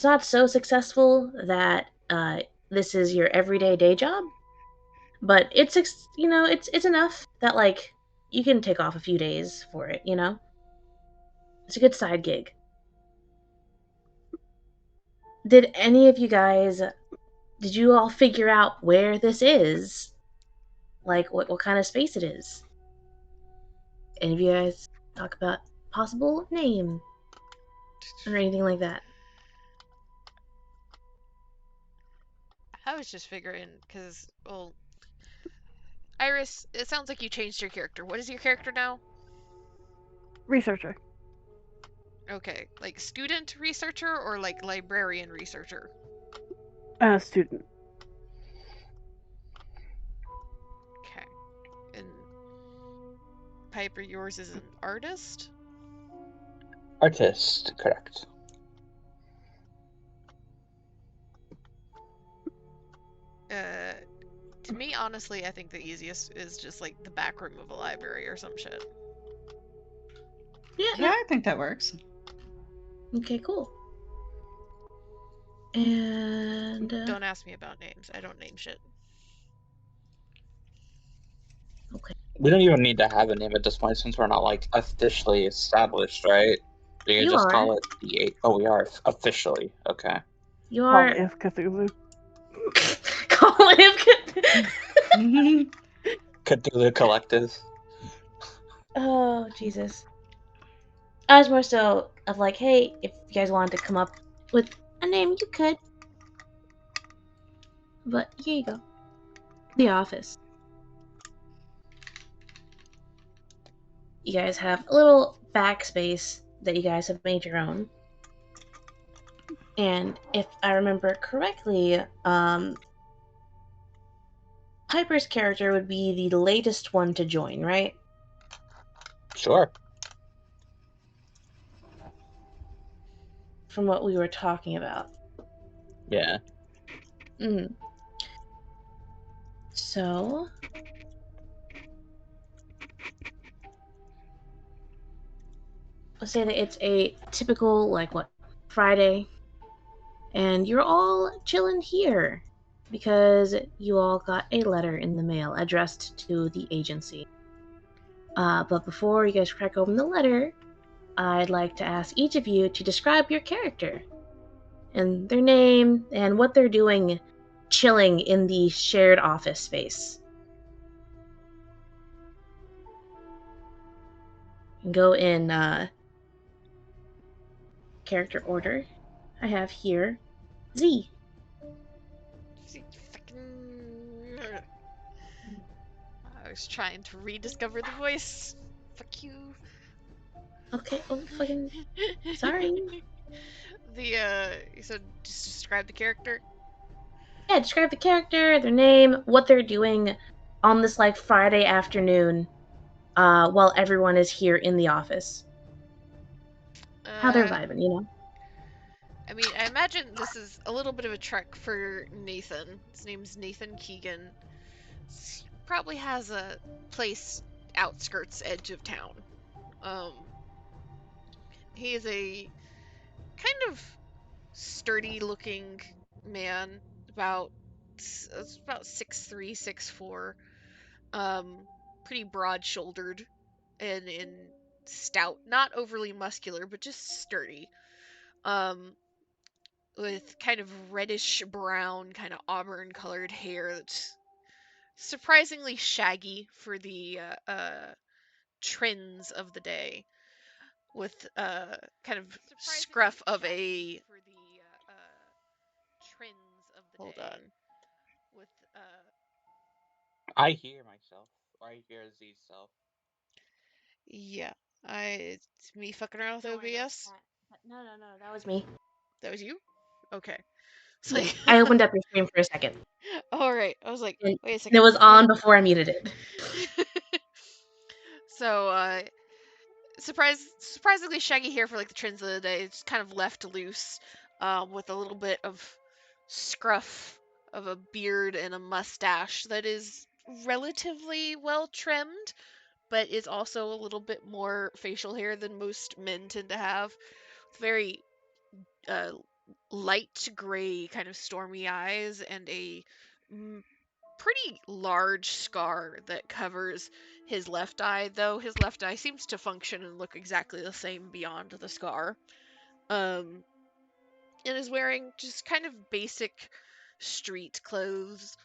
it's not so successful that this is your everyday day job, but it's enough that like you can take off a few days for it. It's a good side gig. Did any of you guys? Did you all figure out where this is? Like what kind of space it is? Any of you guys talk about possible name or anything like that? I was just figuring, because, well, Iris, it sounds like you changed your character. What is your character now? Researcher. Okay, like student researcher or like librarian researcher? Student. Okay. And Piper, yours is an artist? Artist, correct. To me, honestly, I think the easiest is just like the back room of a library or some shit. Yeah. I think that works. Okay, cool. And Don't ask me about names. I don't name shit. okay. We don't even need to have a name at this point since we're not like officially established, right? We can You just are. call it the 8. Oh, we are officially. Okay. You Call are. it Cthulhu. Call him. Cthulhu Collective. Oh Jesus. I was more so of like, hey, if you guys wanted to come up with a name, you could. But here you go. The office. You guys have a little backspace that you guys have made your own. And if I remember correctly, Piper's character would be the latest one to join, right? Sure. From what we were talking about. Yeah. Mm. So, let's say that it's a typical, like, what, Friday, and you're all chilling here because you all got a letter in the mail addressed to the agency. But before you guys crack open the letter, I'd like to ask each of you to describe your character and their name and what they're doing chilling in the shared office space. And go in character order. I have here Z. I was trying to rediscover the voice. Fuck you. Okay, oh fucking sorry. You said just describe the character? Yeah, describe the character, their name, what they're doing on this like Friday afternoon, while everyone is here in the office. How they're vibing. I mean, I imagine this is a little bit of a trek for Nathan. His name's Nathan Keegan. He probably has a place outskirts edge of town. He is a kind of sturdy looking man, about 6'3", 6'4", pretty broad shouldered and stout, not overly muscular, but just sturdy. With kind of reddish brown, kind of auburn colored hair that's surprisingly shaggy for the trends of the day, with kind of scruff of a hold on. With I hear myself. Or I hear Z's self. yeah, it's me fucking around with OBS. No, that was me. That was you? Okay. It's Yeah, like I opened up your stream for a second. all right. I was like, And wait a second. it was on before I muted it. So, surprisingly shaggy hair for like the trends of the day. It's kind of left loose, with a little bit of scruff of a beard and a mustache that is relatively well trimmed, but is also a little bit more facial hair than most men tend to have. Very light gray, kind of stormy eyes, and a pretty large scar that covers his left eye, though his left eye seems to function and look exactly the same beyond the scar. And is wearing just kind of basic street clothes.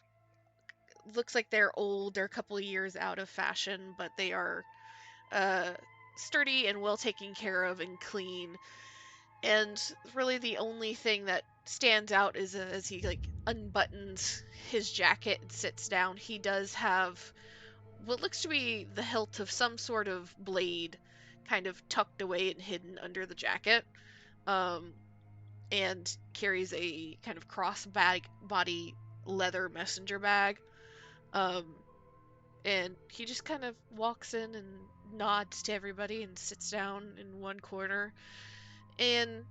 Looks like they're old, they're a couple of years out of fashion, but they are uh, sturdy and well taken care of and clean. And really the only thing that stands out is as he like unbuttons his jacket and sits down, he does have what looks to be the hilt of some sort of blade kind of tucked away and hidden under the jacket, um, and carries a kind of body leather messenger bag. Um, and he just kind of walks in and nods to everybody and sits down in one corner and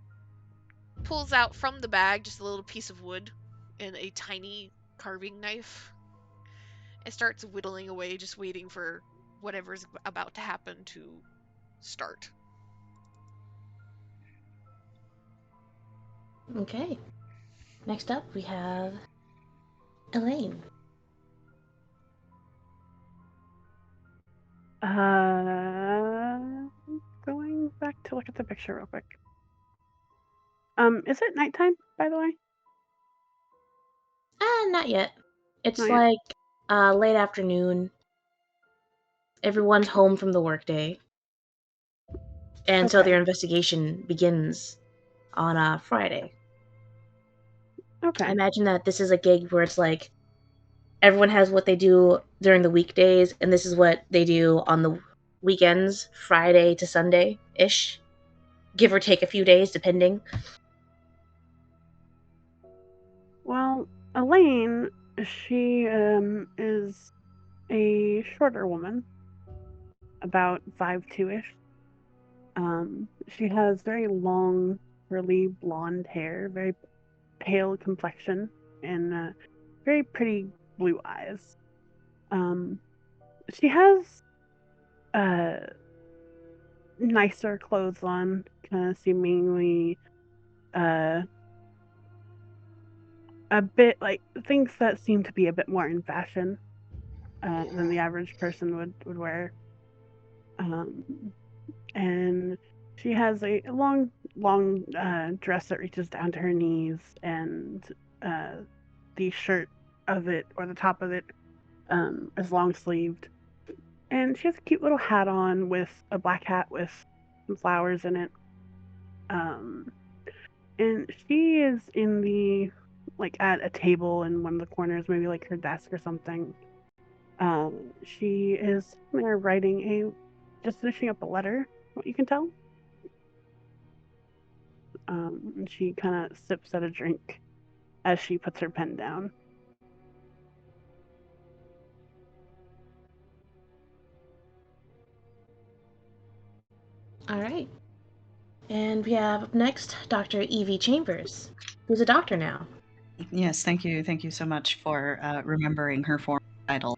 pulls out from the bag just a little piece of wood and a tiny carving knife and starts whittling away, just waiting for whatever's about to happen to start. Okay. Next up, we have Elaine. Going back to look at the picture real quick. Is it nighttime, by the way? Not yet. It's Not yet. like late afternoon. Everyone's home from the workday. And so Okay. their investigation begins on a Friday. I Okay. imagine that this is a gig where it's like everyone has what they do during the weekdays, and this is what they do on the weekends, Friday to Sunday-ish. Give or take a few days, depending. Well, Elaine, she is a shorter woman, about 5'2"-ish. She has very long, curly blonde hair, very pale complexion, and very pretty blue eyes. She has nicer clothes on, kind of seemingly a bit like things that seem to be a bit more in fashion than the average person would wear. And she has a long dress that reaches down to her knees, and the shirt of it, or the top of it, is long sleeved. And she has a cute little hat on, with a black hat with some flowers in it. And she is in the, like, at a table in one of the corners, maybe like her desk or something. She is there writing just finishing up a letter, what you can tell. And she kind of sips at a drink as she puts her pen down. All right. And we have up next Dr. Evie Chambers, who's a doctor now. Yes, thank you. Thank you so much for remembering her former title.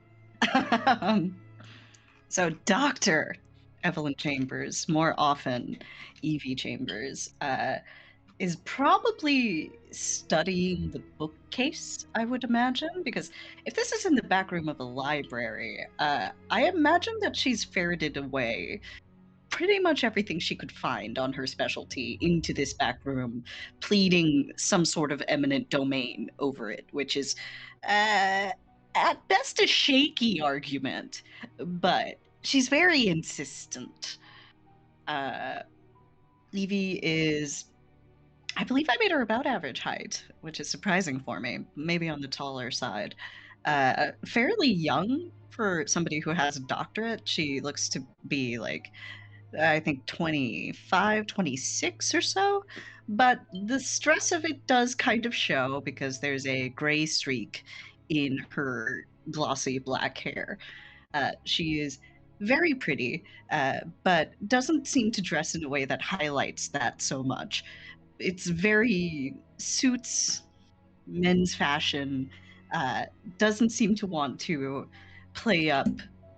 So, Dr. Evelyn Chambers, more often Evie Chambers, is probably studying the bookcase, I would imagine, because if this is in the back room of a library, I imagine that she's ferreted away pretty much everything she could find on her specialty into this back room, pleading some sort of eminent domain over it, which is at best a shaky argument, but she's very insistent. Evie is, I believe I made her about average height, which is surprising for me, maybe on the taller side. Fairly young for somebody who has a doctorate. She looks to be like, I think 25, 26 or so. But the stress of it does kind of show because there's a gray streak in her glossy black hair. She is very pretty, but doesn't seem to dress in a way that highlights that so much. It's very suits, men's fashion, doesn't seem to want to play up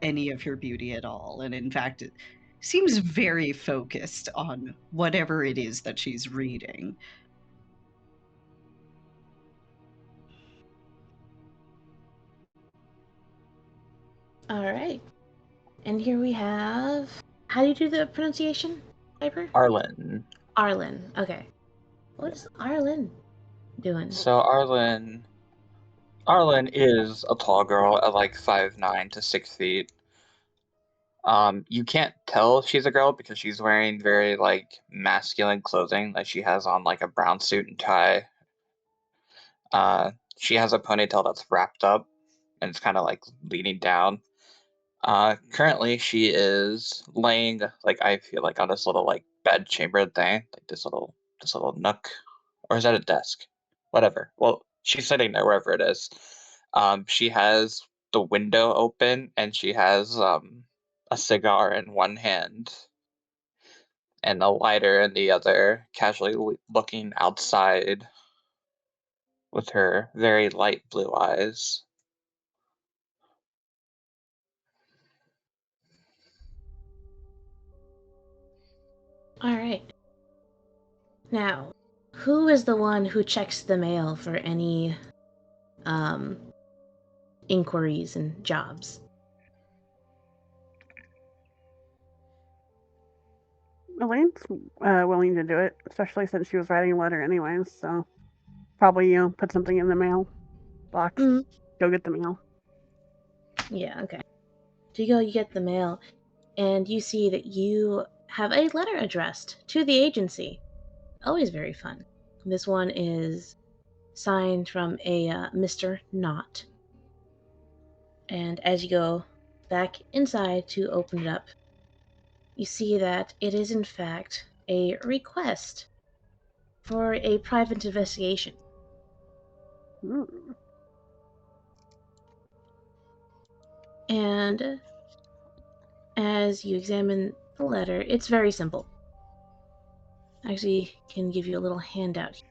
any of her beauty at all. And in fact, it seems very focused on whatever it is that she's reading. All right. And here we have. How do you do the pronunciation, Piper? Arlen. Arlen. Okay. What's Arlen doing? So Arlen is a tall girl at like 5'9" to 6 feet. You can't tell she's a girl because she's wearing very like masculine clothing. Like she has on like a brown suit and tie. She has a ponytail that's wrapped up and it's kind of like leaning down. Currently she is laying like I feel like on this little like bed chamber thing, like this little nook, or is that a desk? Whatever. Well, she's sitting there wherever it is. She has the window open and she has a cigar in one hand and a lighter in the other, casually looking outside with her very light blue eyes. All right. Now, who is the one who checks the mail for any um, inquiries and jobs? Elaine's willing to do it, especially since she was writing a letter anyways. So probably put something in the mail box. Mm. Go get the mail. Yeah. Okay. So you get the mail, and you see that you have a letter addressed to the agency. Always very fun. This one is signed from a Mr. Knott. And as you go back inside to open it up, you see that it is in fact a request for a private investigation. Mm. And as you examine the letter, it's very simple. I actually can give you a little handout.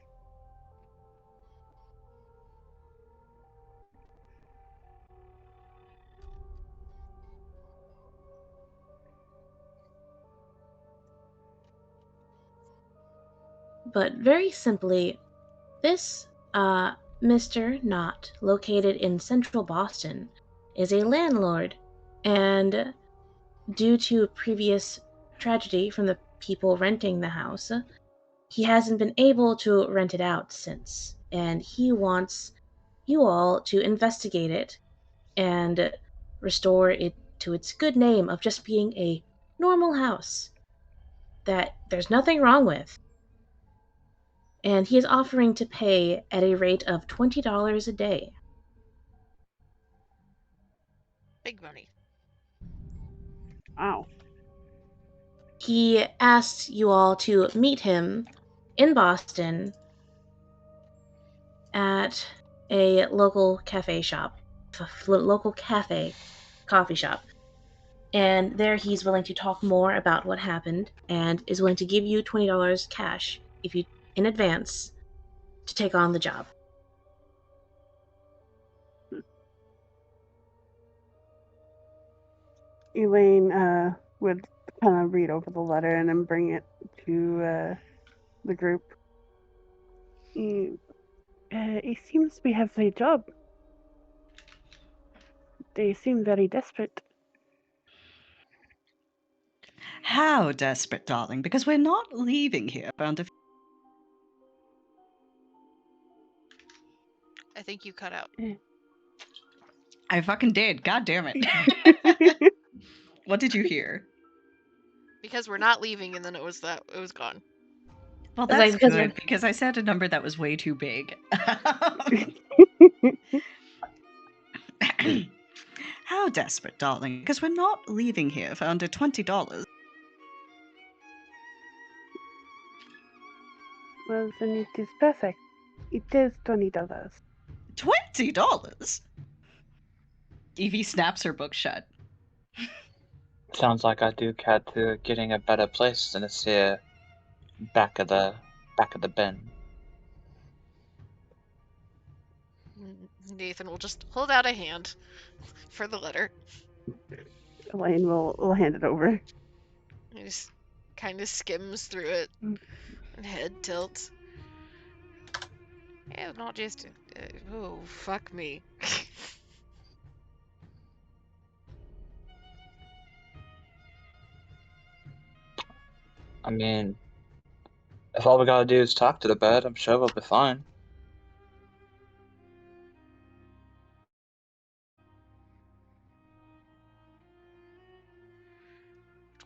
But very simply, this Mr. Knott, located in central Boston, is a landlord, and due to a previous tragedy from the people renting the house, he hasn't been able to rent it out since, and he wants you all to investigate it and restore it to its good name of just being a normal house that there's nothing wrong with. And he is offering to pay at a rate of $20 a day. Big money. Wow. He asks you all to meet him in Boston at a local cafe shop, local cafe coffee shop. And there he's willing to talk more about what happened and is willing to give you $20 cash if you in advance to take on the job. Elaine would kind of read over the letter and then bring it to the group. It seems we have a job. They seem very desperate. How desperate, darling? Because we're not leaving here around a I think you cut out. I fucking did. God damn it. What did you hear? Because we're not leaving, and then it was gone. Well, It's like, that's because good because I said a number that was way too big. How desperate, darling? Because we're not leaving here for under $20. Well, then it is perfect. It is $20. $20? Evie snaps her book shut. Sounds like I do cat to getting a better place than this here back of the bin. Nathan will just hold out a hand for the letter. Elaine will hand it over. He just kind of skims through it Mm. and head tilts. Yeah, not just. Oh, fuck me. I mean, if all we gotta do is talk to the bed, I'm sure we'll be fine.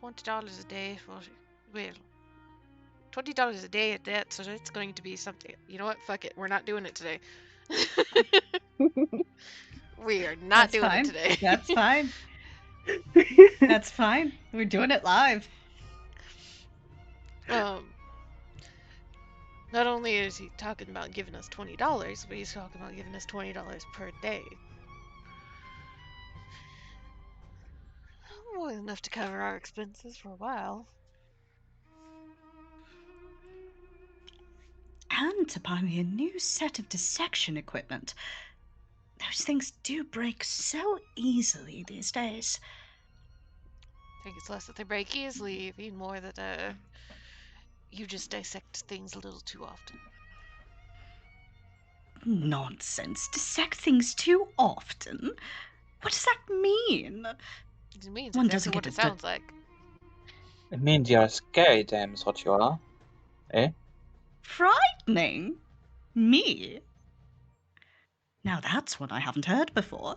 $20 a day for, well, $20 a day at that, so it's going to be something. You know what? Fuck it. We're not doing it today. We are not That's doing fine. it today. That's fine. That's fine. We're doing it live. Not only is he talking about giving us $20, but he's talking about giving us $20 per day. More than enough to cover our expenses for a while. And to buy me a new set of dissection equipment. Those things do break so easily these days. I think it's less that they break easily, even more that you just dissect things a little too often. Nonsense. Dissect things too often? What does that mean? It means One exactly doesn't what get it a sounds like. It means you're scary, damn is what you are. Eh? Frightening? Me? Now that's one I haven't heard before.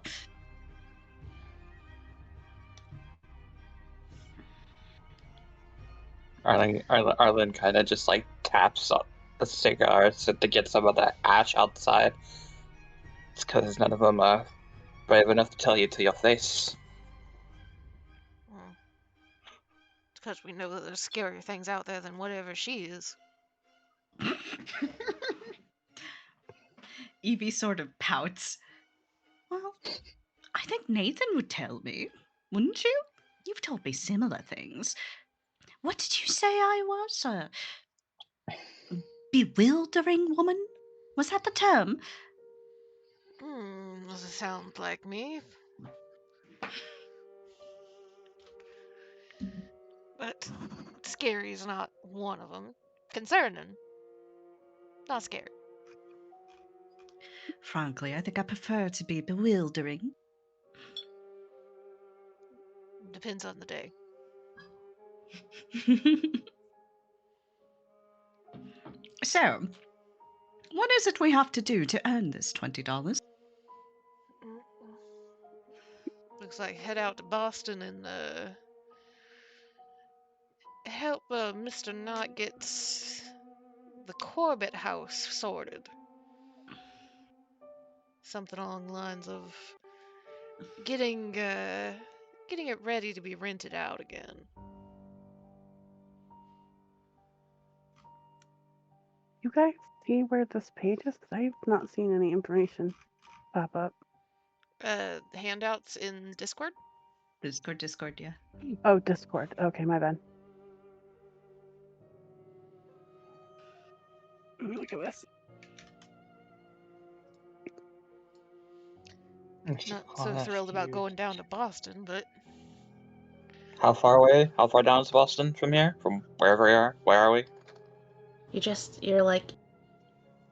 Arlen kind of just like taps up the cigar to get some of that ash outside. It's because none of them are brave enough to tell you to your face. It's because we know that there's scarier things out there than whatever she is. Evie sort of pouts. Well, I think Nathan would tell me, wouldn't you? You've told me similar things. What did you say I was? A bewildering woman? Was that the term? Doesn't sound like me. But scary is not one of them. Concerning. Not scary. Frankly, I think I prefer to be bewildering. Depends on the day. So, what is it we have to do to earn this $20? Looks like head out to Boston and help Mr. Knott get the Corbett house sorted. Something along the lines of getting it ready to be rented out again. You guys see where this page is? Because I've not seen any information pop up. Handouts in Discord? Discord, yeah. Oh, Discord. Okay, my bad. Look at this. Not so thrilled about going down to Boston, but How far away? How far down is Boston from here? From wherever we are? Where are we? You're like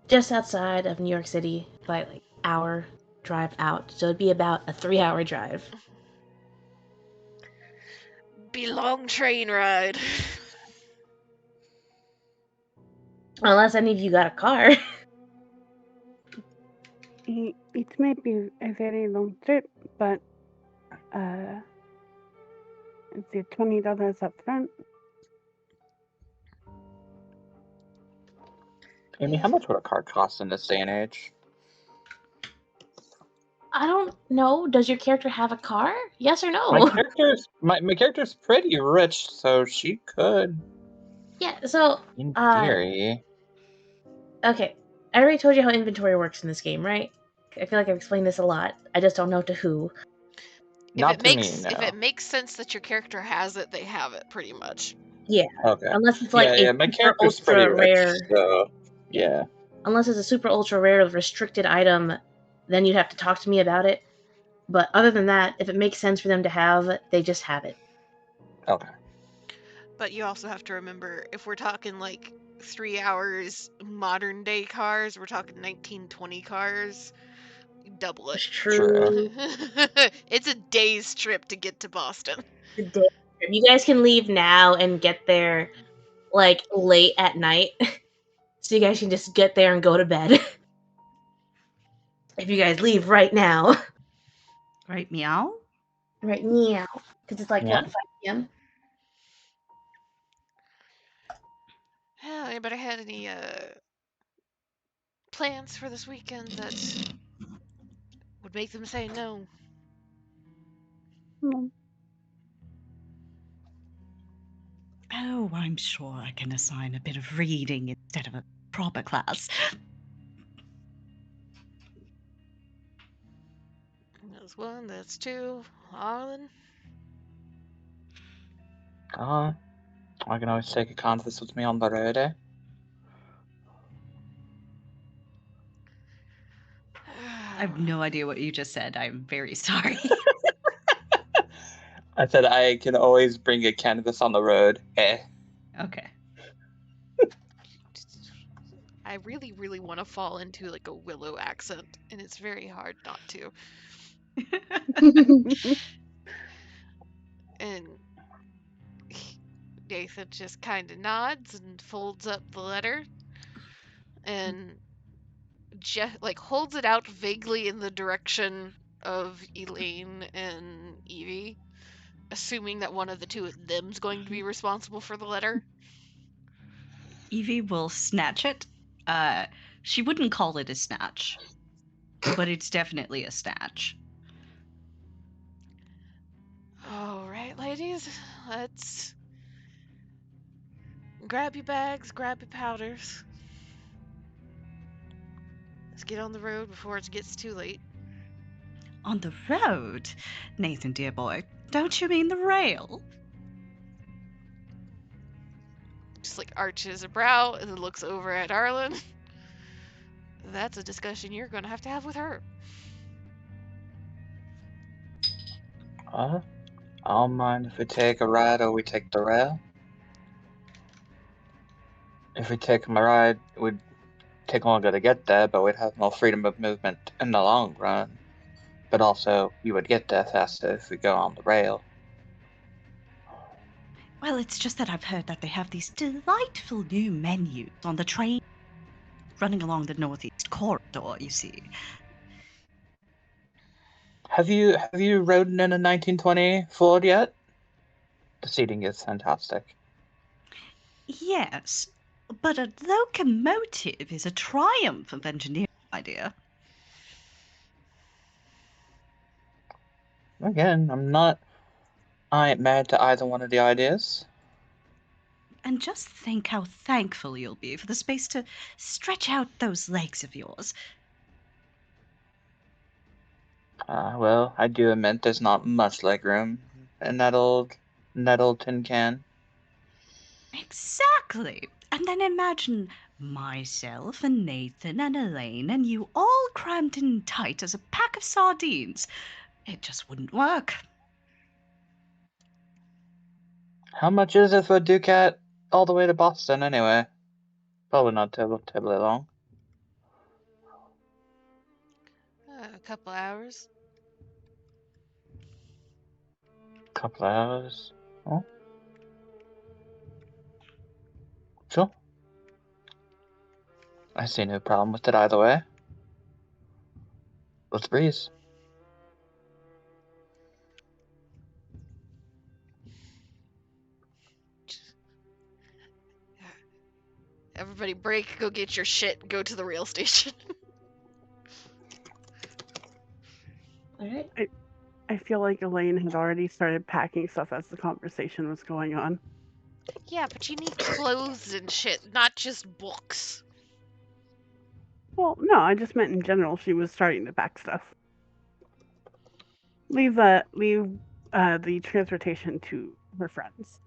just outside of New York City by like hour drive out. So it'd be about a 3-hour drive. be long train ride. Unless any of you got a car. It may be a very long trip, but it's $20 up front. Amy, how much would a car cost in this day and age? I don't know. Does your character have a car? Yes or no? My character's pretty rich, so she could. Yeah, so In theory. okay. I already told you how inventory works in this game, right? I feel like I've explained this a lot. I just don't know to who. Not to me, no. If it makes sense that your character has it, they have it pretty much. Yeah. Okay. Unless it's like yeah, my super character's pretty ultra rich, rare. so yeah. Unless it's a super ultra rare restricted item, then you'd have to talk to me about it. But other than that, if it makes sense for them to have, they just have it. Okay. But you also have to remember, if we're talking like 3 hours modern day cars, we're talking 1920 cars, double it. True. It's a day's trip to get to Boston. You guys can leave now and get there like late at night, so you guys can just get there and go to bed. If you guys leave right now, Right, meow? right now, because it's like Yeah. what 5 p.m. Anybody had any plans for this weekend that would make them say no? Hmm. Oh, I'm sure I can assign a bit of reading instead of a proper class. That's one, that's two. Arlen? I can always take a canvas with me on the road, eh? I have no idea what you just said. I'm very sorry. I said I can always bring a canvas on the road, eh? Okay. I really, really want to fall into like a Willow accent, and it's very hard not to. And Nathan just kind of nods and folds up the letter and like holds it out vaguely in the direction of Elaine and Evie, assuming that one of the two of them's going to be responsible for the letter. Evie will snatch it. She wouldn't call it a snatch, but it's definitely a snatch. All right, ladies, let's grab your bags, grab your powders. Let's get on the road before it gets too late. On the road? Nathan, dear boy, don't you mean the rail? Just like arches a brow and then looks over at Arlen. That's a discussion you're going to have with her. I don't mind if we take a ride or we take the rail. If we take a ride, it would take longer to get there, but we'd have more freedom of movement in the long run. But also, we would get there faster if we go on the rail. Well, it's just that I've heard that they have these delightful new menus on the train running along the northeast corridor, you see. Have you ridden in a 1920 Ford yet? The seating is fantastic. Yes, but a locomotive is a triumph of engineering, my dear. Again, I ain't mad to either one of the ideas. And just think how thankful you'll be for the space to stretch out those legs of yours. Well, I do admit there's not much legroom in that old tin can. Exactly. And then imagine myself and Nathan and Elaine and you all crammed in tight as a pack of sardines. It just wouldn't work. How much is it for a Ducat all the way to Boston, anyway? Probably not terribly long. A couple hours. Couple of hours. Oh. Sure. I see no problem with it either way. Let's breeze. Everybody break, go get your shit, go to the rail station. All right. I feel like Elaine had already started packing stuff as the conversation was going on. Yeah, but you need clothes and shit, not just books. Well, no, I just meant in general she was starting to pack stuff. Leave the transportation to her friends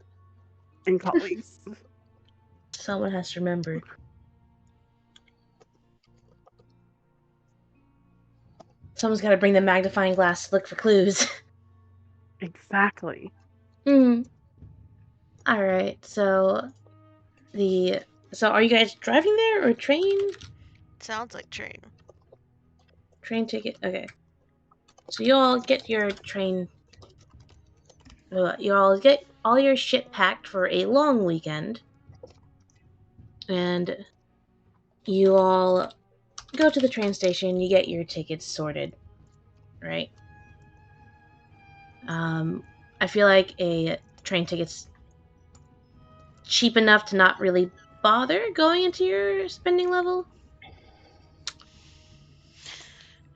and colleagues. Someone has to remember. Someone's got to bring the magnifying glass to look for clues. Exactly. All right. So are you guys driving there or train? Sounds like train. Train ticket. Okay. So you all get your train. You all get all your shit packed for a long weekend. And you all go to the train station, you get your tickets sorted, right? I feel like a train ticket's cheap enough to not really bother going into your spending level.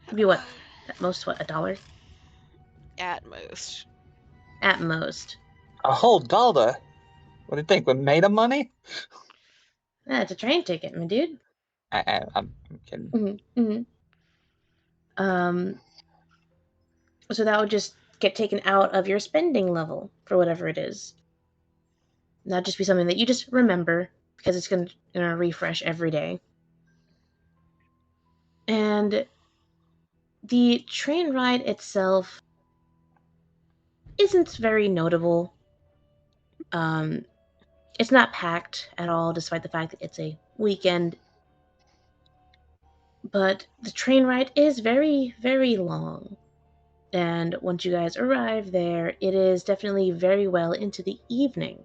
It'd be what? At most, what, $1? At most. At most. A whole dollar? What do you think? We made of money? It's a train ticket, my dude. I'm kidding. Mm-hmm. So that would just get taken out of your spending level for whatever it is. Not just be something that you just remember because it's gonna refresh every day. And the train ride itself isn't very notable. It's not packed at all, despite the fact that it's a weekend. But the train ride is very, very long. And once you guys arrive there, it is definitely very well into the evening.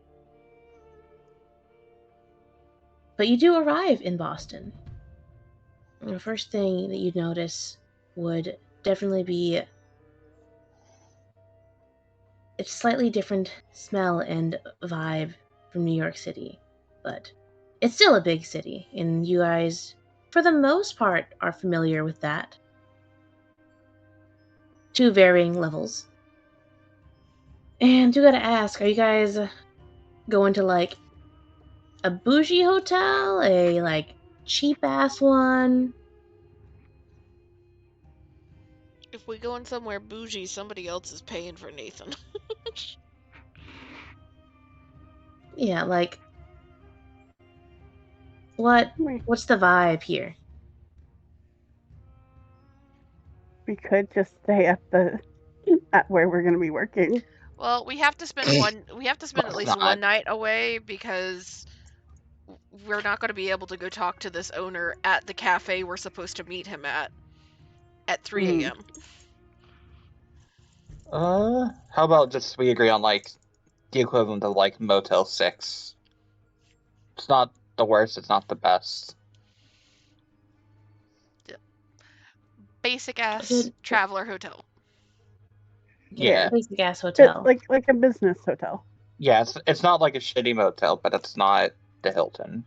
But you do arrive in Boston. And the first thing that you'd notice would definitely be it's slightly different smell and vibe from New York City, but it's still a big city, and you guys, for the most part, are familiar with that. To varying levels. And you gotta ask, are you guys going to like a bougie hotel, a like cheap ass one? If we go in somewhere bougie, somebody else is paying for Nathan. Yeah, like what's the vibe here? We could just stay at where we're gonna be working. Well, we have to spend at least not. one night away because we're not going to be able to go talk to this owner at the cafe we're supposed to meet him at 3 a.m. How about just we agree on like the equivalent of like Motel 6? It's not the worst, it's not the best. Basic ass Good. traveler hotel. Yeah. Basic ass hotel. Like a business hotel. Yeah, it's not like a shitty motel, but it's not the Hilton.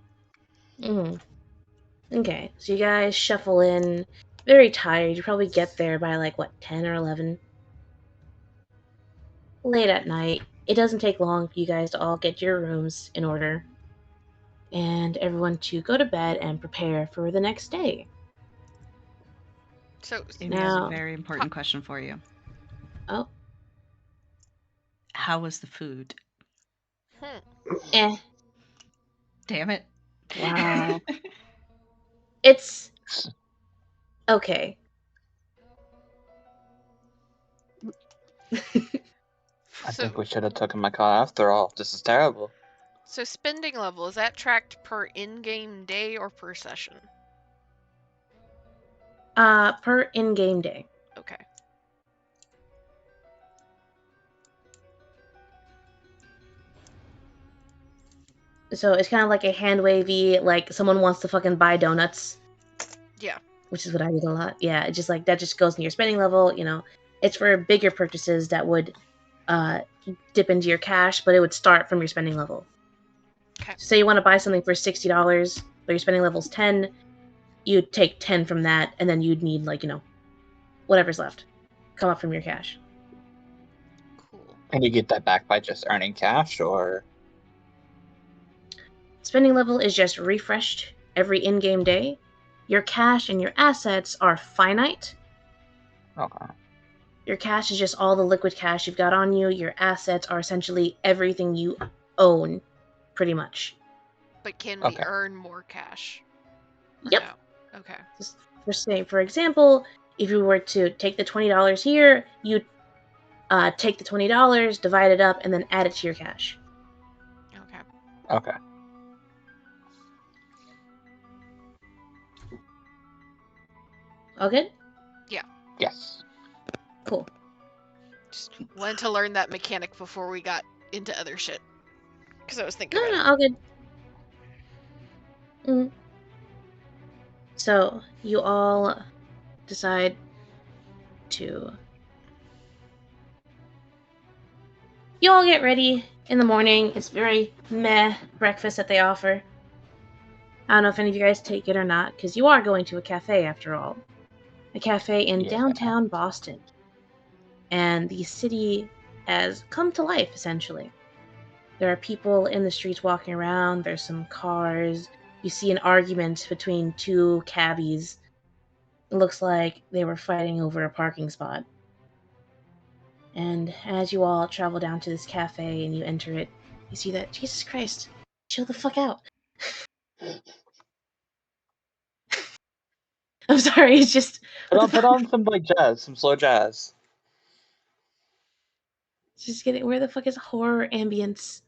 Okay, so you guys shuffle in, very tired. You probably get there by like what, 10 or 11? Late at night. It doesn't take long for you guys to all get your rooms in order and everyone to go to bed and prepare for the next day. So Amy has a Now- very important question for you. Oh, How was the food? eh. Damn it. Wow. It's okay. I think we should have taken my car after all. This is terrible. So spending level, is that tracked per in-game day or per session? Per in-game day. Okay. So it's kind of like a hand wavy, like someone wants to fucking buy donuts. Yeah. Which is what I did a lot. Yeah, it just like that just goes in your spending level. It's for bigger purchases that would dip into your cash, but it would start from your spending level. Okay. Say you want to buy something for $60, but your spending level's 10, you'd take 10 from that, and then you'd need like whatever's left come up from your cash. Cool. And you get that back by just earning cash, or Spending level is just refreshed every in-game day. Your cash and your assets are finite. okay. Your cash is just all the liquid cash you've got on you. Your assets are essentially everything you own, pretty much. But can we Okay. earn more cash? Or Yep. No? Okay. For example, if you were to take the $20 here, you'd take the $20, divide it up, and then add it to your cash. Okay. Okay. All good? Yes. Cool. Just wanted to learn that mechanic before we got into other shit. Because I was thinking No, about all good. Mm. So you all decide to. You all get ready in the morning. It's very meh breakfast that they offer. I don't know if any of you guys take it or not, because you are going to a cafe after all. A cafe in Yeah. downtown Boston. And the city has come to life, essentially. There are people in the streets walking around, there's some cars. You see an argument between two cabbies. It looks like they were fighting over a parking spot. And as you all travel down to this cafe and you enter it, you see that, Jesus Christ, chill the fuck out. I'm sorry, it's just. Put on some like jazz, some slow jazz. Just kidding. Where the fuck is horror ambience?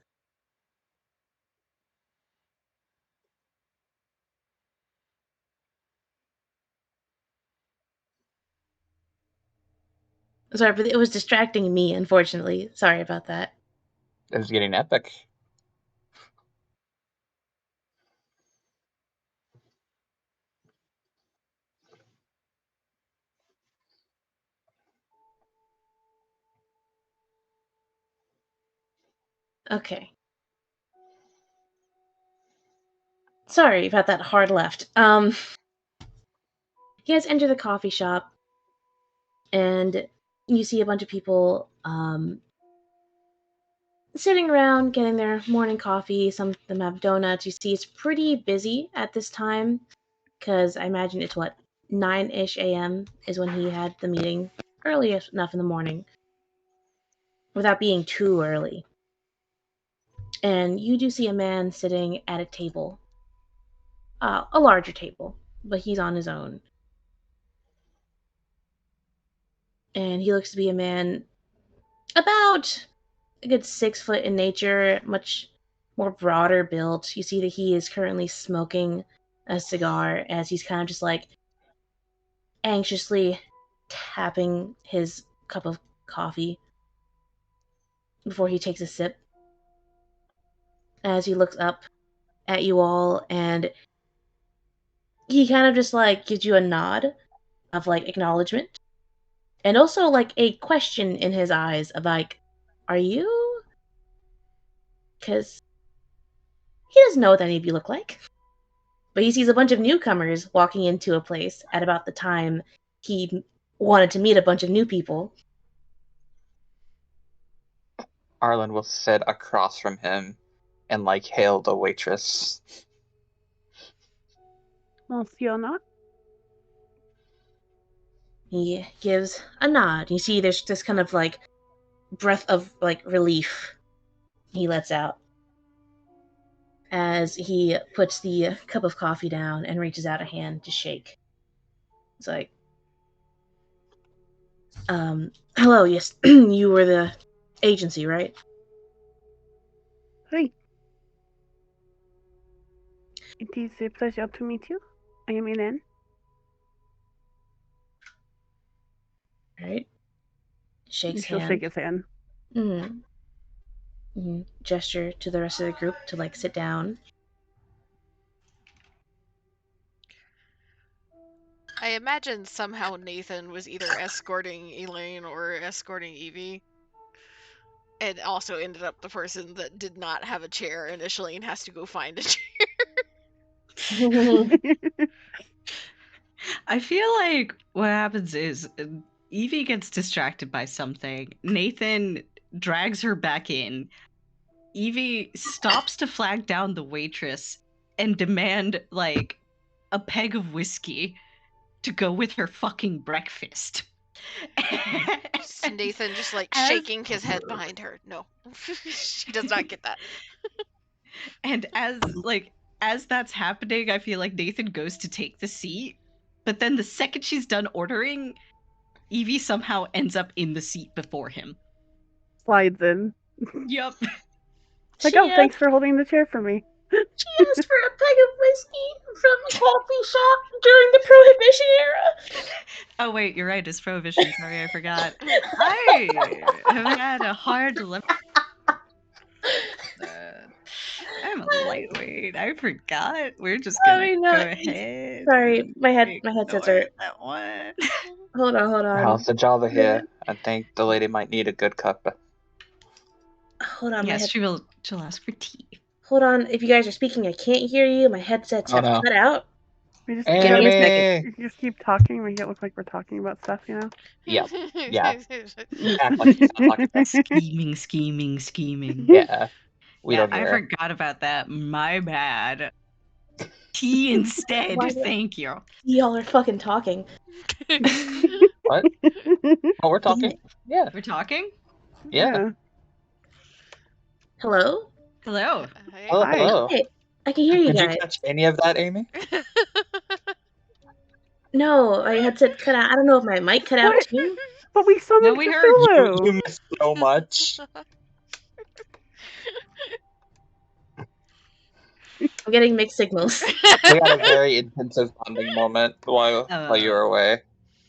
Sorry, but it was distracting me, unfortunately. Sorry about that. It was getting epic. Okay. Sorry about that hard left. You guys enter the coffee shop, and you see a bunch of people sitting around getting their morning coffee. Some of them have donuts. You see it's pretty busy at this time, because I imagine it's what, 9-ish a.m. is when he had the meeting. Early enough in the morning, without being too early. And you do see a man sitting at a table, a larger table, but he's on his own. And he looks to be a man about a good 6 foot in nature, much more broader built. You see that he is currently smoking a cigar as he's kind of just like anxiously tapping his cup of coffee before he takes a sip. As he looks up at you all, and he kind of just like gives you a nod of like acknowledgement, and also like a question in his eyes of like, are you? Because he doesn't know what any of you look like. But he sees a bunch of newcomers walking into a place at about the time he wanted to meet a bunch of new people. Arlen will sit across from him and like hail the waitress. Monsieur not? He gives a nod. You see there's this kind of like breath of like relief he lets out as he puts the cup of coffee down and reaches out a hand to shake. It's like, hello, yes, you were the agency, right? Hi. It is a pleasure to meet you. I am Elen. Right? Shakes She'll hand. shake his hand. Mm-hmm. Mm-hmm. Gesture to the rest of the group to like sit down. I imagine somehow Nathan was either escorting Elaine or escorting Evie. And also ended up the person that did not have a chair initially and has to go find a chair. I feel like what happens is Evie gets distracted by something. Nathan drags her back in. Evie stops to flag down the waitress and demand like a peg of whiskey to go with her fucking breakfast. Nathan just like As- shaking his head behind her. No, she does not get that. And as that's happening, I feel like Nathan goes to take the seat, but then the second she's done ordering, Evie somehow ends up in the seat before him. Slides in. Yep. Like, oh, thanks for holding the chair for me. She asked for a peg of whiskey from a coffee shop during the Prohibition era. Oh wait, you're right. It's Prohibition. Sorry, I forgot. I have had a hard. I'm a Wait, I forgot. We're just I gonna mean, go no, ahead. sorry, and my headsets ignore are. that one. Hold on. How's the Java here? I think the lady might need a good cup. Hold on, Yes, she'll ask for tea. hold on. If you guys are speaking, I can't hear you. My headsets Oh, have no. cut out. We just Give me a second. Amy! You just keep talking, make it look like we're talking about stuff, you know? Yep. Yeah. Act like he's not talking about Scheming. Yeah. We Yeah, don't I hear. forgot about that. My bad. Tea instead. Why did- Thank you. Y'all are fucking talking. What? Oh, we're talking. Yeah. We're talking? Yeah. Hello? Hello. Hey. Hello, Hi. hello. Hey, I can hear you Did you guys. catch any of that, Amy? No, my headset cut out. I don't know if my mic cut out What? too. But we summoned No, we heard you. Cthulhu! You missed so much. I'm getting mixed signals. We had a very intensive bonding moment while you were away.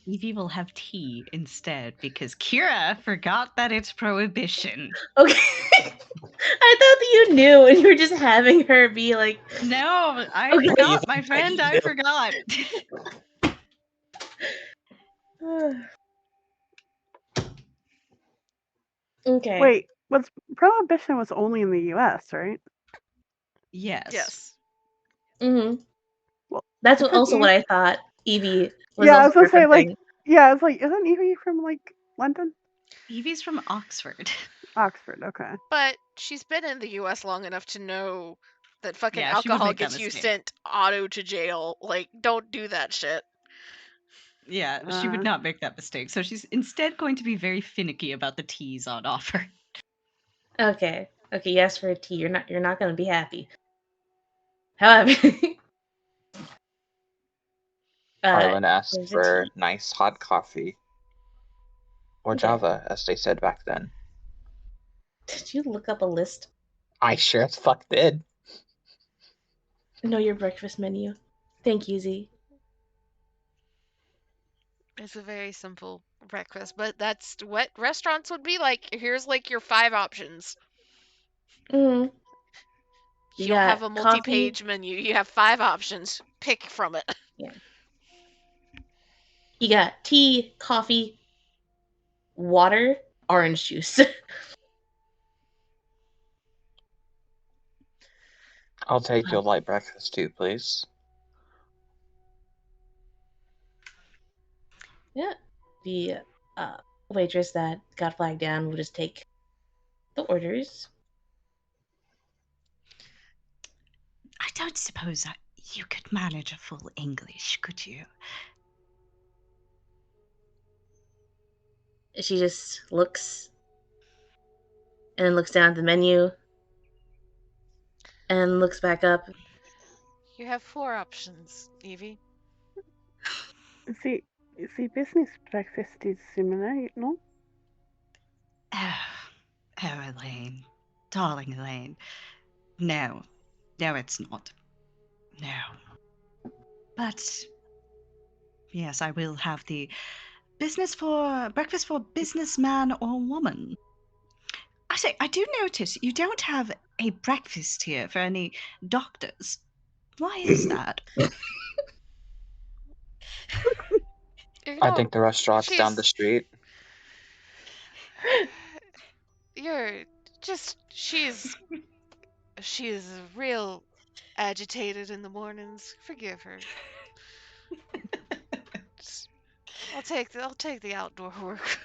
Evie will have tea instead because Kira forgot that it's prohibition. Okay. I thought that you knew and you were just having her be like, No, I Okay. forgot, my friend. I forgot. okay. Wait, Prohibition was only in the US, right? Yes. Yes. Mm-hmm. Well, That's isn't also what Eve- I thought. Evie was Yeah, I also was gonna say, like, referencing. yeah, I was like, isn't Evie from, like, London? Evie's from Oxford. Oxford, okay. But she's been in the US long enough to know that fucking Yeah, she would alcohol make that gets you mistake. sent auto to jail. Like, don't do that shit. Yeah, she would not make that mistake. So she's instead going to be very finicky about the teas on offer. Okay. Okay, you asked for a tea. You're not gonna be happy. However, Arlen asked there's a for tea. nice hot coffee. Or Okay. Java, as they said back then. Did you look up a list? I sure as fuck did. Know your breakfast menu. Thank you, Z. It's a very simple breakfast, but that's what restaurants would be like. Here's like your 5 options. Mm. You You don't have got a coffee. multi-page menu. You have 5 options. Pick from it. Yeah. You got tea, coffee, water, orange juice. I'll take your light breakfast too, please. Yeah. The waitress that got flagged down will just take the orders. I don't suppose you could manage a full English, could you? She just looks and then looks down at the menu and looks back up. You have 4 options, Evie. The business breakfast is similar, no? Oh, Elaine. Darling Elaine. No, it's not. No. But, yes, I will have the breakfast for businessman or woman. Actually, I do notice you don't have a breakfast here for any doctors. Why is that? You I know, think the restaurant's down the she's- street. She's real agitated in the mornings. Forgive her. I'll take the outdoor work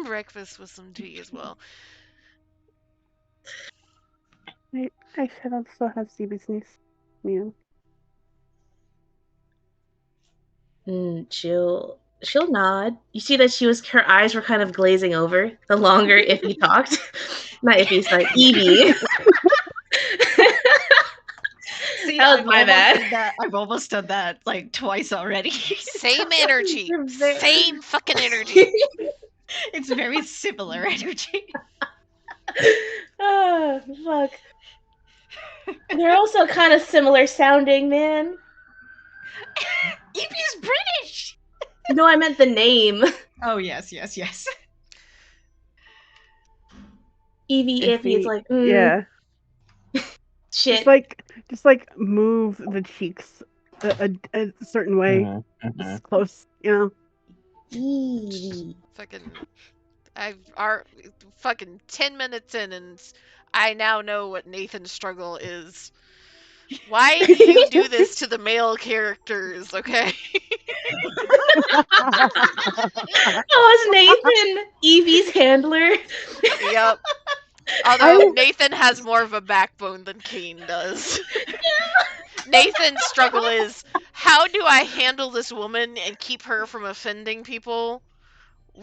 breakfast with some tea as well. I should also have the business meal. She'll nod. You see that her eyes were kind of glazing over the longer Iffy talked. Not Iffy, sorry, Evie. See, That was my bad. I've almost done that like twice already. Same energy. You're very- Same fucking energy. It's very similar energy. Oh, fuck. They're also kind of similar sounding, man. Evie's British! No, I meant the name. Oh, yes. Evie, Iffy, it's like, Yeah. Shit. Just like move the cheeks a certain way, just close, you know. Eevee. Fucking 10 minutes in, and I now know what Nathan's struggle is. Why do you do this to the male characters, okay? Oh, is Nathan Evie's handler? Yep. Although Nathan has more of a backbone than Kane does. Nathan's struggle is, how do I handle this woman and keep her from offending people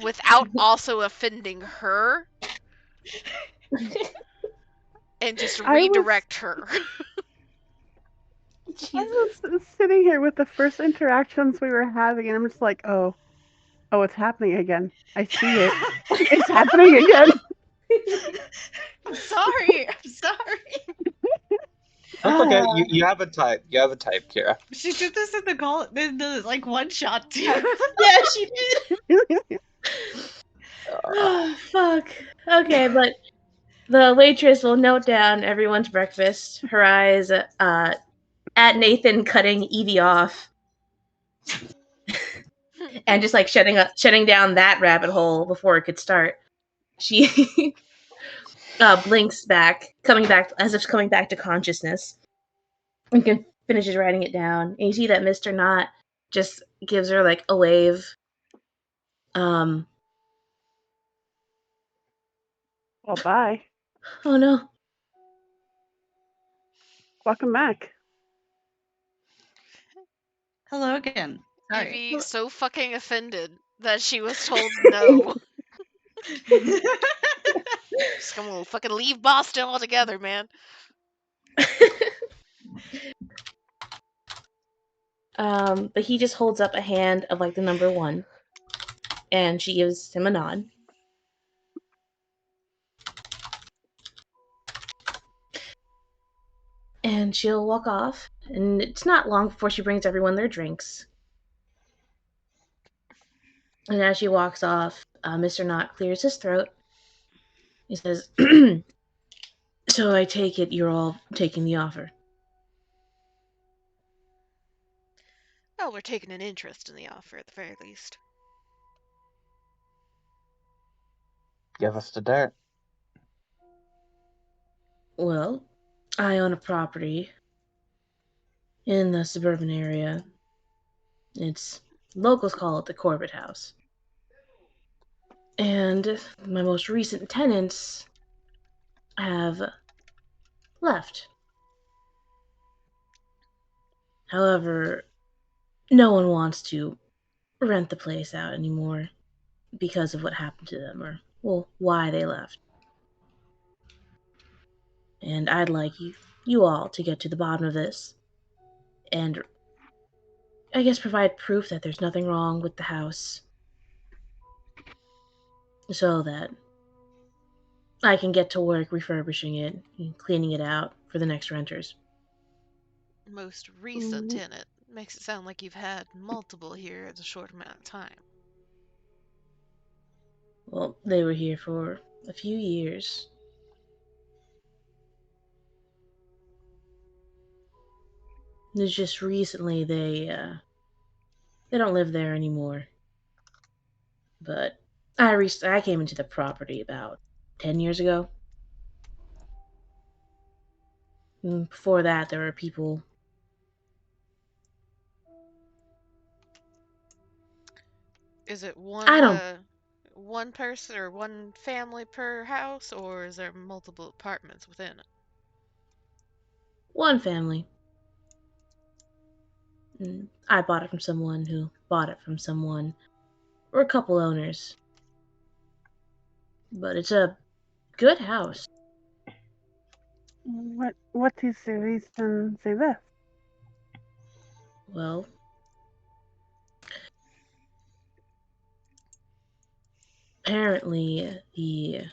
without also offending her? And just redirect her. I was sitting here with the first interactions we were having, and I'm just like, oh, it's happening again. I see it. It's happening again. I'm sorry. That's okay. You have a type. You have a type, Kira. She did this in the like one shot too. Yeah, she did. Oh, fuck. Okay, but the waitress will note down everyone's breakfast. Her eyes at Nathan cutting Evie off. And just like shutting down that rabbit hole before it could start. She blinks back, coming back as if coming back to consciousness. And finishes writing it down. And you see that Mr. Knott just gives her like a wave. Well, bye. Oh no. Welcome back. Hello again. Sorry. Evie so fucking offended that she was told no. Just gonna fucking leave Boston altogether, man. But he just holds up a hand of like the number 1. And she gives him a nod. And she'll walk off. And it's not long before she brings everyone their drinks. And as she walks off, Mr. Knott clears his throat. He says, so I take it you're all taking the offer. Well, we're taking an interest in the offer at the very least. Give us the dirt. Well, I own a property in the suburban area. Locals call it the Corbett House. And my most recent tenants have left. However, no one wants to rent the place out anymore because of what happened to them, or, well, why they left. And I'd like you all to get to the bottom of this and I guess provide proof that there's nothing wrong with the house so that I can get to work refurbishing it and cleaning it out for the next renters. Most recent tenant. Makes it sound like you've had multiple here at a short amount of time. Well, they were here for a few years. It's just recently they don't live there anymore. But I came into the property about 10 years ago. And before that, there were people. Is it one person or one family per house, or is there multiple apartments within it? One family. And I bought it from someone who bought it from someone, or a couple owners. But it's a good house. What is the reason they left? Well, apparently the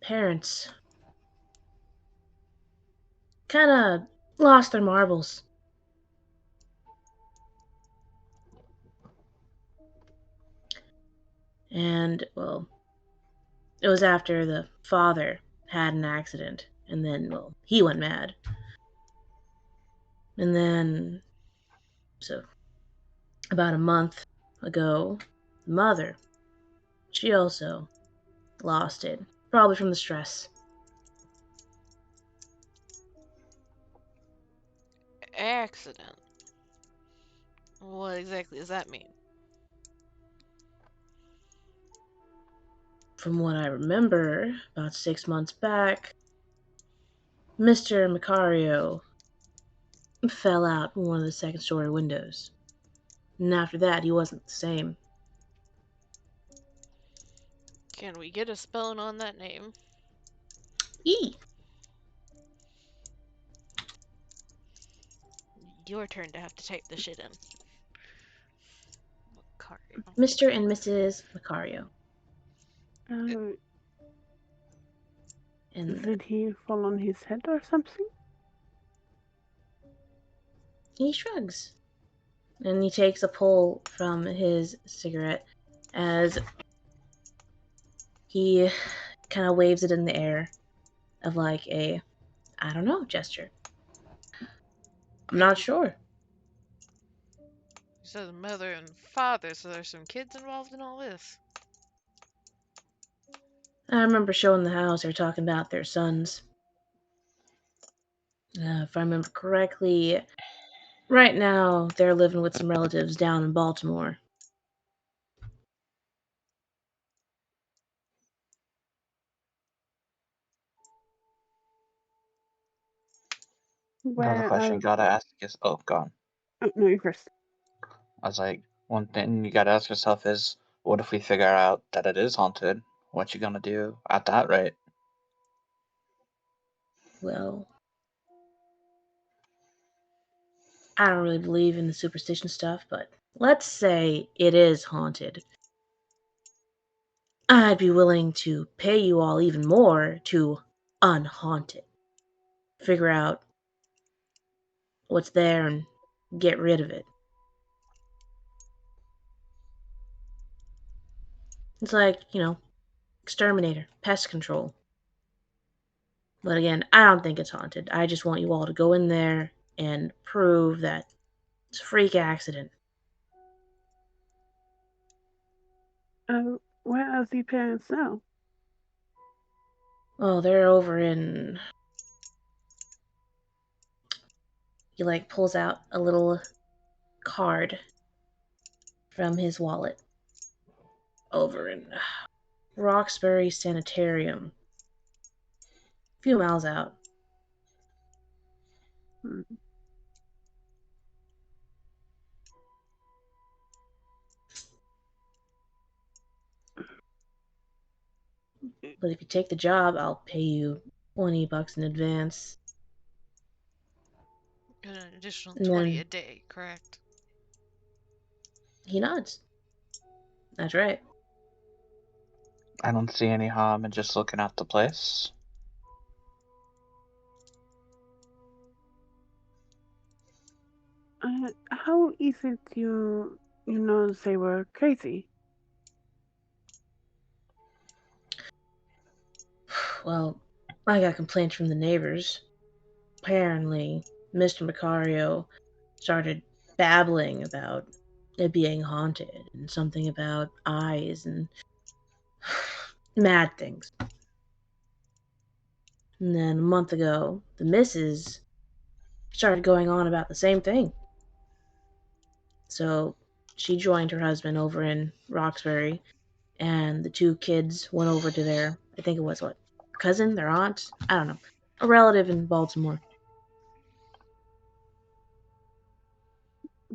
parents kind of lost their marbles. And, well, it was after the father had an accident, and then, well, he went mad. And then, so, about a month ago, the mother, she also lost it, probably from the stress. Accident. What exactly does that mean? From what I remember, about 6 months back, Mr. Macario fell out from one of the second story windows. And after that, he wasn't the same. Can we get a spelling on that name? Eee! Your turn to have to type the shit in. Macario. Mr. and Mrs. Macario. Uh, And did he fall on his head or something? he shrugs. And he takes a pull from his cigarette as he kind of waves it in the air of like a, I don't know, gesture. I'm not sure. You said the mother and father, so there's some kids involved in all this. I remember showing the house, they're talking about their sons. If I remember correctly, right now they're living with some relatives down in Baltimore. Another Where question are... you gotta ask is, oh, gone. Oh, no, you first. I was like, one thing you gotta ask yourself is, what if we figure out that it is haunted? What you gonna do at that rate? Well, I don't really believe in the superstition stuff, but let's say it is haunted. I'd be willing to pay you all even more to unhaunt it. Figure out what's there and get rid of it. It's like, exterminator, pest control. But again, I don't think it's haunted. I just want you all to go in there and prove that it's a freak accident. Where are the parents now? Oh, they're over in. He pulls out a little card from his wallet. Over in Roxbury Sanitarium. A few miles out. Hmm. But if you take the job, I'll pay you $20 in advance. And an additional And 20 then a day, correct? he nods. That's right. I don't see any harm in just looking at the place. How is it you know they were crazy? Well, I got complaints from the neighbors. Apparently, Mr. Macario started babbling about it being haunted and something about eyes and mad things. And then a month ago, the missus started going on about the same thing. So she joined her husband over in Roxbury, and the two kids went over to their, I think it was what, cousin, their aunt? I don't know. A relative in Baltimore.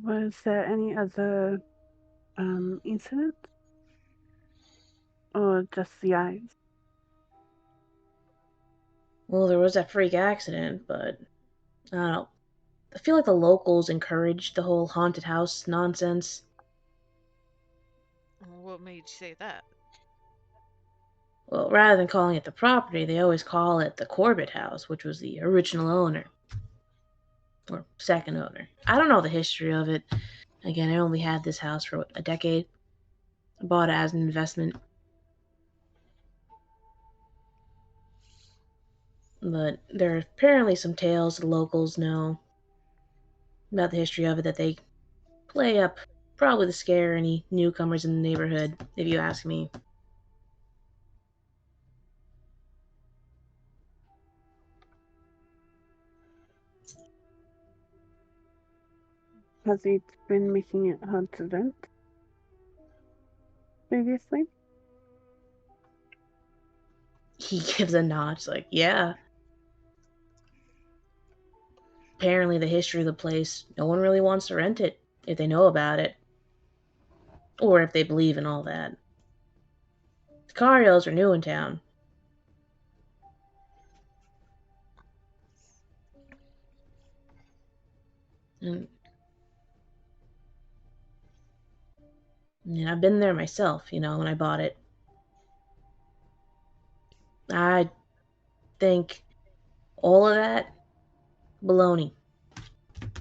Was there any other incident? Or just the eyes? Well, there was that freak accident, but I don't know. I feel like the locals encouraged the whole haunted house nonsense. What made you say that? Well, rather than calling it the property, they always call it the Corbett House, which was the original owner. Or second owner. I don't know the history of it. Again, I only had this house for a decade. I bought it as an investment. But there are apparently some tales the locals know about the history of it that they play up, probably to scare any newcomers in the neighborhood, if you ask me. Has he been making it incident previously? He gives a nod, like, yeah. Apparently, the history of the place, no one really wants to rent it if they know about it, or if they believe in all that. The Carios are new in town. And I've been there myself, when I bought it. I think all of that, baloney.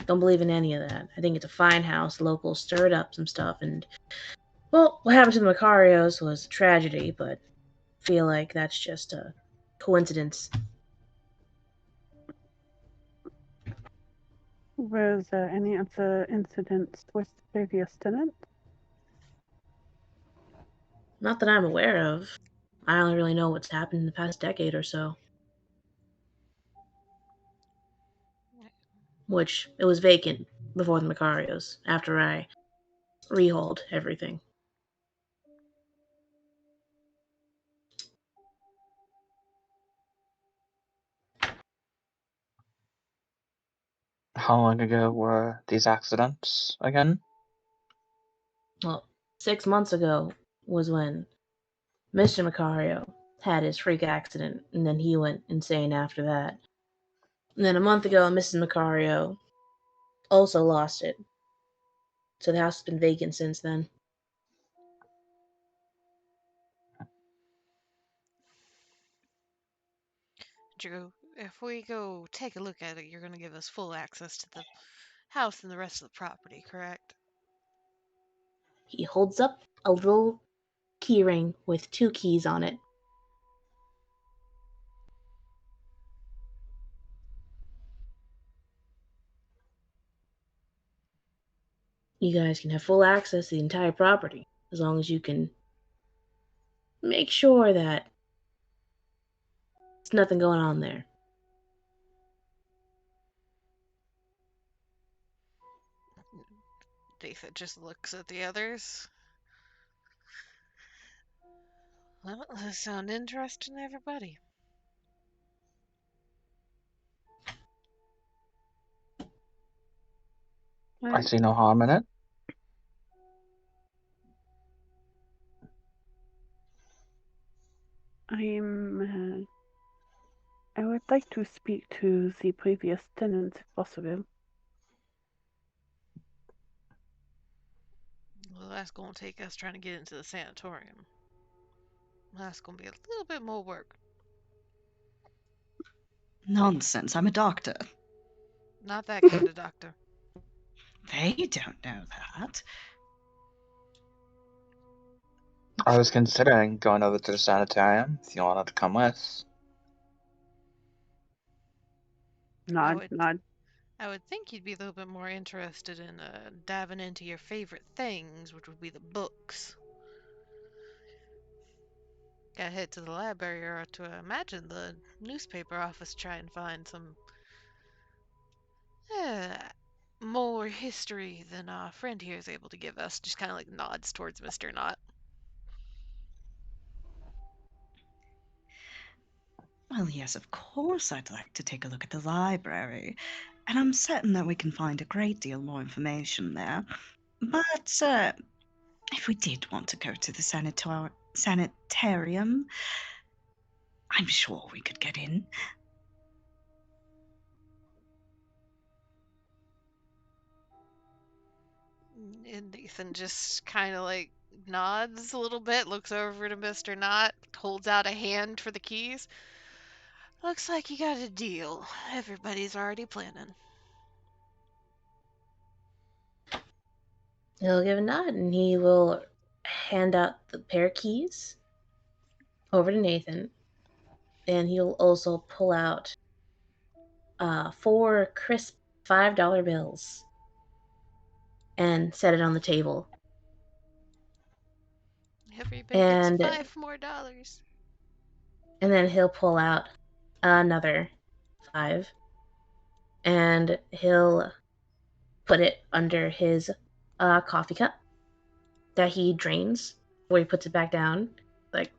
Don't believe in any of that. I think it's a fine house. Locals stirred up some stuff, and, well, what happened to the Macarios was a tragedy, but I feel like that's just a coincidence. Was there any other incidents with the previous tenant? Not that I'm aware of. I only really know what's happened in the past decade or so. Which, it was vacant before the Macarios, after I rehauled everything. How long ago were these accidents again? Well, 6 months ago was when Mr. Macario had his freak accident, and then he went insane after that. And then a month ago, Mrs. Macario also lost it. So the house has been vacant since then. Drew, if we go take a look at it, you're going to give us full access to the house and the rest of the property, correct? He holds up a little keyring with 2 keys on it. You guys can have full access to the entire property, as long as you can make sure that there's nothing going on there. Datha just looks at the others. Well, those sound interesting, everybody. I see no harm in it. I would like to speak to the previous tenant if possible. Well, that's going to take us trying to get into the sanatorium. That's going to be a little bit more work. Nonsense, I'm a doctor. Not that kind of doctor. They don't know that. I was considering going over to the sanitarium if you wanted to come with. Nod. I would think you'd be a little bit more interested in diving into your favorite things, which would be the books. Gotta head to the library or to imagine the newspaper office, try and find some more history than our friend here is able to give us. Just kind of like nods towards Mr. Knott. Well, yes, of course I'd like to take a look at the library, and I'm certain that we can find a great deal more information there. But if we did want to go to the sanitarium, I'm sure we could get in. And Ethan just kind of like nods a little bit, looks over to Mr. Knott, holds out a hand for the keys. Looks like you got a deal. Everybody's already planning. He'll give a nod, and he will hand out the pair of keys over to Nathan. and he'll also pull out 4 crisp $5 bills and set it on the table. Everybody gets And $5 more. and then he'll pull out another 5, and he'll put it under his coffee cup that he drains before he puts it back down. Like,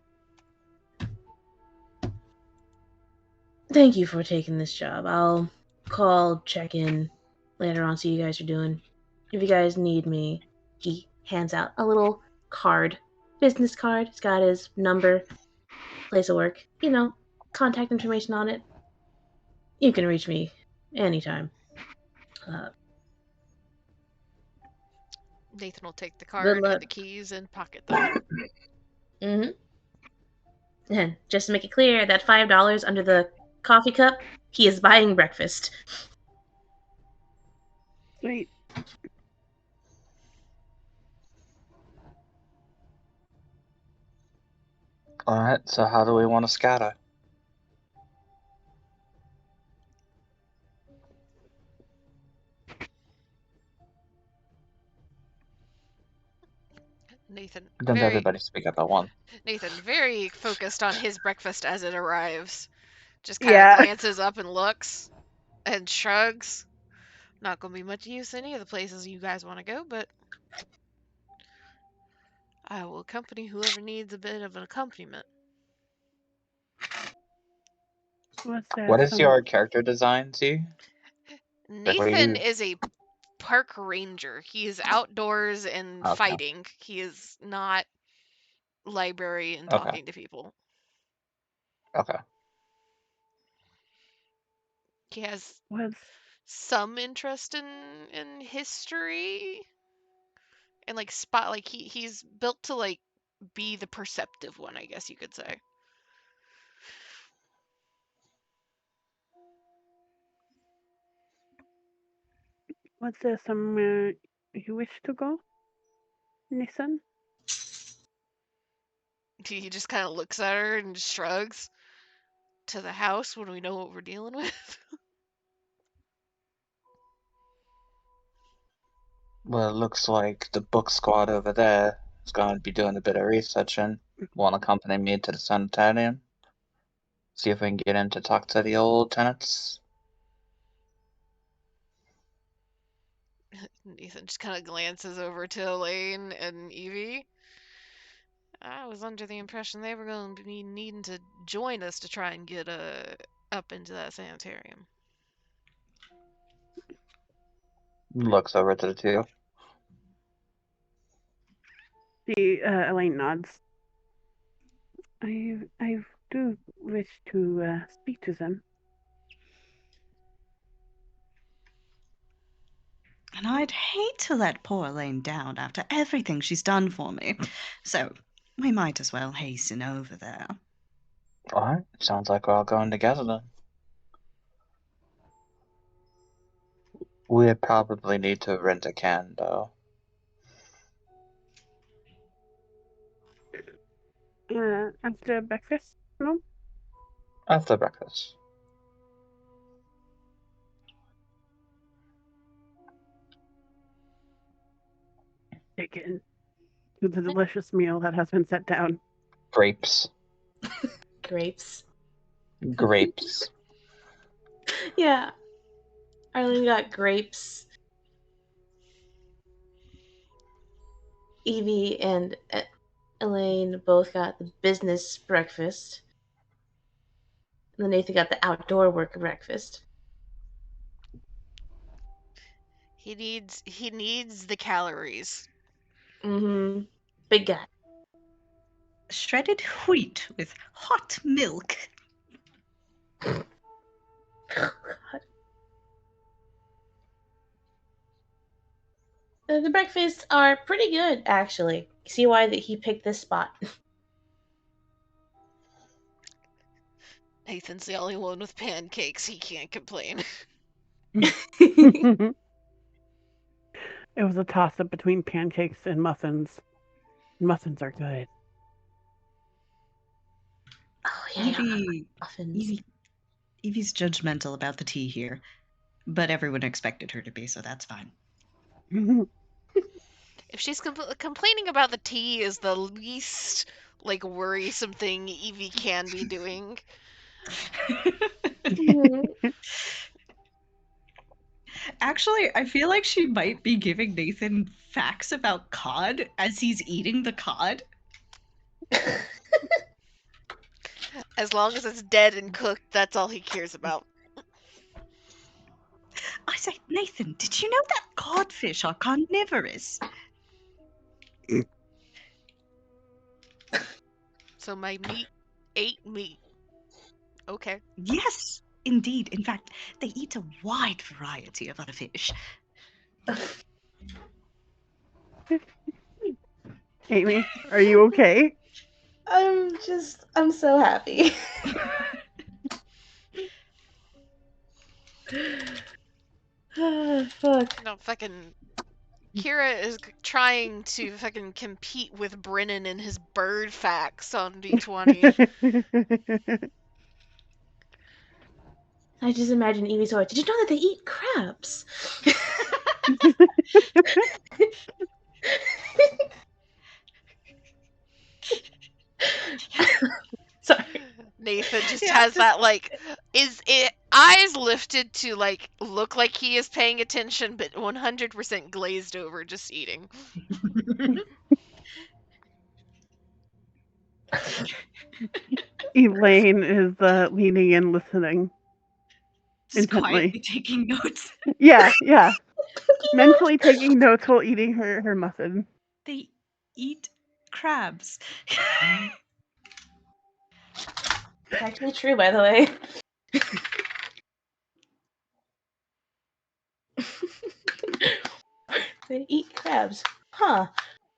thank you for taking this job. I'll call, check in later on, see how you guys are doing. If you guys need me, he hands out a little card, business card. It's got his number, place of work, contact information on it. You can reach me anytime. Nathan will take the Good card luck. and the keys and pocket them. Mm-hmm. And just to make it clear, that $5 under the coffee cup, he is buying breakfast. Sweet. Alright, so how do we want to scatter? Nathan, Don't everybody speak up at once. Nathan, very focused on his breakfast as it arrives. Just kind of Yeah. glances up and looks and shrugs. Not gonna be much use in any of the places you guys want to go, but I will accompany whoever needs a bit of an accompaniment. Was there What is some your character design, Z? Like, what are Nathan you? is a park ranger. He is outdoors and Okay. fighting. He is not library and Okay. talking to people. Okay. He has was some interest in history and like spot like he's built to like be the perceptive one, I guess you could say. there somewhere you wish to go, Nissan? He just kind of looks at her and shrugs. To the house when we know what we're dealing with. Well, it looks like the book squad over there is going to be doing a bit of research and want to accompany me to the sanitarium. See if we can get in to talk to the old tenants. Nathan just kind of glances over to Elaine and Evie. I was under the impression they were going to be needing to join us to try and get up into that sanitarium. Looks over to the two. Elaine nods. I do wish to speak to them. And I'd hate to let poor Elaine down after everything she's done for me. So we might as well hasten over there. Alright, sounds like we're all going together then. We probably need to rent a can, though. After breakfast? No? After breakfast. Take it to the delicious meal that has been set down. Grapes. Grapes. Grapes. Yeah. Arlene got grapes. Evie and Elaine both got the business breakfast. And then Nathan got the outdoor work breakfast. He needs the calories. Mm-hmm. Big guy. Shredded wheat with hot milk. Oh, God. The breakfasts are pretty good, actually. See why that he picked this spot. Nathan's the only one with pancakes. He can't complain. It was a toss up between pancakes and muffins. Muffins are good. Oh muffins. Evie's judgmental about the tea here, but everyone expected her to be, so that's fine. If she's complaining about the tea is the least like worrisome thing Evie can be doing. Actually, I feel like she might be giving Nathan facts about cod as he's eating the cod. As long as it's dead and cooked, that's all he cares about. I say, Nathan, did you know that codfish are carnivorous? So my meat ate meat. Okay. Yes, indeed. In fact, they eat a wide variety of other fish. Amy, are you okay? I'm so happy. Fuck. No, fucking Kira is trying to fucking compete with Brennan in his bird facts on D20. I just imagine Evie's always, did you know that they eat crabs? Sorry. Nathan just has that like eyes lifted to like look like he is paying attention, but 100% glazed over, just eating. Elaine is leaning in, listening Just intently. quietly taking notes. Yeah. Mentally taking notes while eating her muffin. They eat crabs. It's actually true, by the way. They eat crabs. Huh.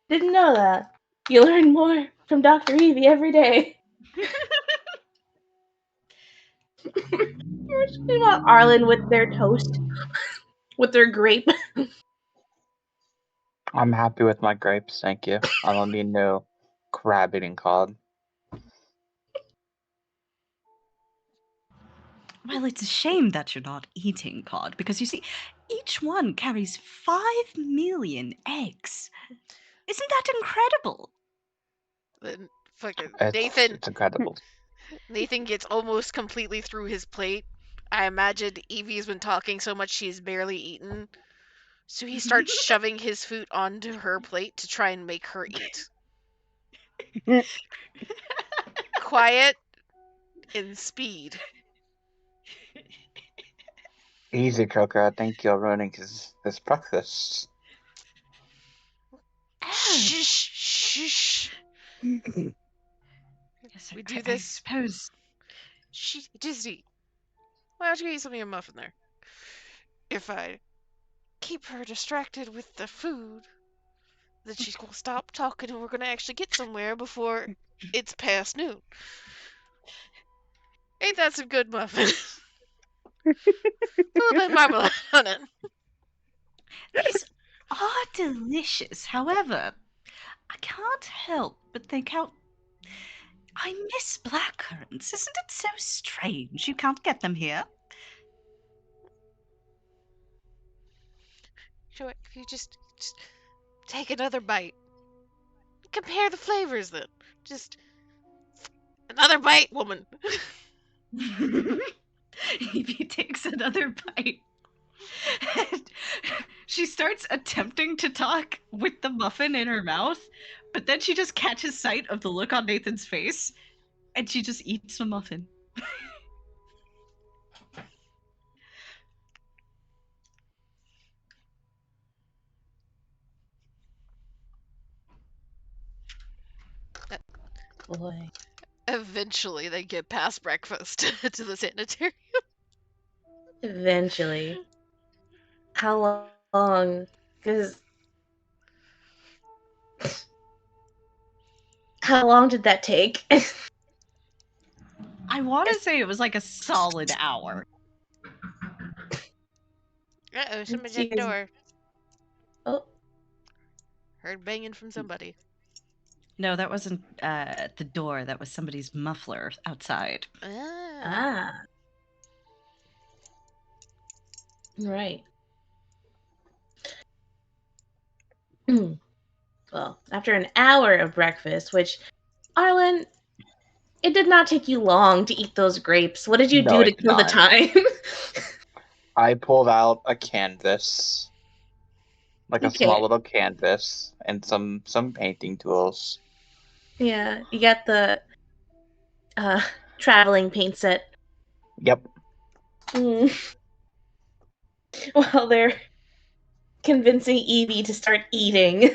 Didn't know that. You learn more from Dr. Evie every day. You're talking about Arlen with their toast. With their grape. I'm happy with my grapes, thank you. I don't need no crab eating cod. Well, it's a shame that you're not eating cod, because you see, each one carries 5 million eggs. Isn't that incredible? Then fucking It's incredible. Nathan gets almost completely through his plate. I imagine Evie's been talking so much she's barely eaten. So he starts shoving his food onto her plate to try and make her eat. Quiet and speed. Easy, Croker. I think you're ruining his breakfast. Shh, shh. Yes, We do I this. suppose. Shh, just eat. Why don't you eat some of your muffin there? If I keep her distracted with the food, then she's gonna stop talking and we're gonna actually get somewhere before it's past noon. Ain't that some good muffin? Put a little bit of marmalade on it. These are delicious. However, I can't help but think how I miss blackcurrants. Isn't it so strange you can't get them here? Sure, if you just take another bite. Compare the flavors then. Just another bite, woman. Evie takes another bite. And she starts attempting to talk with the muffin in her mouth, but then she just catches sight of the look on Nathan's face, and she just eats the muffin. Boy. Eventually, they get past breakfast to the sanitarium. Eventually. How long? Because. How long did that take? I want to say it was like a solid hour. Uh-oh, somebody's at the door. Oh. Heard banging from somebody. No, that wasn't the door. That was somebody's muffler outside. Ah. Right. Well, after an hour of breakfast, which, Arlen, it did not take you long to eat those grapes. What did you No, do to it did kill the not. time? I pulled out a canvas, like a small Okay. little canvas, and some painting tools. Yeah, you got the traveling paint set. Yep. Well, they're convincing Evie to start eating.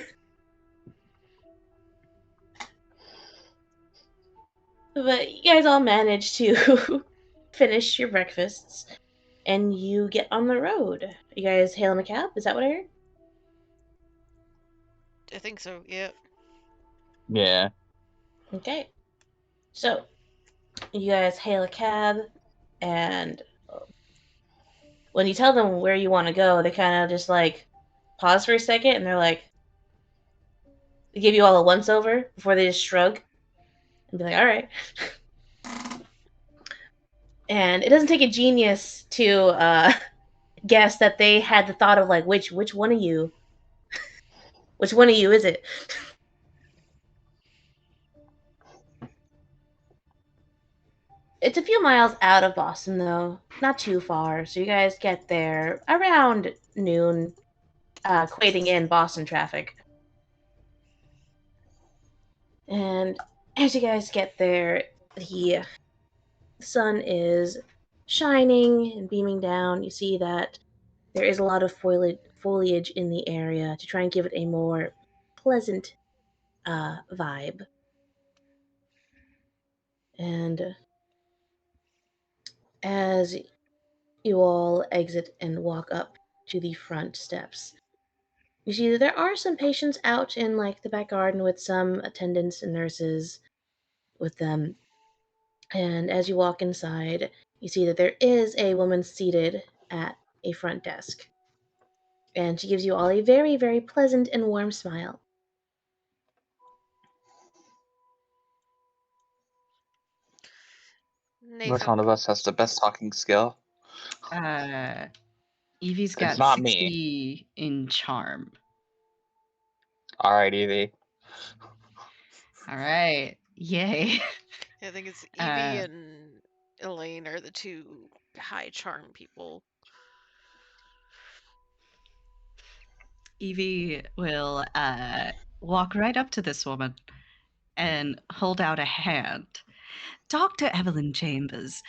But you guys all manage to finish your breakfasts and you get on the road. You guys hailing a cab? Is that what I heard? I think so. Yeah. Yeah. Okay. So, you guys hail a cab, and when you tell them where you want to go, they kind of just like pause for a second and they're like, they give you all a once over before they just shrug and be like, all right. And it doesn't take a genius to guess that they had the thought of like, which one of you, which one of you is it? It's a few miles out of Boston, though, not too far. So you guys get there around noon, equating in Boston traffic. And as you guys get there, the sun is shining and beaming down. You see that there is a lot of foliage in the area to try and give it a more pleasant vibe. And as you all exit and walk up to the front steps, you see that there are some patients out in like the back garden with some attendants and nurses with them. And as you walk inside, you see that there is a woman seated at a front desk. And she gives you all a very, very pleasant and warm smile. Which Nathan. one of us has the best talking skill? Evie's It's got not me. 60 in charm. All right, Evie. All right. Yay. I think it's Evie and Elaine are the two high charm people. Evie will walk right up to this woman and hold out a hand. Dr. Evelyn Chambers,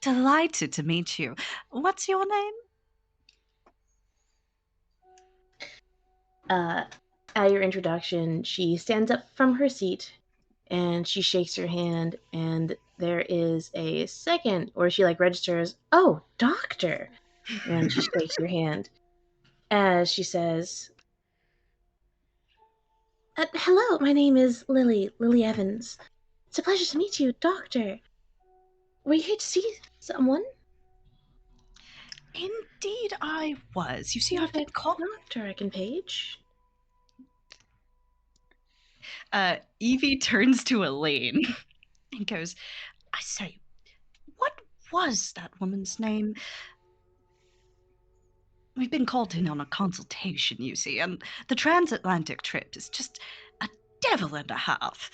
delighted to meet you. What's your name? At your introduction, she stands up from her seat and she shakes your hand, and there is a second where she like registers, "Oh, doctor," and she shakes your hand as she says, "Hello, my name is Lily Evans. It's a pleasure to meet you, doctor. Were you here to see someone?" Indeed, I was. You see, "You I've have a been called. doctor I can page?" Evie turns to Elaine and goes, I say, what was that woman's name? We've been called in on a consultation, you see, and the transatlantic trip is just a devil and a half.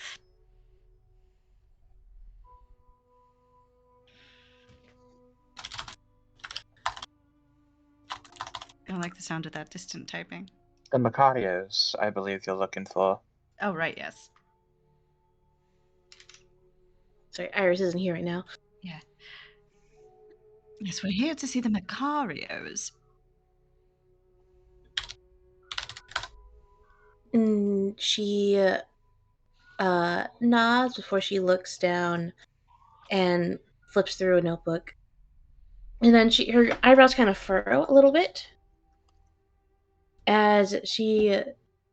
I don't like the sound of that distant typing. The Macarios, I believe you're looking for. Oh, right, yes. Sorry, Iris isn't here right now. Yeah. Yes, we're here to see the Macarios. And she nods before she looks down and flips through a notebook. And then her eyebrows kind of furrow a little bit as she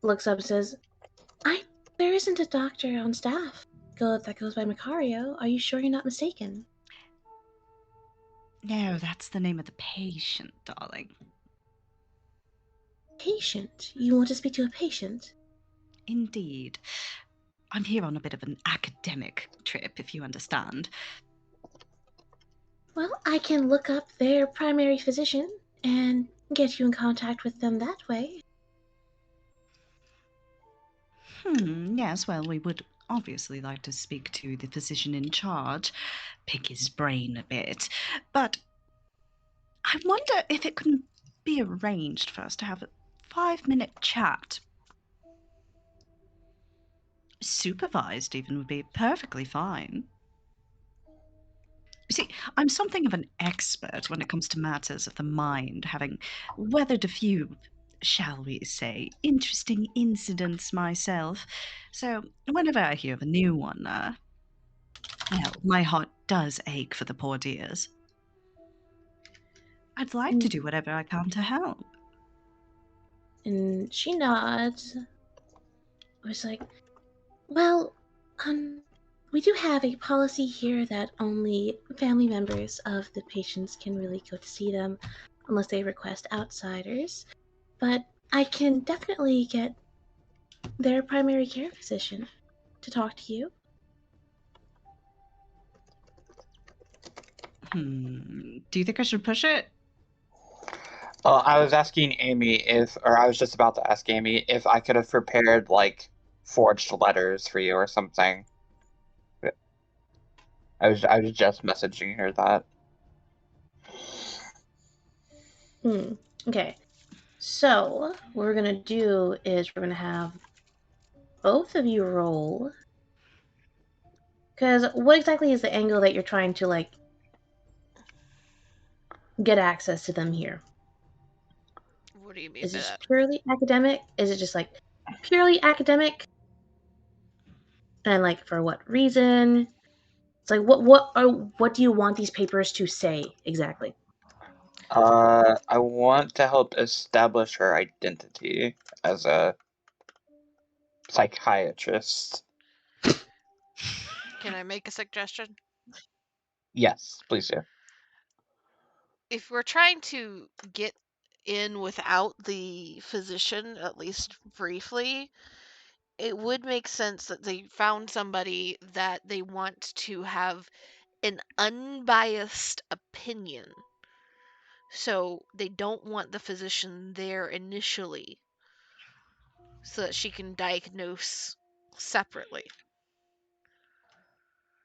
looks up and says, there isn't a doctor on staff that goes by Macario. Are you sure you're not mistaken?" No, that's the name of the patient, darling. "Patient? You want to speak to a patient?" Indeed. I'm here on a bit of an academic trip, if you understand. Well, I can look up their primary physician and get you in contact with them that way. Yes, well, we would obviously like to speak to the physician in charge, pick his brain a bit, but I wonder if it can be arranged for us to have a 5-minute chat. Supervised even would be perfectly fine. You see, I'm something of an expert when it comes to matters of the mind, having weathered a few, shall we say, interesting incidents myself. So whenever I hear of a new one, well, my heart does ache for the poor dears. I'd like to do whatever I can to help. And she nods. I was like, well, we do have a policy here that only family members of the patients can really go to see them unless they request outsiders. But I can definitely get their primary care physician to talk to you. Do you think I should push it? I was asking Amy I was just about to ask Amy if I could have prepared like forged letters for you or something. I was just messaging her that. Okay. So, what we're going to do is we're going to have both of you roll. Because what exactly is the angle that you're trying to, like, get access to them here? What do you mean Is by this that? purely academic? Is it just, like, purely academic? And, like, for what reason? It's like, what do you want these papers to say exactly? I want to help establish her identity as a psychiatrist. Can I make a suggestion? Yes, please do. If we're trying to get in without the physician, at least briefly, it would make sense that they found somebody that they want to have an unbiased opinion. So they don't want the physician there initially so that she can diagnose separately.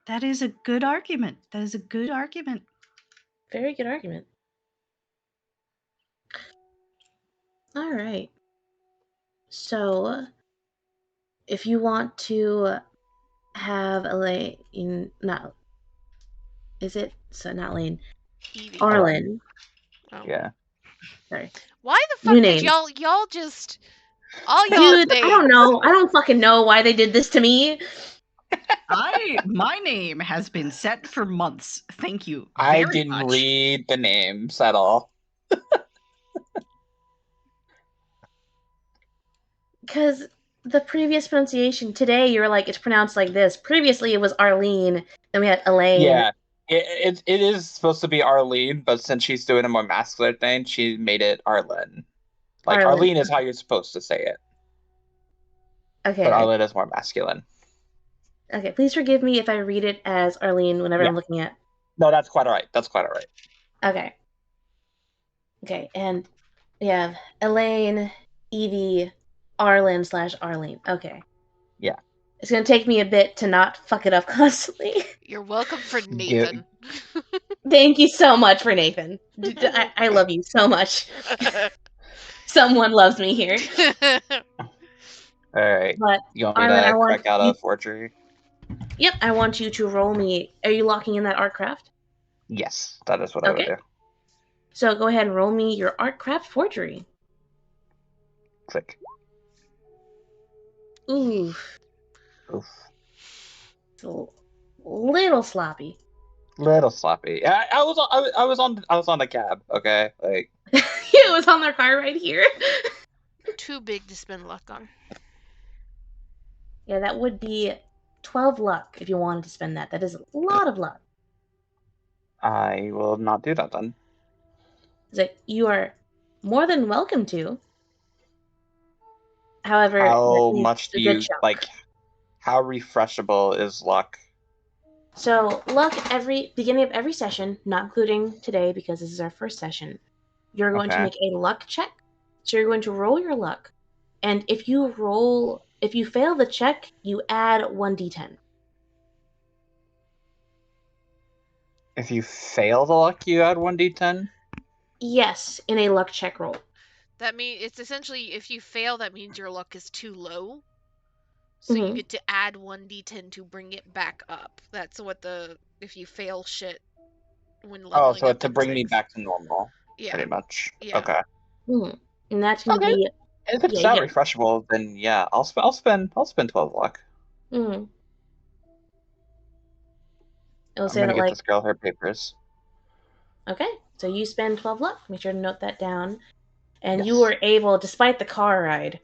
That is a good argument. That is a good argument. Very good argument. All right. So, if you want to have Elaine, not Lane, Evie. Arlen. Oh. Yeah. Sorry. Why the New fuck did names. y'all just all y'all's Dude, names? I don't know. I don't fucking know why they did this to me. My name has been set for months. Thank you I very didn't much. read the names at all. Because the previous pronunciation today, you were like, it's pronounced like this. Previously, it was Arlene. Then we had Elaine. Yeah. It is supposed to be Arlene, but since she's doing a more masculine thing, she made it Arlen. Like Arlen. Arlene is how you're supposed to say it, Okay. but Arlen is more masculine. Okay, please forgive me if I read it as Arlene whenever I'm looking at. No, that's quite all right. That's quite all right. Okay. Okay, and we have Elaine, Evie, Arlen/Arlene. Okay. Yeah. It's gonna take me a bit to not fuck it up constantly. You're welcome for Nathan. Thank you so much for Nathan. I love you so much. Someone loves me here. All right. But You want me Arlen, to crack out a forgery? Yep, I want you to roll me. Are you locking in that artcraft? Yes, that is what I would do. So go ahead and roll me your artcraft forgery. Click. Oof. Oof. It's a little sloppy. Little sloppy. I was on the cab. Okay, like It was on their car right here. Too big to spend luck on. Yeah, that would be 12 luck if you wanted to spend that. That is a lot of luck. I will not do that then. Like, you are more than welcome to. However, How that is much a do good you chunk. like? How refreshable is luck? So luck every beginning of every session, not including today because this is our first session. You're going to Okay. make a luck check. So you're going to roll your luck, and if you fail the check, you add 1d10. If you fail the luck, you add 1d10? Yes, in a luck check roll. That means it's essentially if you fail, that means your luck is too low. So you get to add 1d10 to bring it back up. That's what if you fail shit when Oh, leveling so up to in bring me 6. back to normal, Yeah. pretty much. Yeah. Okay. And that's going to Okay. be If it's yeah, that you get refreshable, then yeah, I'll spend 12 luck. It'll I'm say gonna that get like this girl her papers. okay, so you spend 12 luck. Make sure to note that down. And you Yes. were able, despite the car ride,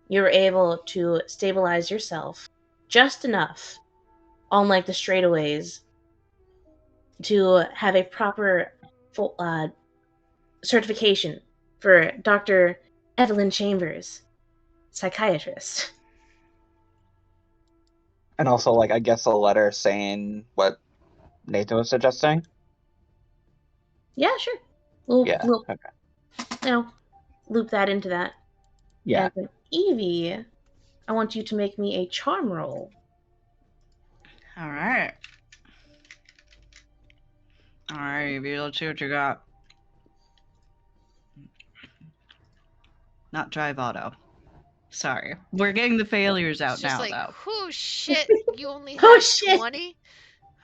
you were able to stabilize yourself just enough on like the straightaways to have a proper certification for Dr. Evelyn Chambers, psychiatrist. And also, like, I guess a letter saying what Nathan was suggesting. Yeah, sure. We'll, Yeah. we'll Okay. you know, loop that into that. Yeah. And then Evie, I want you to make me a charm roll. All right. All right, Evie, let's see what you got. Not drive auto. Sorry. We're getting the failures out It's just now, like, though. whoo, shit, you only Oh had shit! 20?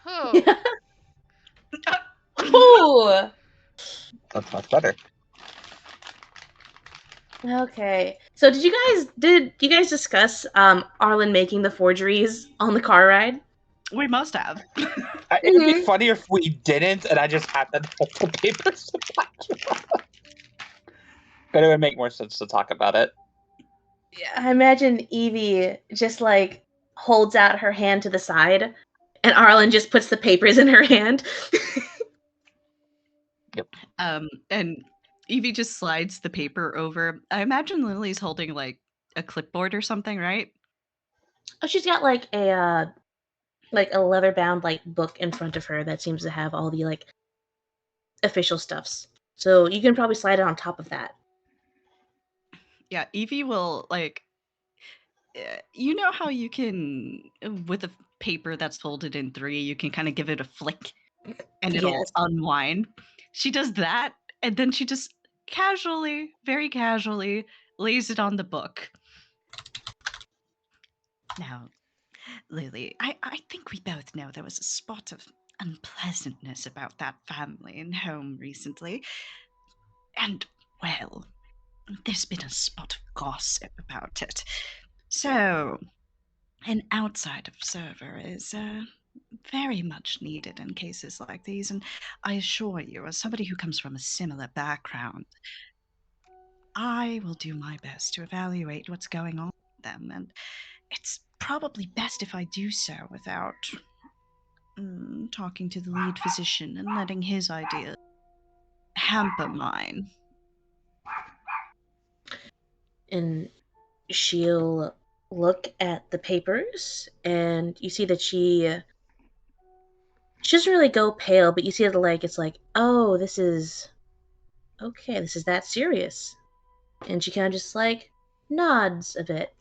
Oh. Ooh. That's much better. Okay. So did you guys discuss Arlen making the forgeries on the car ride? We must have. It would be funnier if we didn't, and I just had to hold the papers. But it would make more sense to talk about it. Yeah, I imagine Evie just like holds out her hand to the side, and Arlen just puts the papers in her hand. Yep. And Evie just slides the paper over. I imagine Lily's holding like a clipboard or something, right? Oh, she's got like a leather bound like book in front of her that seems to have all the like official stuffs. So you can probably slide it on top of that. Yeah, Evie will like you know how you can with a paper that's folded in 3, you can kind of give it a flick and it'll Yes. unwind. She does that and then she just casually, very casually lays it on the book. Now, Lily, I think we both know there was a spot of unpleasantness about that family and home recently. And, well, there's been a spot of gossip about it. So, an outside observer is very much needed in cases like these. And I assure you, as somebody who comes from a similar background, I will do my best to evaluate what's going on with them. And it's probably best if I do so without talking to the lead physician and letting his ideas hamper mine. And she'll look at the papers, and you see that she doesn't really go pale, but you see that like it's like, oh, this is okay, this is that serious. And she kind of just like nods a bit,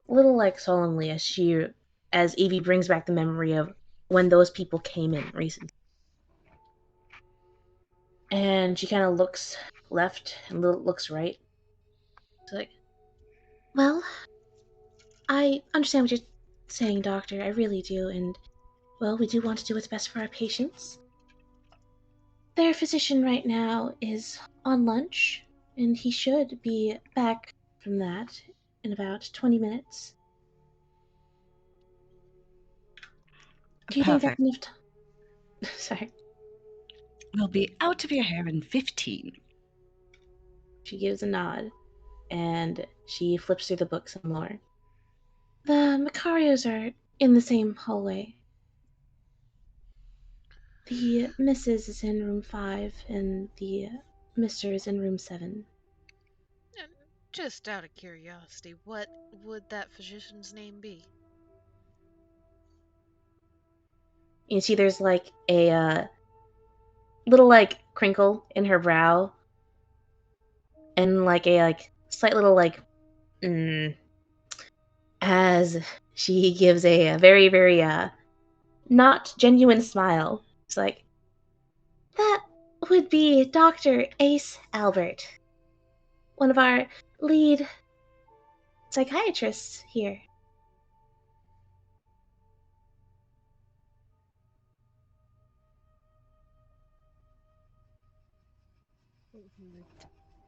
a little like solemnly as Evie brings back the memory of when those people came in recently. And she kind of looks left and looks right. It's like, well, I understand what you're saying, Doctor. I really do. And, well, we do want to do what's best for our patients. Their physician right now is on lunch, and he should be back from that in about 20 minutes. Do you think that's Perfect. enough time? Sorry. We'll be out of your hair in 15. She gives a nod, and she flips through the book some more. The Macarios are in the same hallway. The Mrs. is in room 5, and the Mr. is in room 7. Just out of curiosity, what would that physician's name be? You see there's like a little like crinkle in her brow and like a like slight little like as she gives a very very not genuine smile. It's like, that would be Dr. Ace Albert, one of our lead psychiatrists here.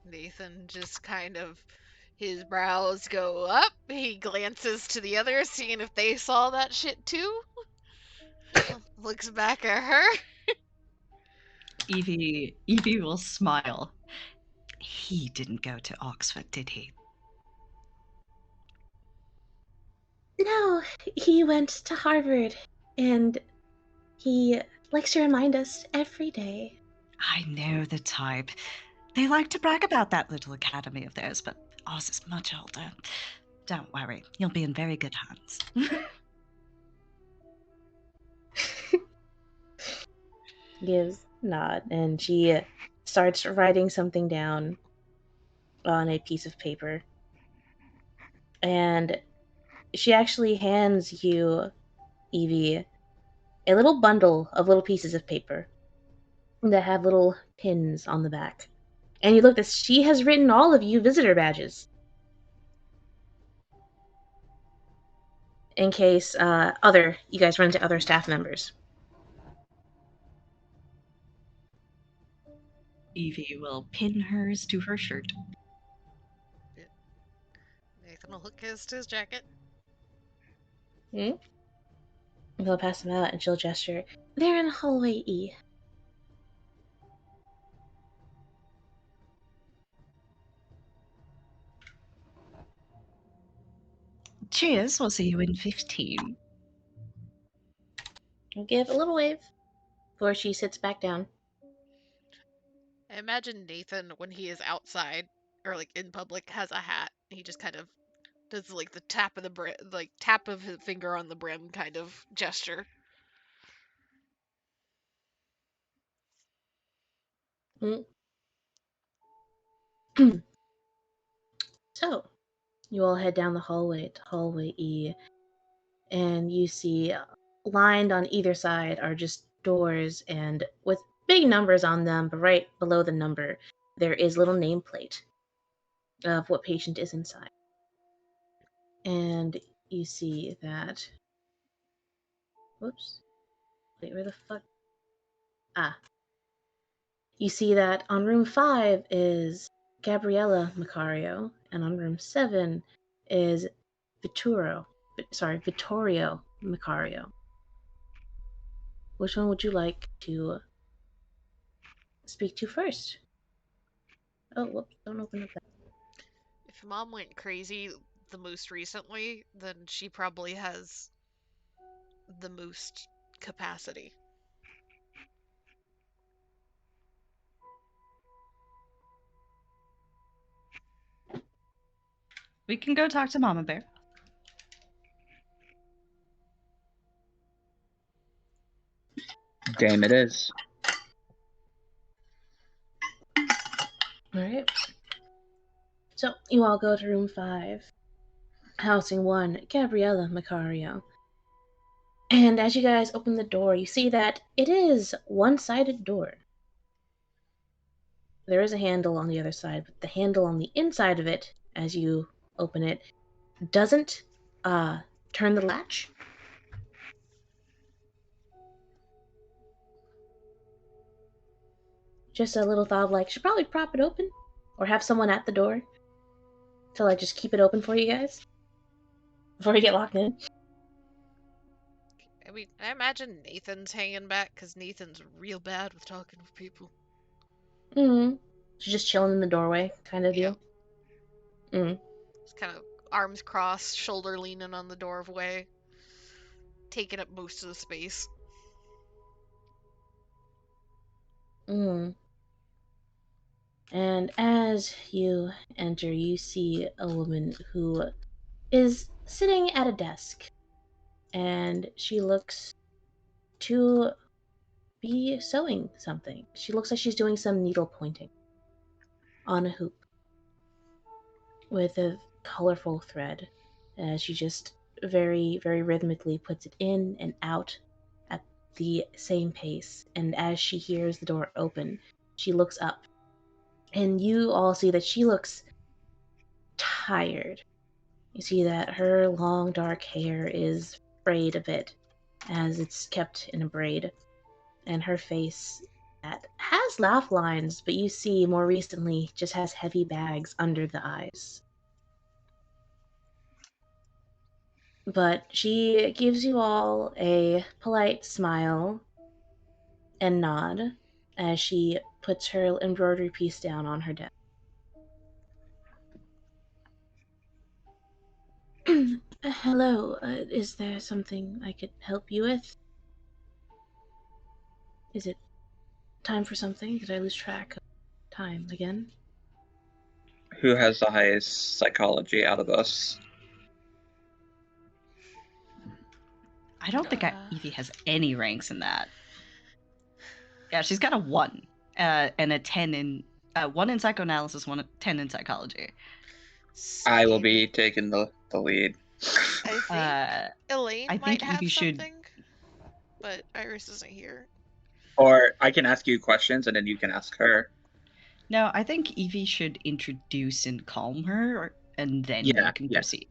Nathan just kind of, his brows go up. He glances to the others, seeing if they saw that shit too. Looks back at her. Evie will smile. He didn't go to Oxford, did he? No, he went to Harvard, and he likes to remind us every day. I know the type. They like to brag about that little academy of theirs, but ours is much older. Don't worry, you'll be in very good hands. Gives nod, and she starts writing something down on a piece of paper. And she actually hands you, Evie, a little bundle of little pieces of paper that have little pins on the back. And you look, this she has written all of you visitor badges. In case you guys run into other staff members. Evie will pin hers to her shirt. Nathan will hook his to his jacket. They'll pass them out and she'll gesture. They're in hallway E. Cheers, we'll see you in 15. I'll give a little wave before she sits back down. I imagine Nathan, when he is outside or like in public, has a hat. He just kind of does like the tap of the tap of his finger on the brim kind of gesture. So, you all head down the hallway to hallway E, and you see lined on either side are just doors and with big numbers on them, but right below the number there is a little nameplate of what patient is inside. And you see that, whoops, wait, where the fuck? You see that on room 5 is Gabriella Macario, and on room 7 is Vittorio Macario. Which one would you like to speak to first? Oh, whoops, don't open up that. If Mom went crazy the most recently, then she probably has the most capacity. We can go talk to Mama Bear. Game it is. Alright. So, you all go to room 5, housing 1, Gabriella Macario. And as you guys open the door, you see that it is one-sided door. There is a handle on the other side, but the handle on the inside of it, as you open it, doesn't turn the latch. Just a little thought of like, should probably prop it open, or have someone at the door to like just keep it open for you guys before you get locked in. I mean, I imagine Nathan's hanging back because Nathan's real bad with talking with people. She's just chilling in the doorway, kind of deal. Just kind of arms crossed, shoulder leaning on the doorway, taking up most of the space. And as you enter, you see a woman who is sitting at a desk, and she looks to be sewing something. She looks like she's doing some needle pointing on a hoop with a colorful thread. She just very, very rhythmically puts it in and out at the same pace. And as she hears the door open, she looks up. And you all see that she looks tired. You see that her long dark hair is frayed a bit as it's kept in a braid. And her face that has laugh lines, but you see more recently just has heavy bags under the eyes. But she gives you all a polite smile and nod as she puts her embroidery piece down on her desk. Hello, is there something I could help you with? Is it time for something? Did I lose track of time again? Who has the highest psychology out of us? I don't think Evie has any ranks in that. Yeah, she's got a 1 and a 10 in 1 in psychoanalysis, 10 in psychology. I will Same. be taking the lead. I think Elaine I might think have Evie should- something, but Iris isn't here. Or I can ask you questions and then you can ask her. No, I think Evie should introduce and calm her, and then you can proceed.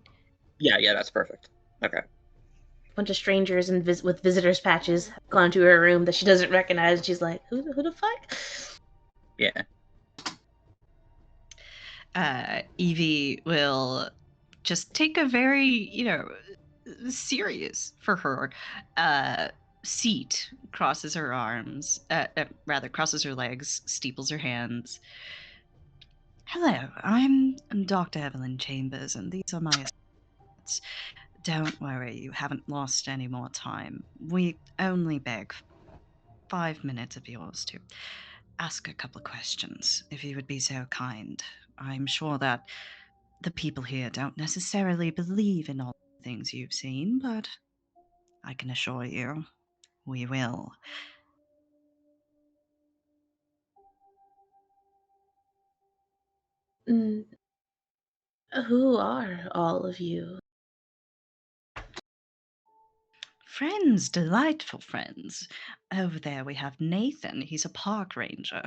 Yeah, that's perfect. Okay. A bunch of strangers and with visitors patches have gone to her room that she doesn't recognize. She's like, who the fuck? Yeah. Evie will just take a very, serious for her seat, crosses her arms, crosses her legs, steeples her hands. Hello, I'm Dr. Evelyn Chambers, and these are my assistants. Don't worry, you haven't lost any more time. We only beg 5 minutes of yours to ask a couple of questions, if you would be so kind. I'm sure that the people here don't necessarily believe in all the things you've seen, but I can assure you, we will. Who are all of you? Friends, delightful friends. Over there we have Nathan. He's a park ranger.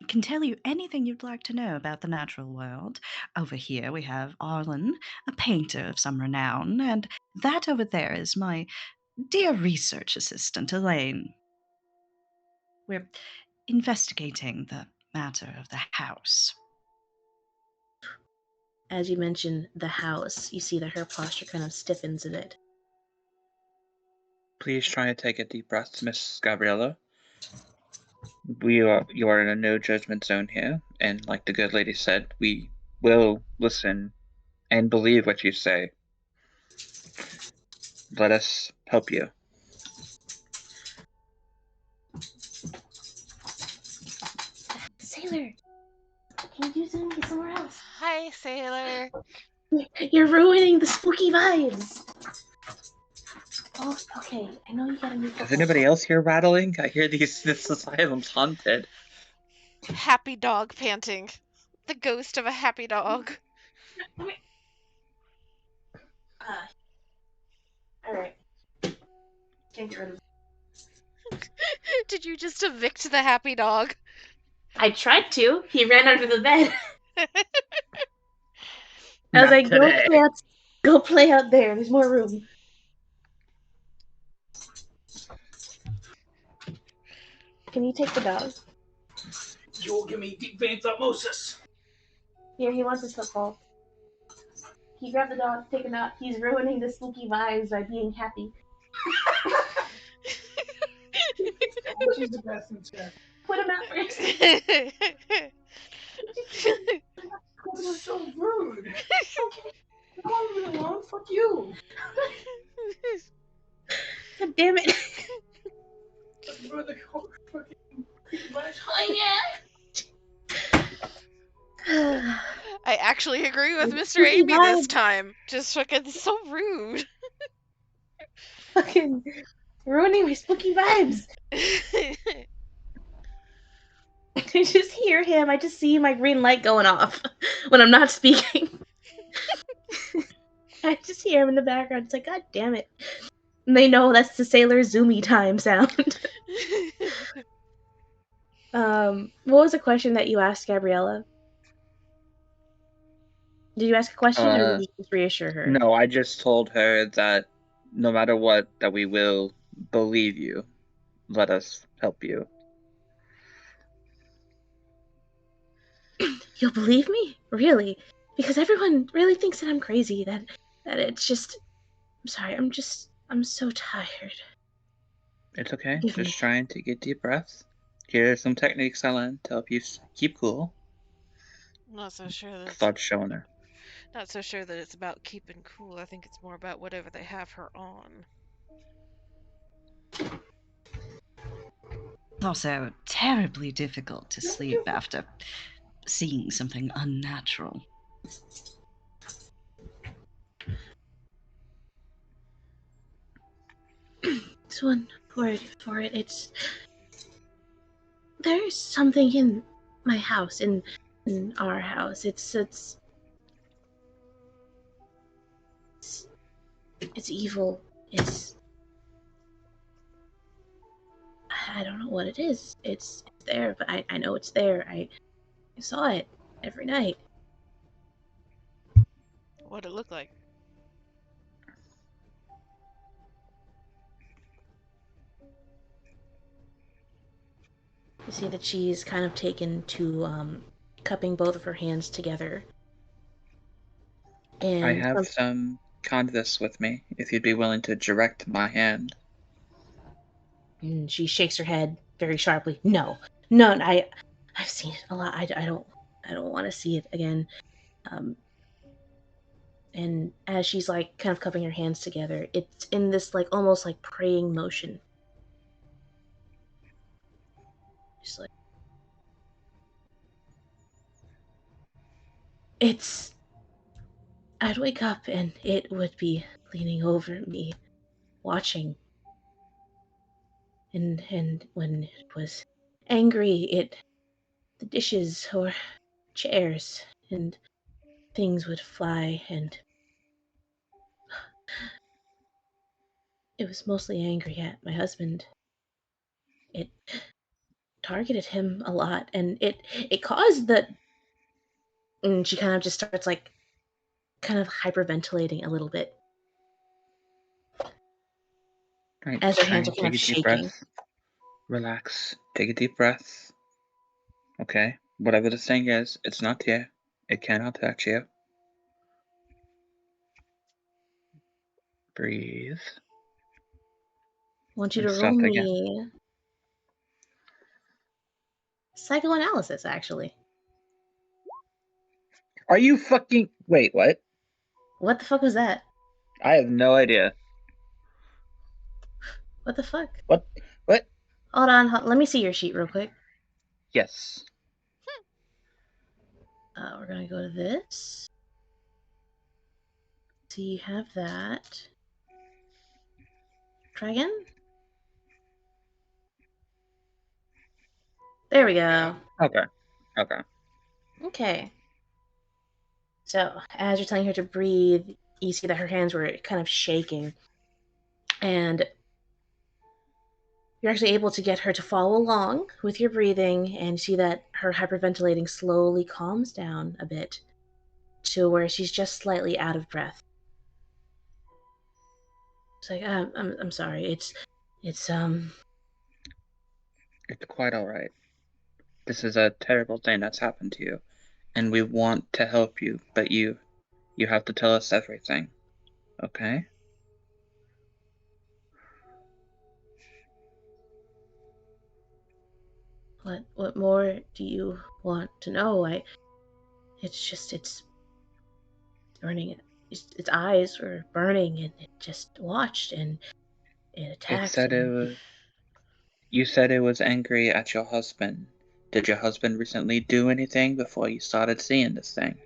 Can tell you anything you'd like to know about the natural world. Over here we have Arlen, a painter of some renown, and that over there is my dear research assistant, Elaine. We're investigating the matter of the house. As you mention the house, you see that her posture kind of stiffens a bit. Please try and take a deep breath, Miss Gabriella. You are in a no judgment zone here, and like the good lady said, we will listen and believe what you say. Let us help you. Sailor, can you send me somewhere else? Hi, Sailor. You're ruining the spooky vibes. Oh, okay. I know you gotta move. Is anybody else here rattling? I hear this asylum's haunted. Happy dog panting. The ghost of a happy dog. Alright. Can't get rid of it. Did you just evict the happy dog? I tried to. He ran under the bed. I was like, go play out there. There's more room. Can you take the dog? You'll give me deep vein thrombosis. Here, he wants his football. He grabbed the dog, take him out. He's ruining the spooky vibes by being happy. Which is the best in chat? Put him out first. This is so rude. Don't leave me alone. Fuck you. God damn it. For the fucking Oh, yeah. I actually agree with Mr. Spooky Amy this vibes. time. Just fucking so rude. Fucking ruining my spooky vibes. I just hear him. I just see my green light going off when I'm not speaking. I just hear him in the background. It's like, God damn it. And they know that's the Sailor Zoomy time sound. What was the question that you asked Gabriella? Did you ask a question or did you just reassure her? No, I just told her that no matter what, that we will believe you. Let us help you. You'll believe me? Really? Because everyone really thinks that I'm crazy, that it's just... I'm sorry, I'm so tired. It's okay. Forgive Just me. trying to get deep breaths. Here are some techniques I learned to help you keep cool. Not so sure that Start showing her. not so sure that it's about keeping cool. I think it's more about whatever they have her on. It's also terribly difficult to sleep after seeing something unnatural. This one word for it. It's... There's something in my house, in our house. It's evil. It's... I don't know what it is. It's there, but I know it's there. I saw it every night. What'd it look like? You see that she's kind of taken to cupping both of her hands together. I And have some canvas with me, if you'd be willing to direct my hand. And she shakes her head very sharply. No, no, I've seen it a lot. I don't want to see it again. And as she's like kind of cupping her hands together, it's in this like almost like praying motion. Just like it's. I'd wake up and it would be leaning over me, watching. And when it was angry, the dishes or chairs and things would fly, and it was mostly angry at my husband. It targeted him a lot, and it caused the... And she kind of just starts like kind of hyperventilating a little bit Right, as her try hands are and kind take of a deep shaking. breath. Relax. Take a deep breath. Okay? Whatever this thing is, it's not here. It cannot hurt you. Breathe. I want you And to roll start again. me psychoanalysis, actually. Are you fucking... Wait, what? What the fuck was that? I have no idea. What the fuck? What? What? Hold on, let me see your sheet real quick. Yes. We're gonna go to this. So you have that. Try again. There we go. Okay. Okay. Okay. So as you're telling her to breathe, you see that her hands were kind of shaking, and you're actually able to get her to follow along with your breathing, and see that her hyperventilating slowly calms down a bit to where she's just slightly out of breath. It's like, I'm sorry. It's It's quite alright. This is a terrible thing that's happened to you, and we want to help you, but you have to tell us everything. Okay? what more do you want to know? It's burning. Its eyes were burning, and it just watched, and it It attacked. said it was... You said it was angry at your husband. Did your husband recently do anything before you started seeing this thing?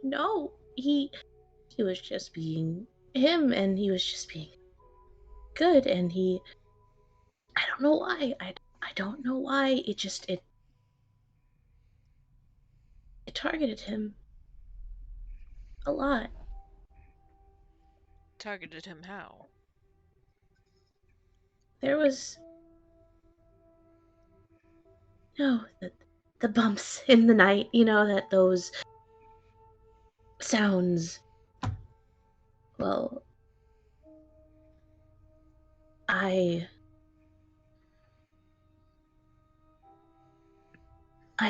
No, he was just being him, and he was just being good, and I don't know why. I don't know why. It targeted him a lot. Targeted him how? There was the bumps in the night, that those sounds. Well, I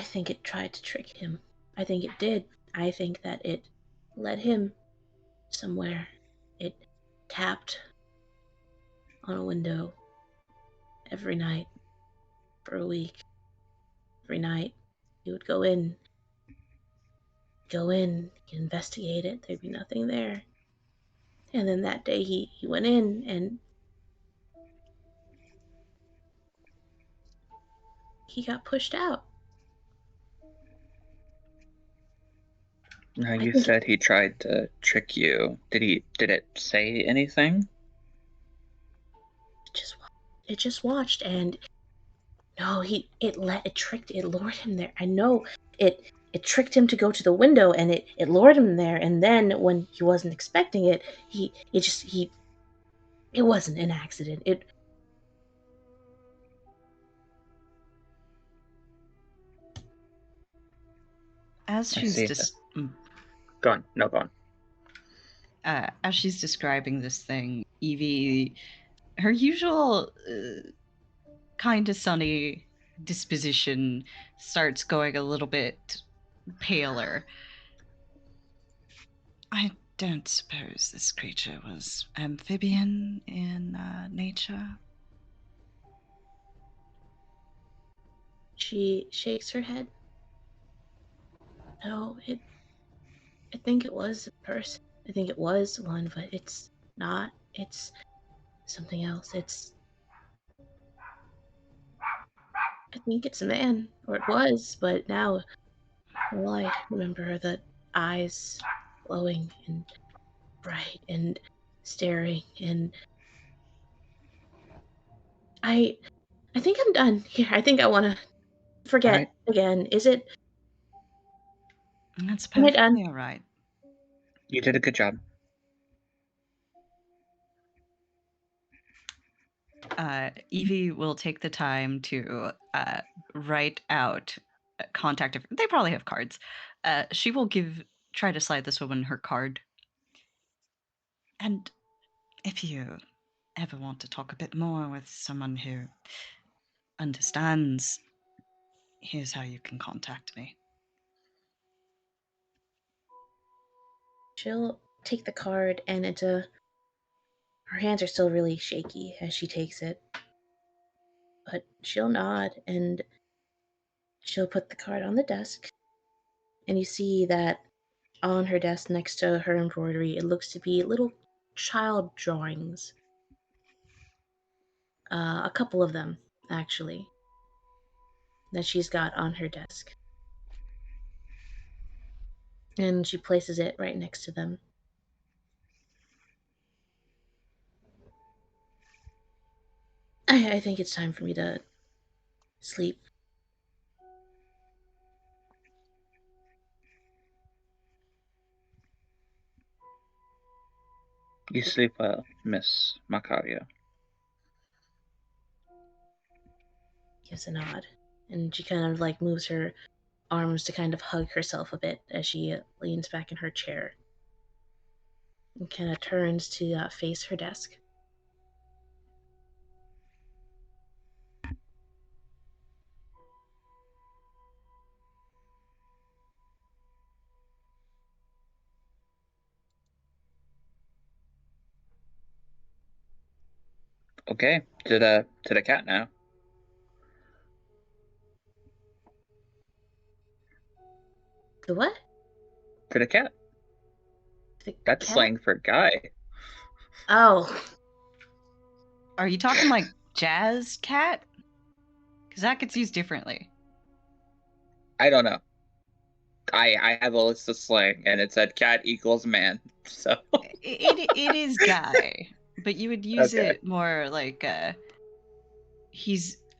think it tried to trick him. I think it did. I think that it led him somewhere. It tapped on a window every night for a week. Every night he would go in, investigate it. There'd be nothing there. And then that day he went in and he got pushed out. Now I you think said he tried to trick you. Did it say anything? it just watched, and no, it lured him there. I know it tricked him to go to the window, and it lured him there, and then when he wasn't expecting it, it wasn't an accident. As I she's see. Go on. No, go on. as she's describing this thing, Evie, her usual kind of sunny disposition starts going a little bit paler. I don't suppose this creature was amphibian in nature. She shakes her head. No, I think it was a person. I think it was one, but it's not. It's something else. I think it's a man, or it was, but now, well, I remember the eyes glowing and bright and staring, and I think I'm done here. I think I want to forget Alright. again. Is it? That's Am I done? perfectly all right. You did a good job. Evie will take the time to write out contact. They probably have cards. She will try to slide this woman her card. And if you ever want to talk a bit more with someone who understands, here's how you can contact me. She'll take the card, and her hands are still really shaky as she takes it. But she'll nod, and she'll put the card on the desk. And you see that on her desk next to her embroidery, it looks to be little child drawings. A couple of them, actually, that she's got on her desk. And she places it right next to them. I think it's time for me to sleep. You sleep well, Miss Macario. Gives a nod. And she kind of moves her arms to kind of hug herself a bit as she leans back in her chair. And kind of turns to face her desk. Okay, to the cat now. The what? To the cat. The That's cat? slang for guy. Oh. Are you talking like jazz cat? Because that gets used differently. I don't know. I have a list of slang, and it said cat equals man. So It is guy, but you would use Okay. it more like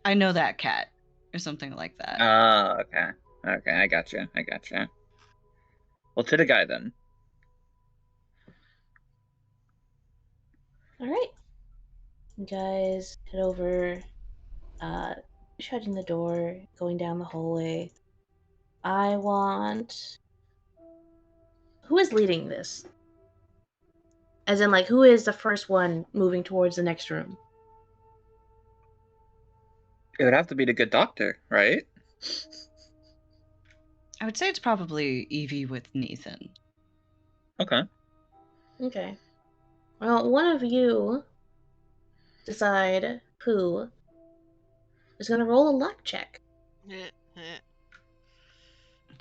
I know that cat or something like that. Oh, okay. Okay, I gotcha. Well, to the guy then. All right, you guys head over, shutting the door, going down the hallway. I want. Who is leading this? As in, like, who is the first one moving towards the next room? It would have to be the good doctor, right? I would say it's probably Evie with Nathan. Okay. Okay. Well, one of you decide who is going to roll a luck check. Do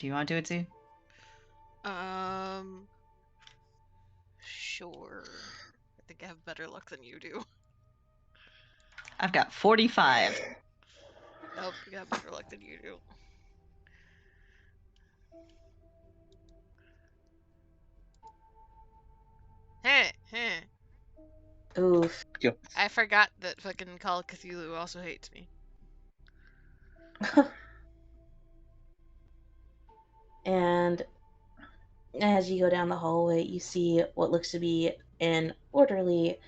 you want to do it, Z? Sure. I think I have better luck than you do. I've got 45. Nope, you got better luck than you do. Oof. I forgot that fucking Call of Cthulhu also hates me. And as you go down the hallway, you see what looks to be an orderly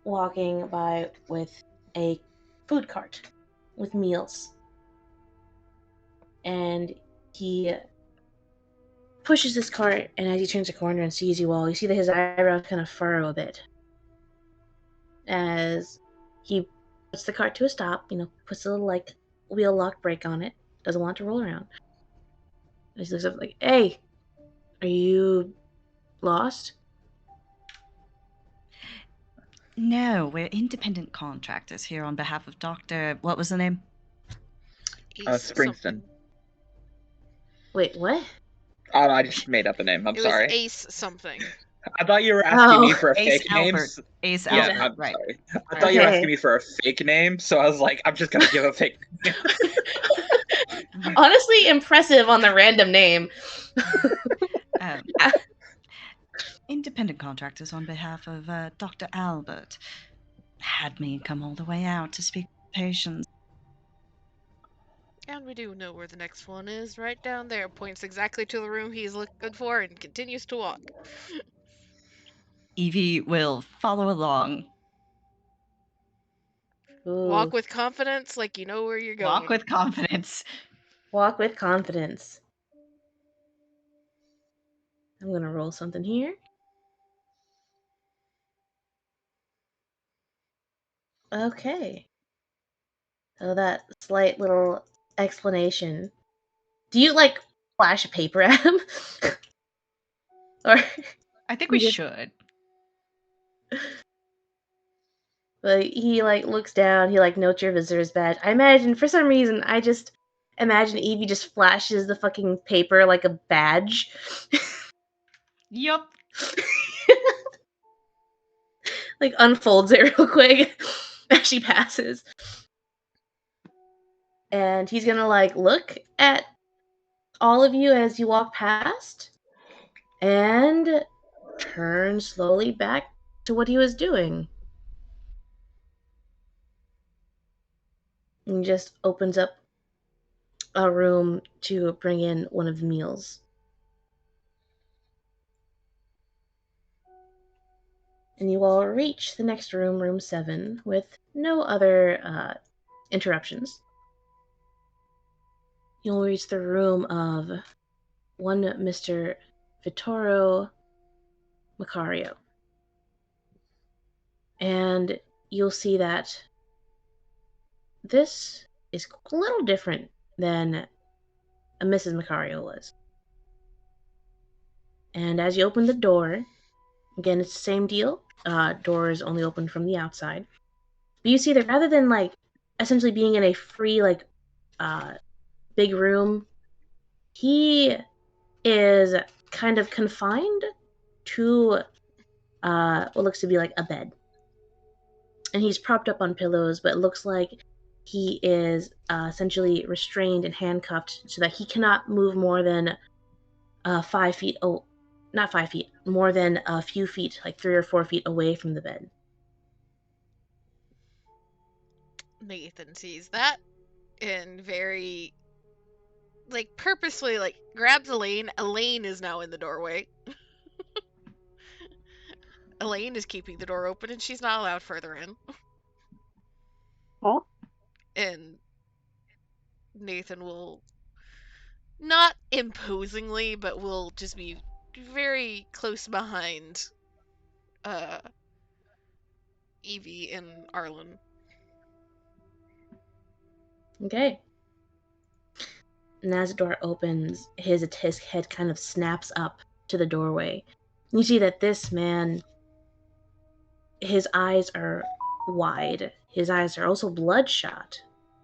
walking by with a food cart with meals. And he pushes this cart, and as he turns the corner and sees you all, you see that his eyebrows kind of furrow a bit. As he puts the cart to a stop, puts a little, like, wheel lock brake on it, doesn't want it to roll around. And he looks up like, "Hey, are you lost?" No, we're independent contractors here on behalf of Dr. What was the name? Ace Springston. something. Wait, what? I just made up a name. I'm It sorry. was Ace something. I thought you were asking me for a Ace fake Albert. name. Ace Yeah, Albert, I'm right. sorry. I thought you were Okay. asking me for a fake name, so I was like, I'm just gonna give a fake name. Honestly, impressive on the random name. Independent contractors on behalf of Dr. Albert had me come all the way out to speak with patients. And we do know where the next one is. Right down there. Points exactly to the room he's looking for and continues to walk. Evie will follow along. Ooh. Walk with confidence, like you know where you're going. Walk with confidence. Walk with confidence. I'm gonna roll something here. Okay. So that slight little explanation. Do you, like, flash a paper at him? Or I think we you- should. Like, he, like, looks down, he, like, notes your visitor's badge. I imagine, for some reason, I just imagine Evie just flashes the fucking paper like a badge. Yup. Like, unfolds it real quick as she passes. And he's gonna, like, look at all of you as you walk past and turn slowly back to what he was doing. And just opens up a room to bring in one of the meals. And you all reach the next room, room 7, with no other interruptions. You'll reach the room of one Mr. Vittoro Macario. And you'll see that this is a little different than a Mrs. Macario was. And as you open the door, again, it's the same deal. Door is only open from the outside. But you see that rather than, like, essentially being in a free, like, big room, he is kind of confined to what looks to be like a bed. And he's propped up on pillows, but it looks like he is essentially restrained and handcuffed so that he cannot move more than 5 feet not 5 feet, more than a few feet, like 3 or 4 feet away from the bed. Nathan sees that and very, like, purposefully, like, grabs Elaine. Elaine is now in the doorway. Elaine is keeping the door open and she's not allowed further in. Oh, And Nathan will, not imposingly, but will just be very close behind Evie and Arlen. Okay. And as the door opens, his head kind of snaps up to the doorway. You see that this man, his eyes are wide. His eyes are also bloodshot.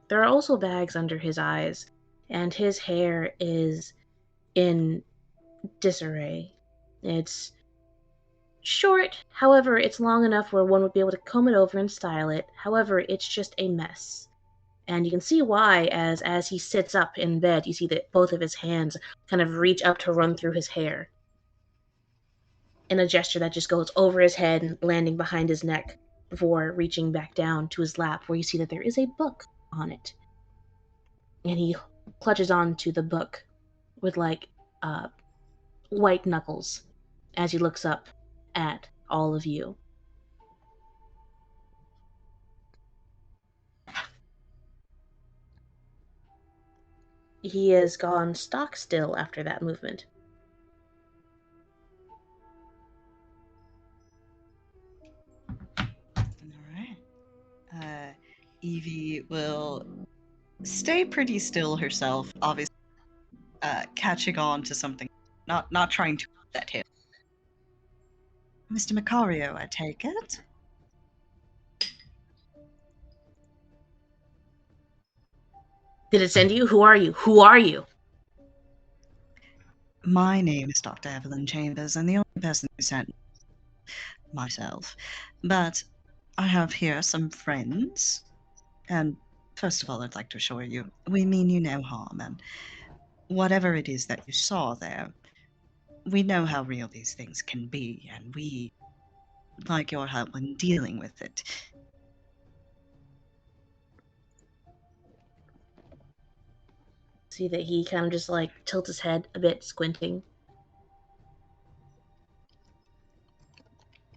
There are also bags under his eyes, and his hair is in disarray. It's short, however, it's long enough where one would be able to comb it over and style it. However, it's just a mess. And you can see why, as he sits up in bed, you see that both of his hands kind of reach up to run through his hair in a gesture that just goes over his head and landing behind his neck before reaching back down to his lap, where you see that there is a book on it. And he clutches onto the book with white knuckles as he looks up at all of you. He has gone stock still after that movement. All right. Evie will stay pretty still herself, obviously, catching on to something, not trying to upset him. Mr. Macario, I take it? Did it send you? Who are you? Who are you? My name is Dr. Evelyn Chambers, and the only person who sent myself. But I have here some friends, and first of all, I'd like to assure you, we mean you no harm, and whatever it is that you saw there, we know how real these things can be, and we like your help in dealing with it. See that he kind of just tilts his head a bit, squinting.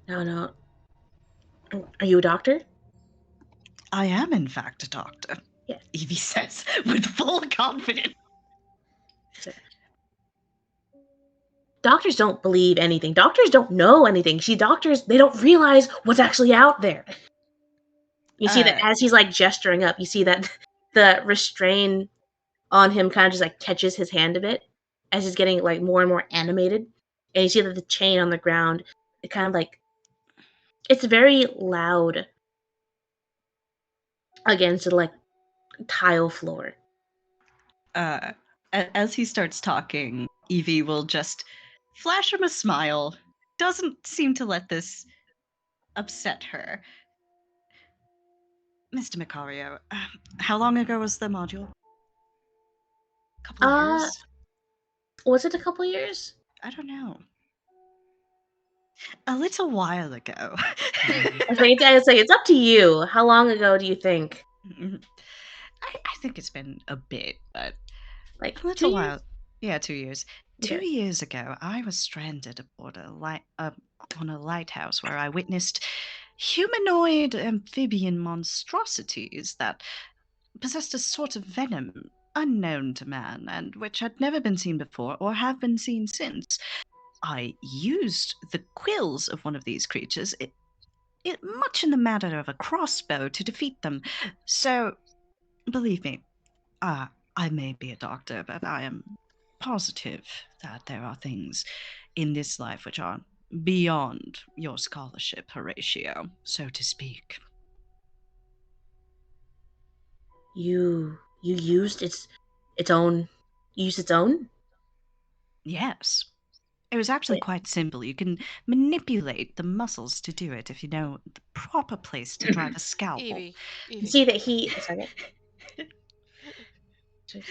No. Are you a doctor? I am, in fact, a doctor. Yes. Evie says with full confidence. Doctors don't believe anything. Doctors don't know anything. See, doctors, they don't realize what's actually out there. You see that as he's gesturing up, you see that the restraint on him kind of just catches his hand a bit as he's getting more and more animated. And you see that the chain on the ground, it kind of it's very loud against the tile floor. As he starts talking, Evie will just flash him a smile. Doesn't seem to let this upset her. Mr. Macario, how long ago was the module? A couple years? Was it a couple years? I don't know. A little while ago. I think it's up to you. How long ago do you think? I think it's been a bit, but a little 2 while. years? Yeah, 2 years. Okay. 2 years ago, I was stranded aboard on a lighthouse where I witnessed humanoid amphibian monstrosities that possessed a sort of venom unknown to man and which had never been seen before or have been seen since. I used the quills of one of these creatures, it much in the manner of a crossbow, to defeat them. So, believe me, I may be a doctor, but I am positive that there are things in this life which are beyond your scholarship, Horatio, so to speak. You used its own? You used its own? Yes. It was actually quite simple. You can manipulate the muscles to do it if you know the proper place to drive a scalpel. Evie. You see that he... Sorry.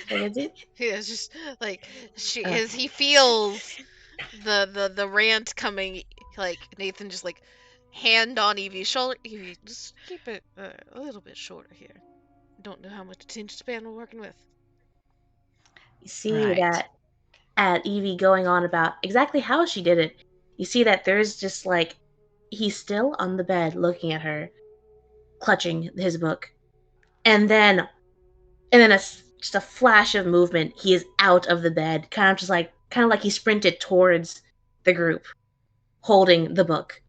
Yeah, it's just he feels the rant coming, like Nathan just like hand on Evie's shoulder. Evie, just keep it a little bit shorter here. Don't know how much attention span we're working with. You see Right. that at Evie going on about exactly how she did it. You see that there's just like he's still on the bed looking at her, clutching his book, and then just a flash of movement. He is out of the bed, kind of like he sprinted towards the group, holding the book.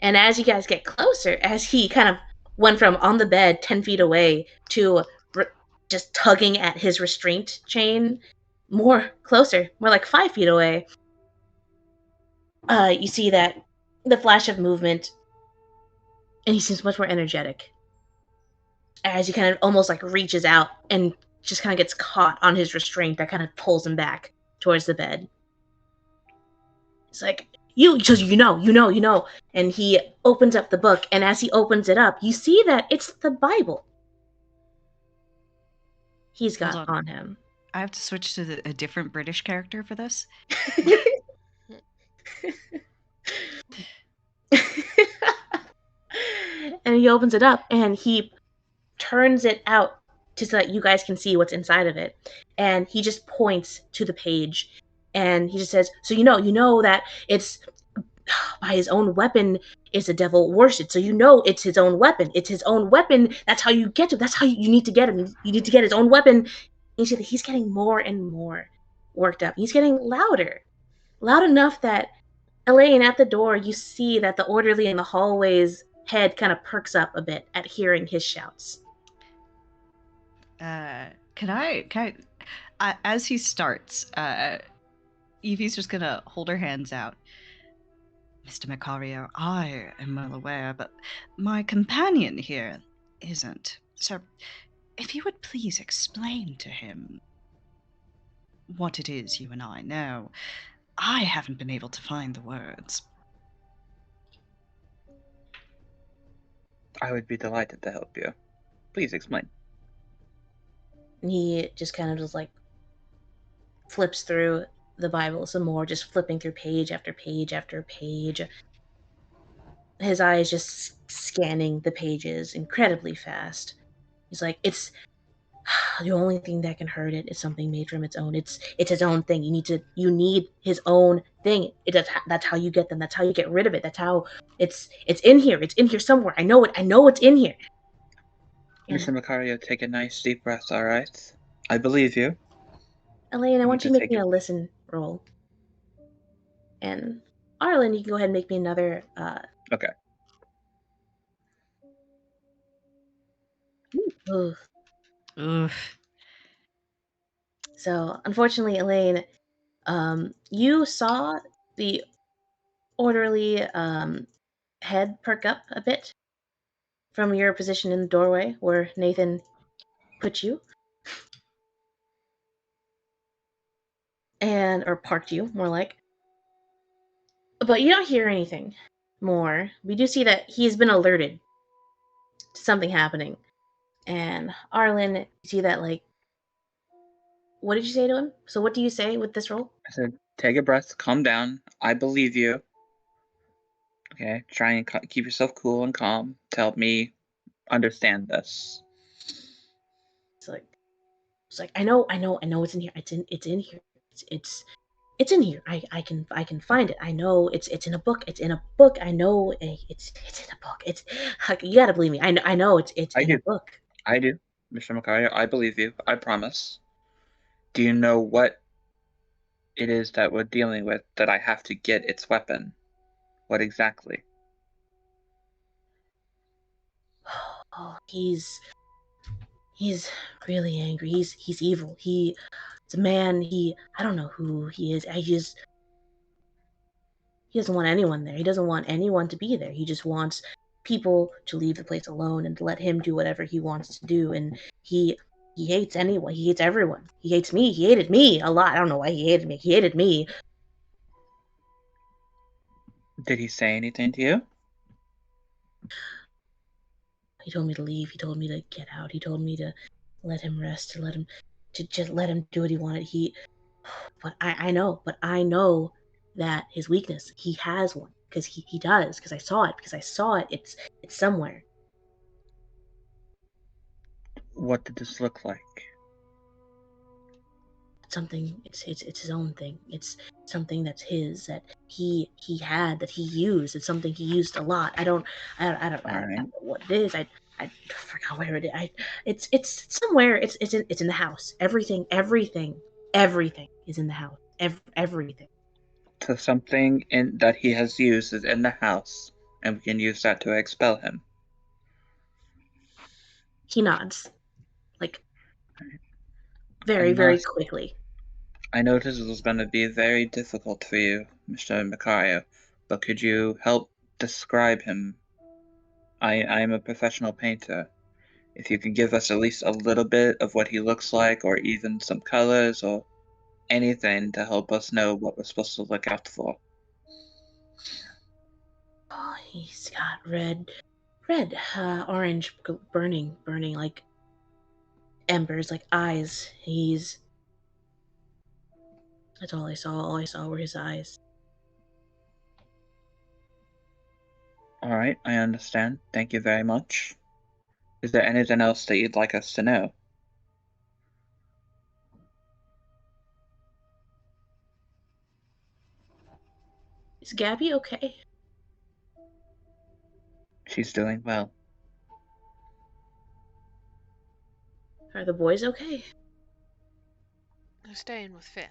And as you guys get closer, as he kind of went from on the bed 10 feet away to just tugging at his restraint chain, more like 5 feet away, you see that the flash of movement, and he seems much more energetic. As he kind of almost like reaches out and just kind of gets caught on his restraint that kind of pulls him back towards the bed. It's like, just you know. And he opens up the book, and as he opens it up, you see that it's the Bible he's got Hold on. on him. I have to switch to a different British character for this. And he opens it up, and he turns it out so that you guys can see what's inside of it. And he just points to the page, and he just says, "So you know that it's by his own weapon is the devil worshipped. So you know it's his own weapon. It's his own weapon. That's how you get to. That's how you need to get him. You need to get his own weapon." And you see that he's getting more and more worked up. He's getting louder, loud enough that Elaine, at the door, you see that the orderly in the hallway's head kind of perks up a bit at hearing his shouts. Can I as he starts, Evie's just gonna hold her hands out. Mr. Macario, I am well aware, but my companion here isn't. So, if you would please explain to him what it is you and I know. I haven't been able to find the words. I would be delighted to help you. Please explain. And he just kind of just like flips through the Bible some more, just flipping through page after page after page. His eyes just scanning the pages incredibly fast. He's like, it's the only thing that can hurt it is something made from its own. It's his own thing. You need his own thing. That's how you get them. That's how you get rid of it. That's how it's in here. It's in here somewhere. I know it. I know it's in here. And Mr. Macario, take a nice deep breath, alright? I believe you. Elaine, I want you to need to make take me it- a listen roll. And Arlen, you can go ahead and make me another. Okay. Ooh. Oof. So, unfortunately, Elaine, you saw the orderly head perk up a bit from your position in the doorway where Nathan put you, or parked you, more like. But you don't hear anything more. We do see that he's been alerted to something happening. And Arlen, you see that, like, what did you say to him? So what do you say with this roll? I said, take a breath, calm down. I believe you. Okay, try and keep yourself cool and calm to help me understand this. It's like I know it's in here. It's in here. It's in here. I can find it. I know it's in a book. It's in a book. I know it's in a book. It's you gotta believe me. I know it's I in do. a book. I do, Mr. Macario. I believe you. I promise. Do you know what it is that we're dealing with that I have to get its weapon? What exactly? Oh, he's really angry. He's evil. It's a man. I don't know who he is. He doesn't want anyone there. He doesn't want anyone to be there. He just wants people to leave the place alone and to let him do whatever he wants to do. And he hates anyone. He hates everyone. He hates me. He hated me a lot. I don't know why he hated me. He hated me. Did he say anything to you? He told me to leave. He told me to get out. He told me to let him rest, to just let him do what he wanted. But I know that his weakness, he has one. Because he does, because I saw it, it's somewhere. What did this look like? Something, it's his own thing. It's something that's his, that he had, that he used. It's something he used a lot. I don't know what it is. I forgot where it is. It's somewhere. It's in the house. Everything is in the house. Everything. So something that he has used is in the house, and we can use that to expel him. He nods, like very, very quickly. I know this was going to be very difficult for you, Mr. Macario, but could you help describe him? I'm a professional painter. If you could give us at least a little bit of what he looks like, or even some colors, or anything to help us know what we're supposed to look out for. Oh, he's got red, orange, burning, like embers, like eyes. That's all I saw. All I saw were his eyes. All right, I understand. Thank you very much. Is there anything else that you'd like us to know? Is Gabby okay? She's doing well. Are the boys okay? I'm staying with family.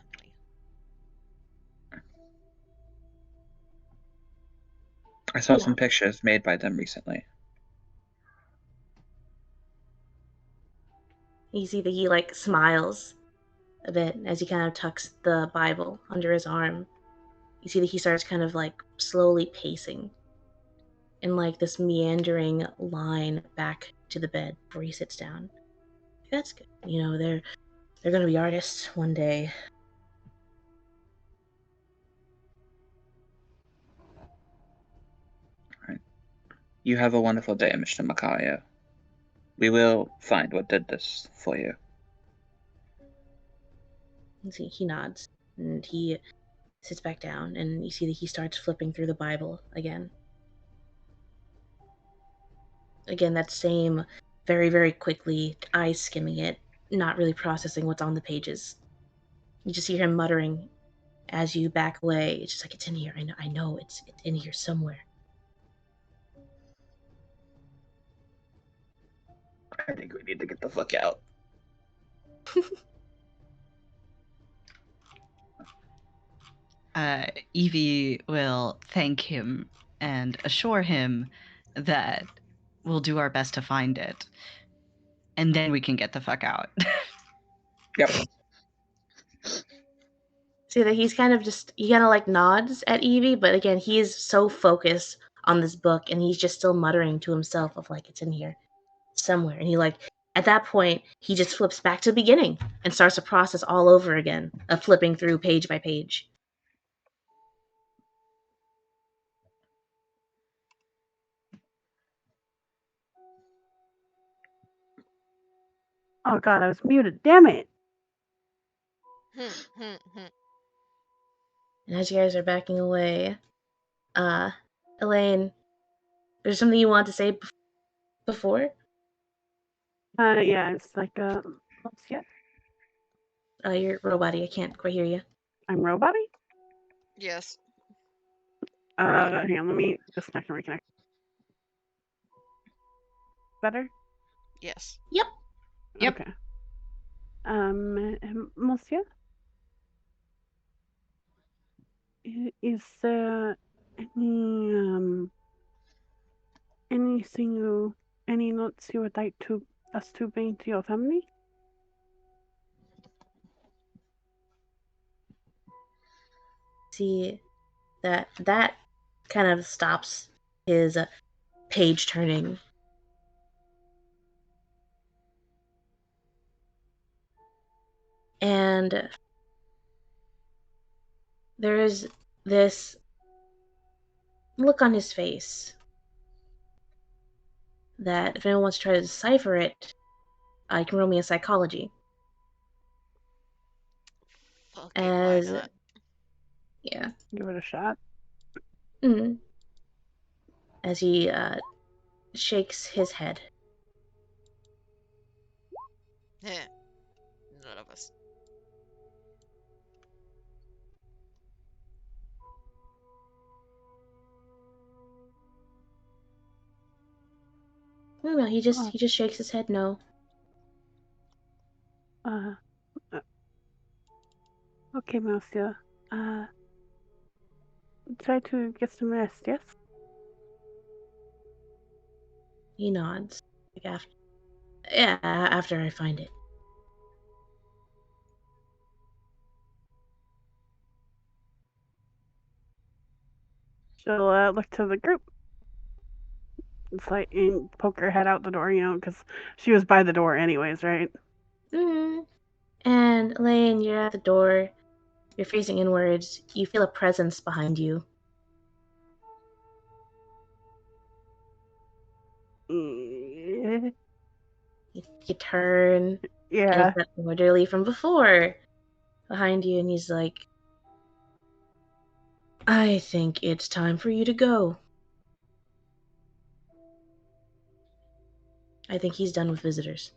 I saw some pictures made by them recently. You see that he like smiles a bit as he kind of tucks the Bible under his arm. You see that he starts kind of like slowly pacing in like this meandering line back to the bed before he sits down. That's good. You know, they're gonna be artists one day. Right. You have a wonderful day, Mr. Macario. We will find what did this for you. You see, he nods and he sits back down, and you see that he starts flipping through the Bible again. Again, that same very, very quickly, eyes skimming it, not really processing what's on the pages. You just hear him muttering as you back away. It's just like, it's in here. I know it's in here somewhere. I think we need to get the fuck out. Evie will thank him and assure him that we'll do our best to find it. And then we can get the fuck out. Yep. See that he's kind of just, he kind of like nods at Evie, but again, he is so focused on this book, and he's just still muttering to himself of like, it's in here somewhere. And he like, at that point, he just flips back to the beginning and starts the process all over again of flipping through page by page. Oh god, I was muted. Damn it. And as you guys are backing away, Elaine, there's something you want to say before? Yeah, it's like what's yet? You're roboty. I can't quite hear you. I'm roboty? Yes. Hang on, let me disconnect and reconnect. Better? Yes. Yep. Yep. Okay. Monsieur? Is there any notes you would like to us to bring to your family? See that kind of stops his page turning. And there is this look on his face that if anyone wants to try to decipher it, you can roll me a psychology. Fucking why as not? yeah, Give it a shot. as he shakes his head. Eh, none of us. No, he just shakes his head no. Okay, Monsieur. Try to get some rest, yes? He nods. Like after I find it. She'll look to the group. It's like, and poke her head out the door, because she was by the door anyways, right? And Lane, you're at the door. You're facing inwards. You feel a presence behind you. Yeah. You turn, and it's that orderly from before behind you, and he's like, I think it's time for you to go. I think he's done with visitors.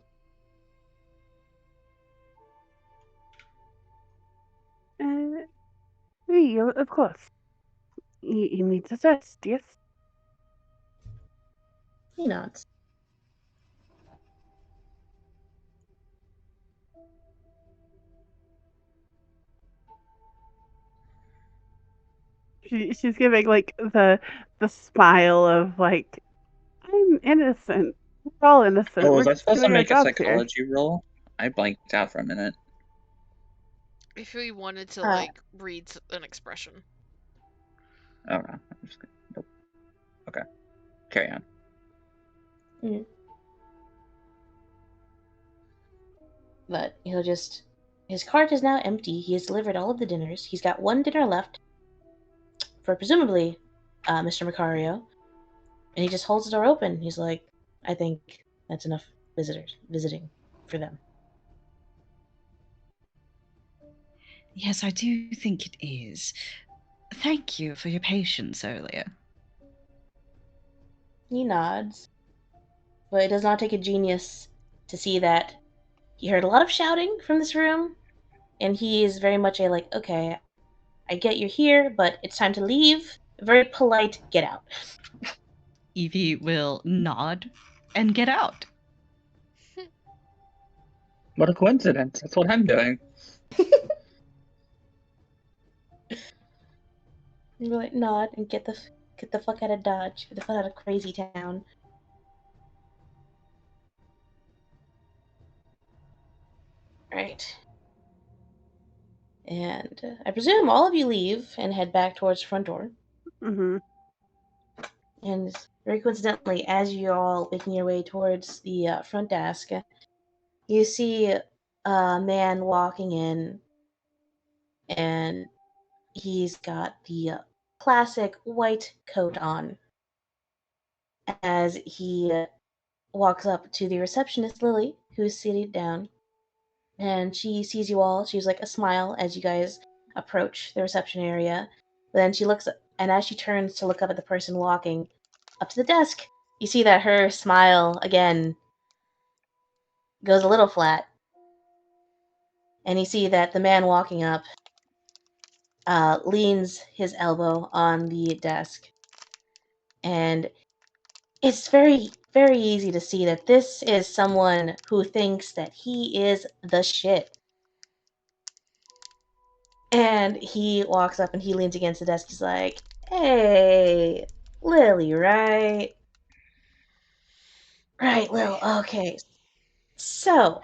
Oui, of course. You need to rest, yes? He nods. She's giving like the smile of like, I'm innocent. We're all innocent. Oh, We're was I just supposed to doing our make a jobs here. psychology roll? I blanked out for a minute. If we wanted to, like, read an expression. Oh, no. Nope. Okay. Carry on. But he'll just... His cart is now empty. He has delivered all of the dinners. He's got one dinner left for presumably Mr. Macario. And he just holds the door open. He's like, I think that's enough visitors visiting for them. Yes, I do think it is. Thank you for your patience earlier. He nods. But it does not take a genius to see that he heard a lot of shouting from this room, and he is very much a like, okay, I get you're here, but it's time to leave. Very polite, get out. Evie will nod and get out. What a coincidence. That's what I'm doing. You like nod and get the fuck out of Dodge. Get the fuck out of Crazy Town. Right. And I presume all of you leave and head back towards the front door. Mm-hmm. And very coincidentally, as you're all making your way towards the front desk, you see a man walking in, and he's got the classic white coat on. As he walks up to the receptionist, Lily, who's seated down, and she sees you all. She's like a smile as you guys approach the reception area. But then she looks, and as she turns to look up at the person walking up to the desk, you see that her smile again goes a little flat. And you see that the man walking up leans his elbow on the desk. And it's very, very easy to see that this is someone who thinks that he is the shit. And he walks up and he leans against the desk. He's like, hey, Lily, right? Right, Lil. Okay. So,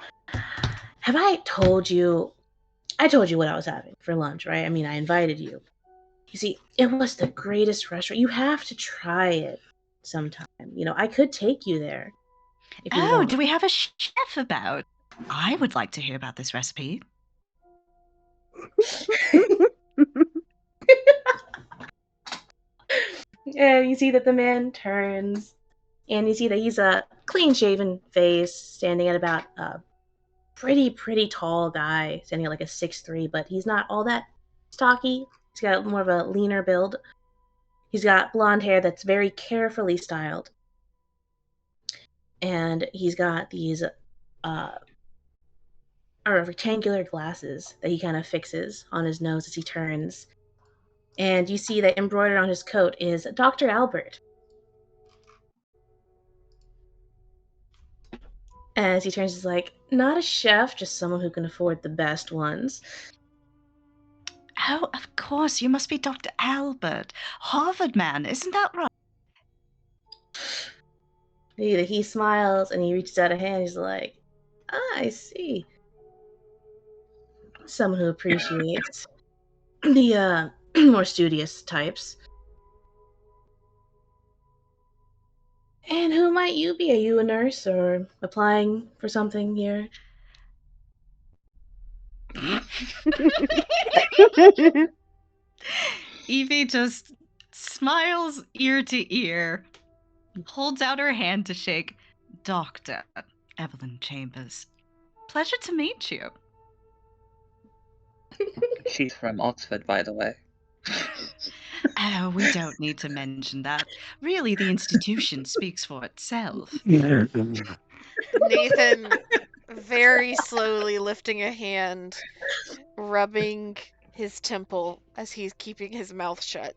have I told you? I told you what I was having for lunch, right? I mean, I invited you. You see, it was the greatest restaurant. You have to try it sometime. I could take you there if you Oh, want. do we have a chef about? I would like to hear about this recipe. And you see that the man turns, and you see that he's a clean-shaven face, standing at about pretty tall guy, standing at like a 6'3", but he's not all that stocky. He's got more of a leaner build. He's got blonde hair that's very carefully styled. And he's got these rectangular glasses that he kind of fixes on his nose as he turns. And you see that embroidered on his coat is Dr. Albert. As he turns, he's like, not a chef, just someone who can afford the best ones. Oh, of course, you must be Dr. Albert. Harvard man, isn't that right? He smiles and he reaches out a hand. He's like, I see. Someone who appreciates the more studious types. And who might you be? Are you a nurse or applying for something here? Evie just smiles ear to ear, holds out her hand to shake. Dr. Evelyn Chambers, pleasure to meet you. She's from Oxford, by the way. Oh, we don't need to mention that. Really, the institution speaks for itself. Nathan, very slowly lifting a hand, rubbing his temple as he's keeping his mouth shut.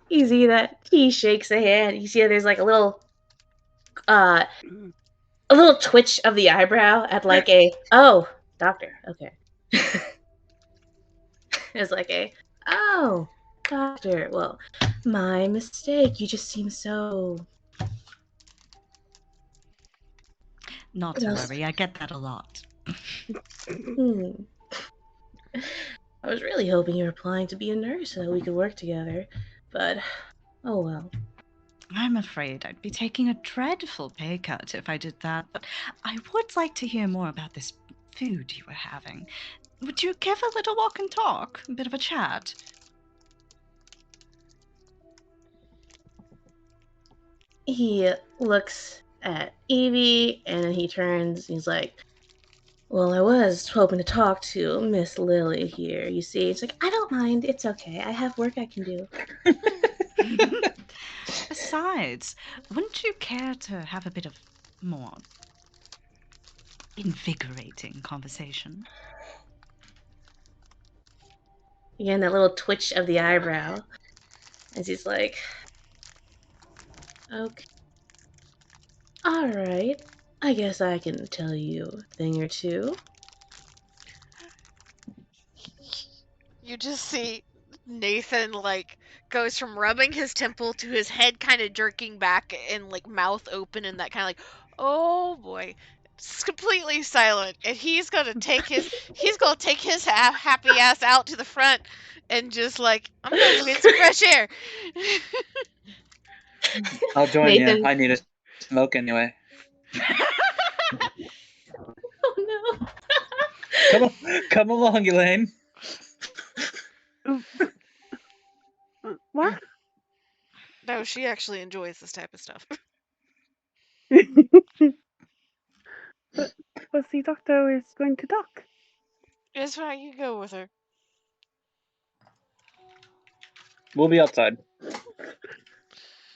You see that he shakes a hand. You see that there's like a little twitch of the eyebrow at like a, oh, doctor, okay. It's like a, oh, doctor, well, my mistake. You just seem so... Not to worry, I get that a lot. I was really hoping you were applying to be a nurse so that we could work together, but oh well. I'm afraid I'd be taking a dreadful pay cut if I did that, but I would like to hear more about this food you were having. Would you give a little walk and talk? A bit of a chat? He looks at Evie and then he turns and he's like, well, I was hoping to talk to Miss Lily here, you see. It's like, I don't mind, it's okay. I have work I can do. Besides, wouldn't you care to have a bit of more invigorating conversation? Again, that little twitch of the eyebrow as he's like, okay. Alright, I guess I can tell you a thing or two. You just see Nathan, like, goes from rubbing his temple to his head kind of jerking back and, like, mouth open and that kind of like, oh boy. It's completely silent. And he's gonna take his happy ass out to the front and just like, I'm gonna go get some fresh air. I'll join Nathan. you. I need a smoke anyway. Oh no. Come along, Elaine. What? No, she actually enjoys this type of stuff. But the doctor is going to dock. It's fine, you go with her. We'll be outside.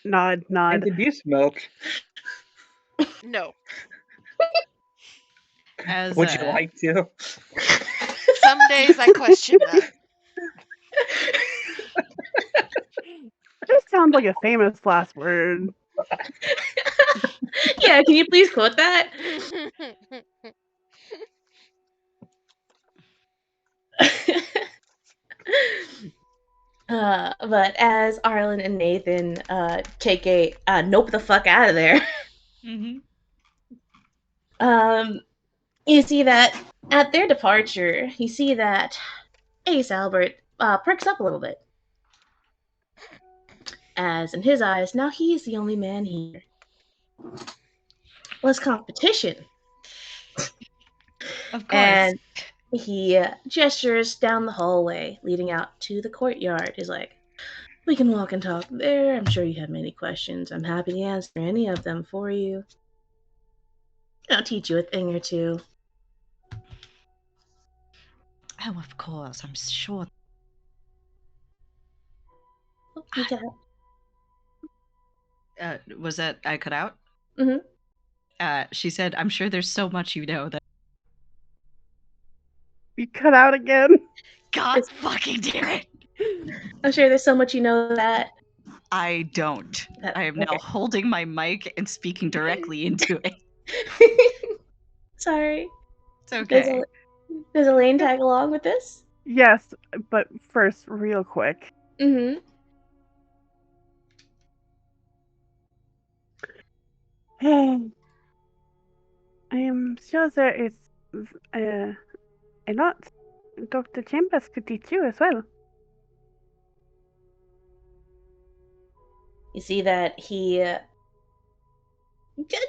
Nod. And did you smoke? No. Would you like to? Some days I question that. This sounds like a famous last word. Yeah, can you please quote that? But as Arlen and Nathan take a nope the fuck out of there, you see that at their departure, you see that Ace Albert perks up a little bit. As in his eyes, now he's the only man here. Less competition. Of course. And he gestures down the hallway leading out to the courtyard. He's like, We can walk and talk there. I'm sure you have many questions. I'm happy to answer any of them for you. I'll teach you a thing or two. Oh, of course, I'm sure. Oh, you got Was that I cut out? Mhm. She said, I'm sure there's so much you know that. You cut out again. God fucking damn it! I'm sure there's so much you know that. I don't. I am now Okay. holding my mic and speaking directly into it. Sorry. It's okay. Does Elaine tag along with this? Yes, but first, real quick. Mm-hmm. I am sure there is a lot Dr. Chambers could teach you as well. You see that he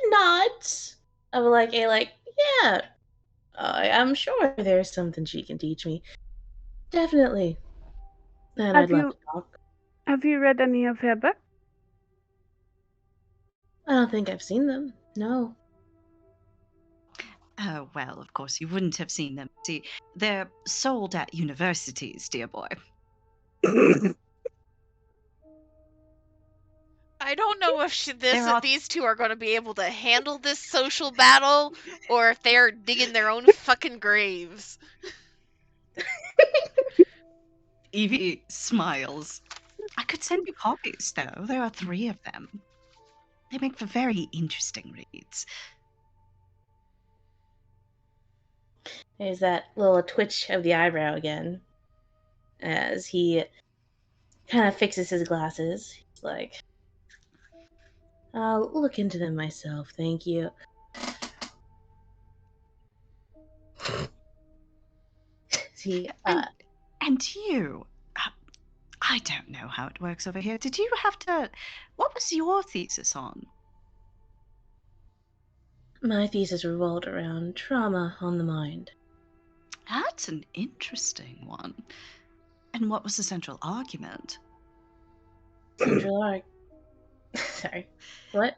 nods of yeah. I'm sure there's something she can teach me. Definitely. And Have I'd love you to talk. have you read any of her books? I don't think I've seen them. No. Oh, well, of course, you wouldn't have seen them. See, they're sold at universities, dear boy. I don't know if There are- these two are going to be able to handle this social battle, or if they're digging their own fucking graves. Evie smiles. I could send you copies, though. There are 3 of them. They make for very interesting reads. There's that little twitch of the eyebrow again as he kind of fixes his glasses. He's like, I'll look into them myself, thank you. He, And you, I don't know how it works over here. Did you have to? What was your thesis on? My thesis revolved around trauma on the mind. That's an interesting one. And what was the central argument? Central arc. Sorry. What?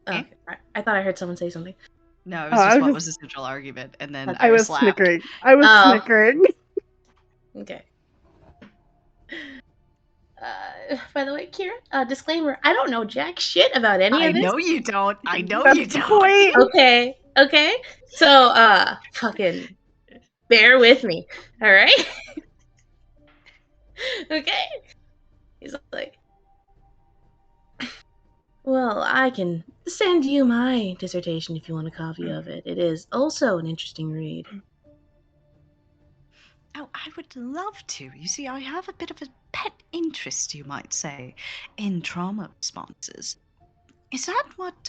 Oh, Eh? okay. I thought I heard someone say something. No, it was Oh, just I what was was the central argument, and then I was Iris laughed. snickering. I was Oh. snickering. Okay. By the way, Kira, disclaimer, I don't know jack shit about any I of this. know you don't. I know That's you the don't. point. Okay. So, fucking bear with me. All right? Okay. He's like, well, I can send you my dissertation if you want a copy of it. It is also an interesting read. Oh, I would love to. You see, I have a bit of a pet interest, you might say, in trauma responses. Is that what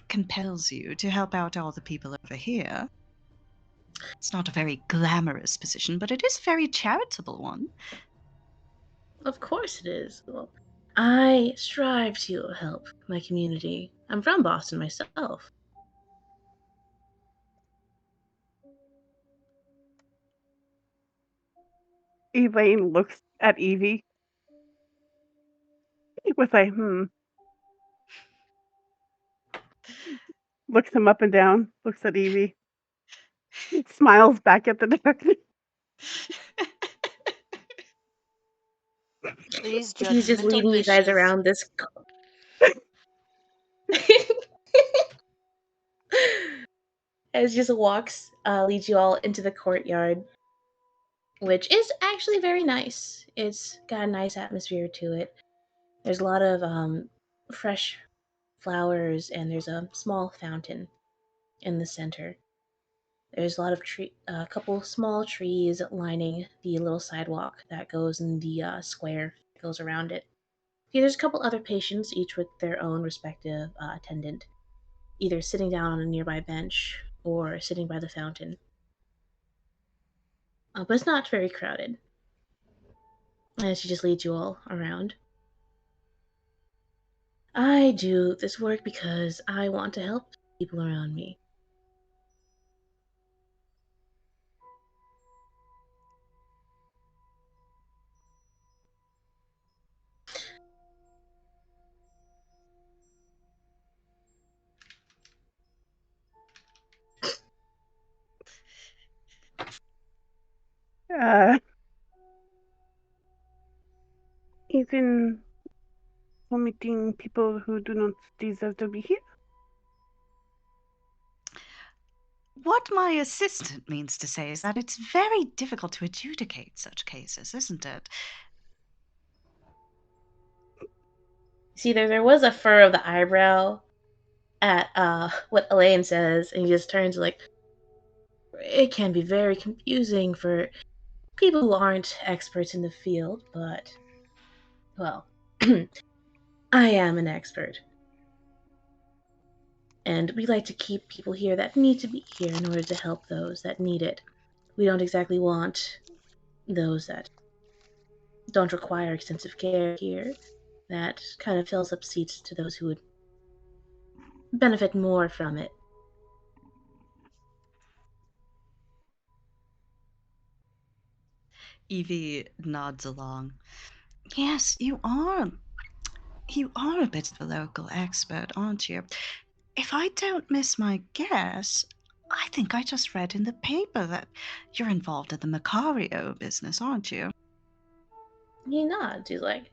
compels you to help out all the people over here? It's not a very glamorous position, but it is a very charitable one. Of course it is. Well, I strive to help my community. I'm from Boston myself. Elaine looks at Evie with a looks him up and down, looks at Evie, smiles back at the doctor. These He's just judgmental leading you guys bitches. around this. As just walks, leads you all into the courtyard, which is actually very nice. It's got a nice atmosphere to it. There's a lot of fresh flowers, and there's a small fountain in the center. There's a lot of a couple small trees lining the little sidewalk that goes in the square that goes around it. Yeah, there's a couple other patients, each with their own respective attendant, either sitting down on a nearby bench or sitting by the fountain. But it's not very crowded. And she just leads you all around. I do this work because I want to help people around me. Even vomiting people who do not deserve to be here. What my assistant means to say is that it's very difficult to adjudicate such cases, isn't it? See, there was a furrow of the eyebrow at what Elaine says, and he just turns like, it can be very confusing for people who aren't experts in the field, but, well, I am an expert. And we like to keep people here that need to be here in order to help those that need it. We don't exactly want those that don't require extensive care here. That kind of fills up seats to those who would benefit more from it. Evie nods along. Yes, you are. You are a bit of a local expert, aren't you? If I don't miss my guess, I think I just read in the paper that you're involved in the Macario business, aren't you? He nods. He's like,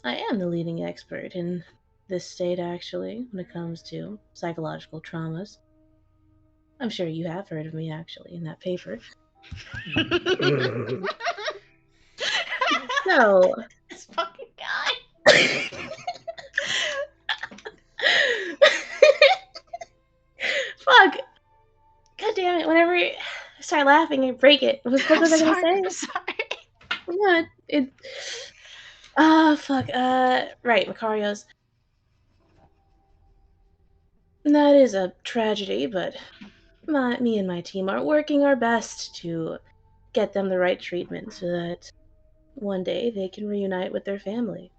I am the leading expert in this state, actually, when it comes to psychological traumas. I'm sure you have heard of me, actually, in that paper. So, This fucking guy. fuck. God damn it! Whenever I start laughing, I break it. What was I gonna say? I'm sorry. Yeah, it. Fuck. Right, Macario's. That is a tragedy, but me and my team are working our best to get them the right treatment so that one day they can reunite with their family.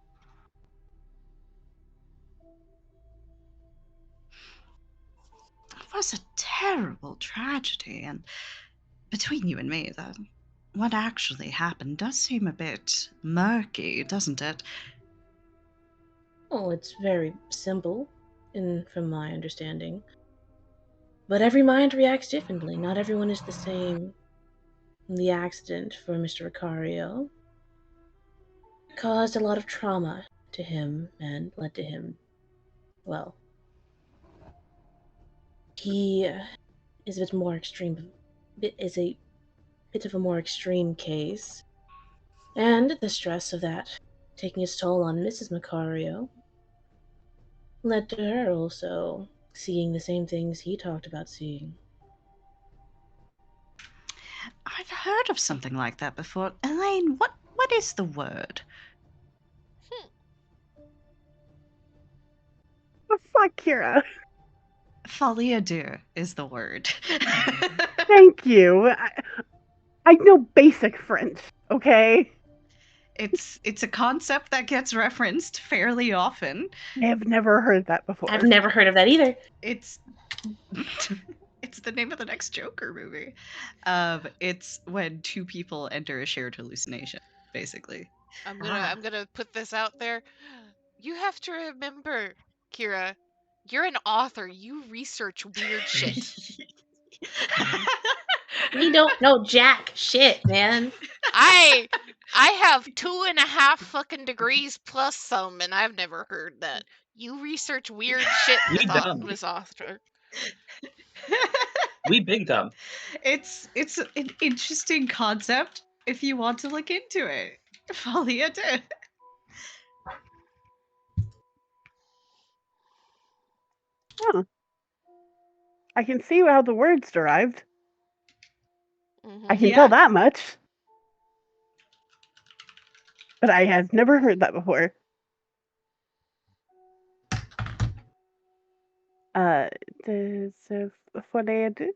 It was a terrible tragedy, and between you and me, what actually happened does seem a bit murky, doesn't it? Oh, it's very simple, from my understanding. But every mind reacts differently. Not everyone is the same. The accident for Mr. Ricario caused a lot of trauma to him and led to him, well, he is a bit more extreme, is a bit of a more extreme case. And the stress of that taking its toll on Mrs. Macario led to her also seeing the same things he talked about seeing. I've heard of something like that before. Elaine, what is the word? Oh, fuck, Kira. Folie à deux is the word. Thank you. I know basic French, okay? It's a concept that gets referenced fairly often. I have never heard that before. I've never heard of that either. It's it's the name of the next Joker movie. It's when two people enter a shared hallucination, basically. I'm gonna put this out there. You have to remember, Kira, you're an author. You research weird shit. We don't know jack shit, man. I have 2.5 fucking degrees plus some, and I've never heard that. You research weird shit, We dumb. Miss Author. We big dumb. It's an interesting concept if you want to look into it. Folie à deux. Huh. I can see how the word's derived. I can tell that much. But I have never heard that before. Does folie à deux?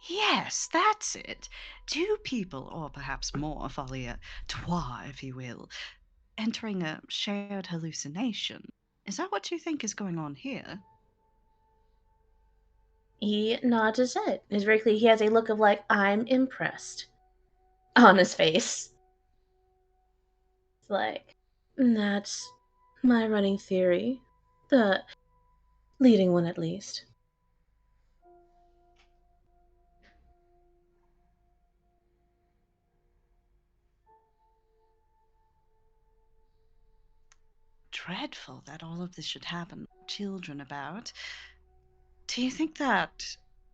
Yes, that's it. Two people, or perhaps more, folie à trois, if you will, entering a shared hallucination. Is that what you think is going on here? He nods his head. It's very clear he has a look of like, I'm impressed on his face. It's like, that's my running theory. The leading one, at least. dreadful that all of this should happen. Children about. Do you think that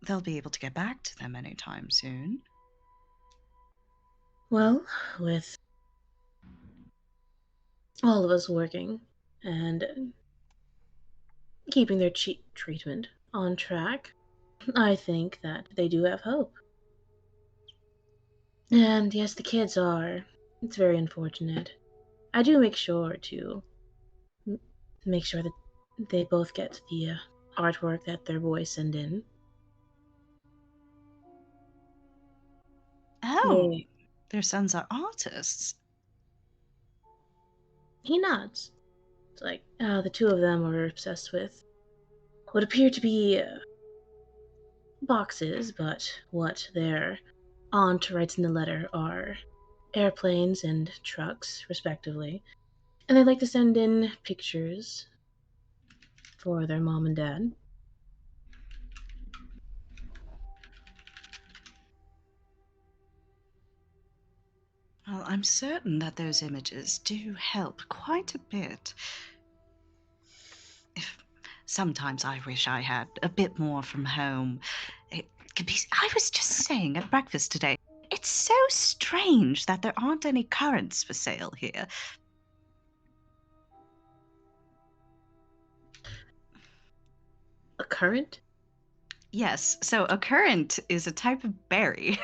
they'll be able to get back to them anytime soon? Well, with all of us working and keeping their treatment on track, I think that they do have hope. And yes, the kids are. It's very unfortunate. I do make sure to make sure that they both get the artwork that their boys send in. Oh, They, their sons are artists. he nods. It's like the two of them are obsessed with what appear to be boxes, but what their aunt writes in the letter are airplanes and trucks, respectively. And they like to send in pictures for their mom and dad. Well, I'm certain that those images do help quite a bit. Sometimes I wish I had a bit more from home. It could be. I was just saying at breakfast today, it's so strange that there aren't any currants for sale here. A currant? Yes, so a currant is a type of berry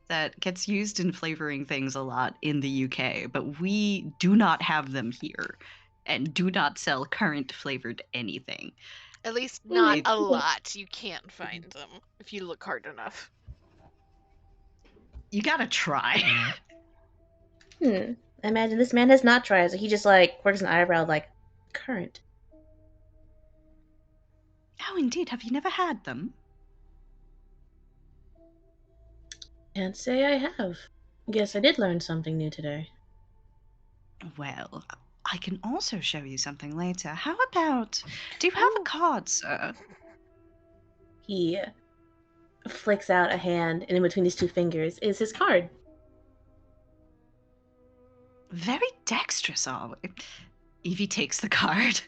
that gets used in flavoring things a lot in the UK, but we do not have them here and do not sell currant flavored anything. At least not It- a lot. You can't find them if you look hard enough. You gotta try. I imagine this man has not tried, so he just like works an eyebrow like currant. Oh, indeed. Have you never had them? Can't say I have. Guess I did learn something new today. Well, I can also show you something later. How about... Do you have a Ooh. card, sir? He flicks out a hand, and in between his two fingers is his card. Very dexterous, are we? Evie takes the card.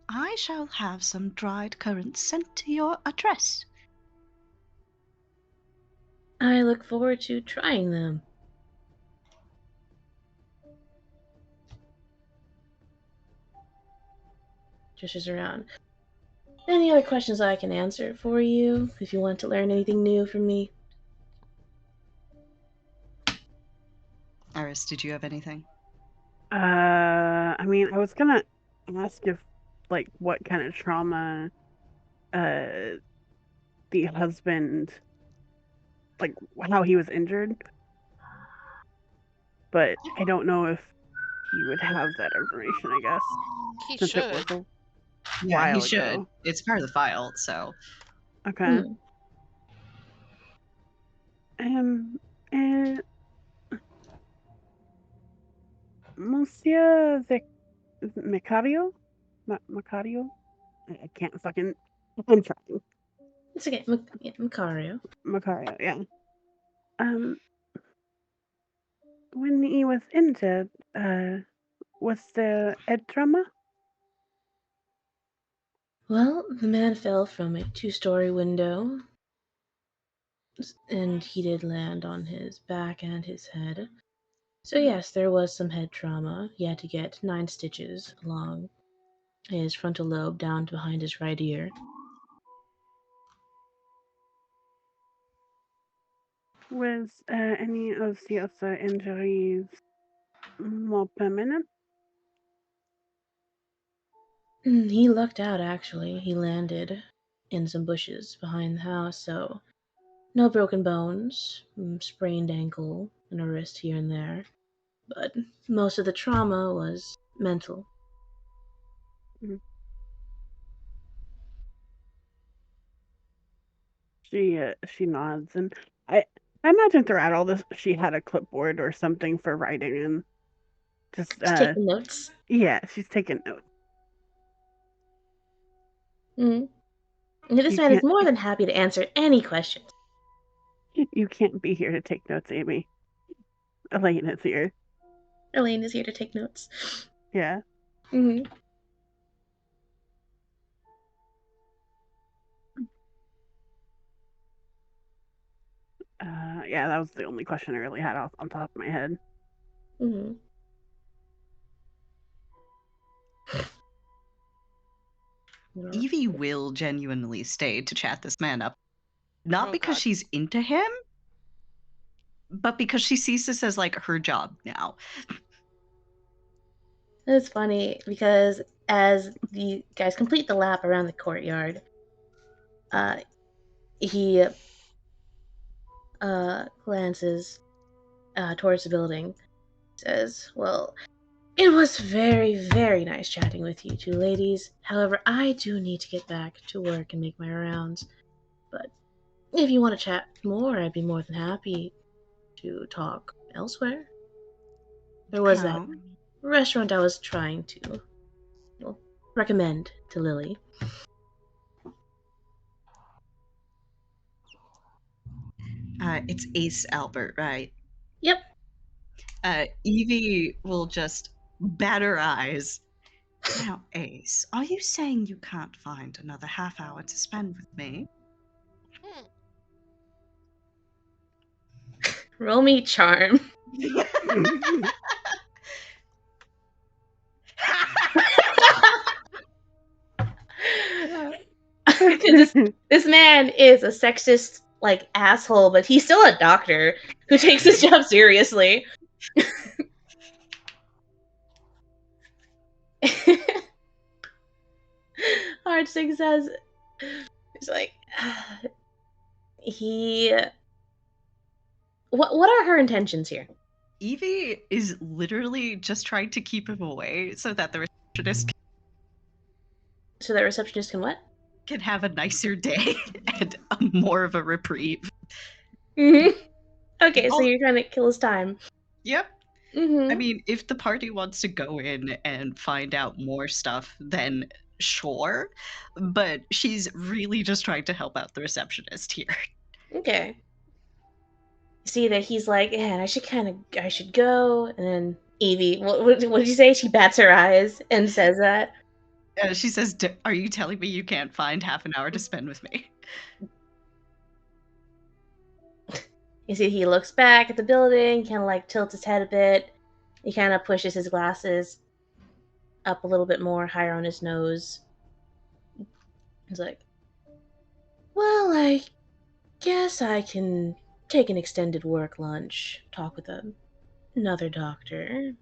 I shall have some dried currants sent to your address. I look forward to trying them. Gestures around. Any other questions I can answer for you if you want to learn anything new from me? Iris, did you have anything? I mean, I was gonna ask if, like, what kind of trauma, the husband, like, how he was injured, but I don't know if he would have that information, I guess, He since it should. was a Yeah, he while should. ago. It's part of the file, so... Okay. Hmm. Uh, Monsieur Macario? Macario? I can't fucking. I'm trying. It's okay, Macario. Macario, yeah. When he was injured, was there a trauma? Well, the man fell from a two-story window, and he did land on his back and his head. So yes, there was some head trauma. He had to get 9 stitches along his frontal lobe down to behind his right ear. Was any of the other injuries more permanent? He lucked out, actually. He landed in some bushes behind the house, so no broken bones, sprained ankle, and a wrist here and there. But most of the trauma was mental. She nods, and I imagine throughout all this, she had a clipboard or something for writing, and just Just taking notes. yeah, she's taking notes. Mm. This You man is can't more than happy to answer any questions. you can't be here to take notes, Amy. Elaine is here. Elaine is here to take notes. Yeah. Mm-hmm. Yeah, that was the only question I really had on top of my head. Mm-hmm. Evie will genuinely stay to chat this man up. Not Oh, because God. she's into him, but because she sees this as like her job now. It's funny because as the guys complete the lap around the courtyard, he glances towards the building, says, "Well, it was very, very nice chatting with you two ladies. However, I do need to get back to work and make my rounds. But if you want to chat more, I'd be more than happy to talk elsewhere. There was that Oh. restaurant I was trying to recommend to Lily." It's Ace Albert, right? Yep. Evie will just bat her eyes. Now, Ace, are you saying you can't find another half hour to spend with me? Hmm. Roll me charm. this man is a sexist like asshole, but he's still a doctor who takes his job seriously. Hardsing says, "It's like he. What are her intentions here?" Evie is literally just trying to keep him away so that the receptionist So that receptionist can what? can have a nicer day and more of a reprieve. Mm-hmm. Okay, so Oh. you're trying to kill his time. Yep. Mm-hmm. I mean, if the party wants to go in and find out more stuff, then sure. But she's really just trying to help out the receptionist here. Okay. See that he's like, yeah, I should go. And then Evie, what did you say? She bats her eyes and says that. She says, "Are you telling me you can't find half an hour to spend with me?" You see, he looks back at the building, kind of like tilts his head a bit. He kind of pushes his glasses up a little bit more, higher on his nose. He's like, well, I guess I can take an extended work lunch, talk with another doctor.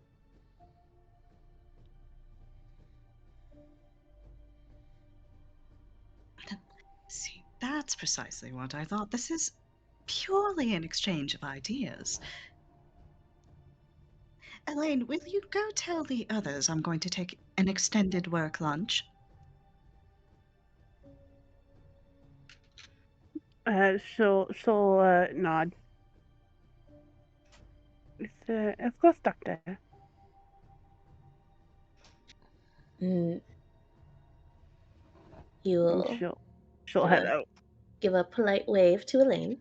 See, that's precisely what I thought. This is purely an exchange of ideas. Elaine, will you go tell the others I'm going to take an extended work lunch? She'll nod. Of course, doctor. And he And will she'll head out. give a polite wave to Elaine.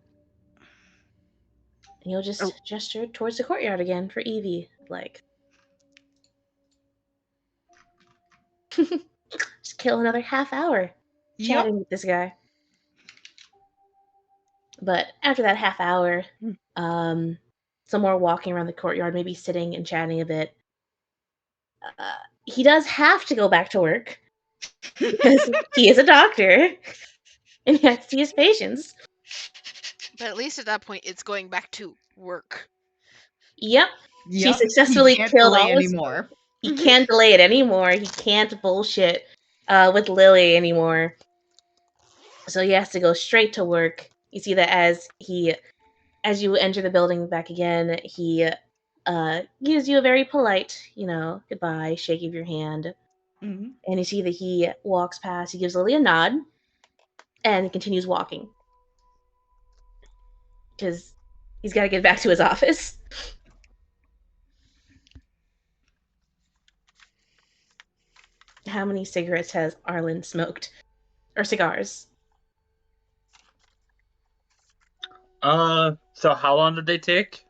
And he'll just Oh. gesture towards the courtyard again for Evie, like, just kill another half hour chatting with this guy. But after that half hour, some more walking around the courtyard, maybe sitting and chatting a bit. He does have to go back to work because he is a doctor and he has to see his patients. But at least at that point, it's going back to work. Yep. She Yep. successfully He can't killed delay all his. anymore. He can't delay it anymore. He can't bullshit with Lily anymore. So he has to go straight to work. You see that as you enter the building back again, he gives you a very polite, goodbye, shake of your hand. Mm-hmm. And you see that he walks past, he gives Lily a nod, and continues walking. Because he's got to get back to his office. How many cigarettes has Arlen smoked? Or cigars? So how long did they take?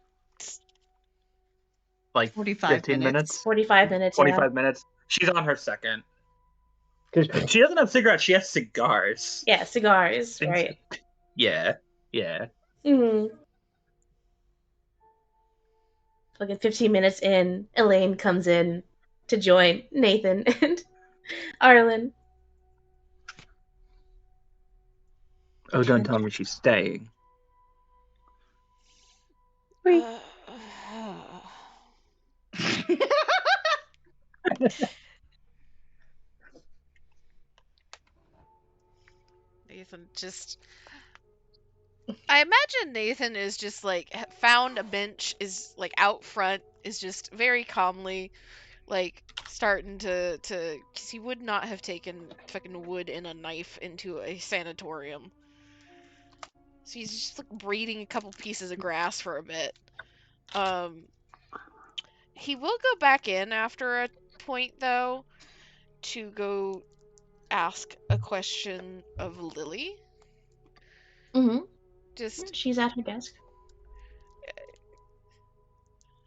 Like 45 15 minutes. minutes? 45 minutes, 25 minutes. She's on her second. Because she doesn't have cigarettes, she has cigars. Yeah, cigars, Things- right? Yeah, yeah. Mm-hmm. Fucking 15 minutes in, Elaine comes in to join Nathan and Arlen. Oh, don't tell me she's staying. Wait. Nathan just. I imagine Nathan is just like found a bench, is like out front, is just very calmly like starting to because he would not have taken fucking wood and a knife into a sanatorium. So he's just like braiding a couple pieces of grass for a bit. He will go back in after a point though to go ask a question of Lily. Mm-hmm. Just She's at her desk.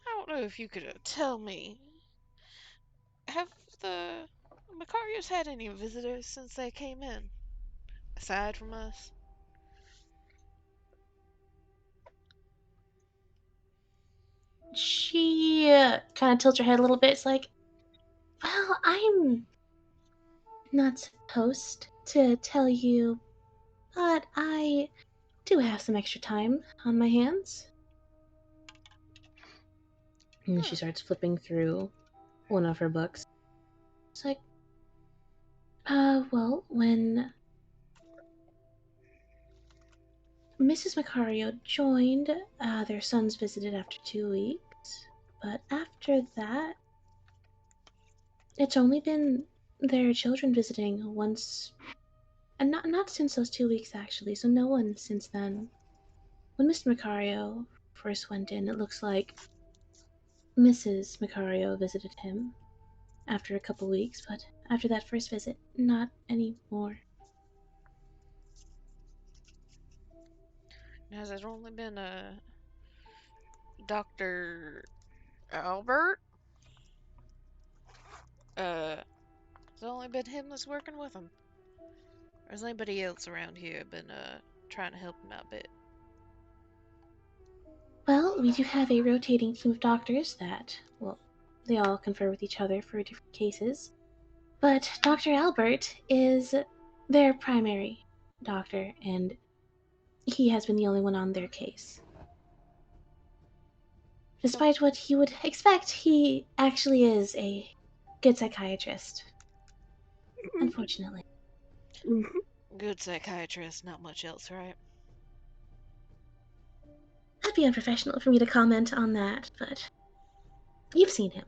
I don't know if you could tell me, have the Macarios had any visitors since they came in, aside from us? She kind of tilts her head a little bit. It's like, well, I'm not supposed to tell you, but I do have some extra time on my hands. And she starts flipping through one of her books. It's like, well, when Mrs. Macario joined, their sons visited after 2 weeks. But after that, it's only been their children visiting once, and not since those 2 weeks actually. So no one since then. When Mr. Macario first went in, it looks like Mrs. Macario visited him after a couple weeks, but after that first visit, not anymore. Has it only been Dr. Albert? It's only been him that's working with him? Or has anybody else around here been trying to help him out a bit? Well, we do have a rotating team of doctors that, well, they all confer with each other for different cases. But Dr. Albert is their primary doctor, and he has been the only one on their case. Despite what you would expect, he actually is a good psychiatrist. Unfortunately. Good psychiatrist, not much else, right? That'd be unprofessional for me to comment on that, but you've seen him.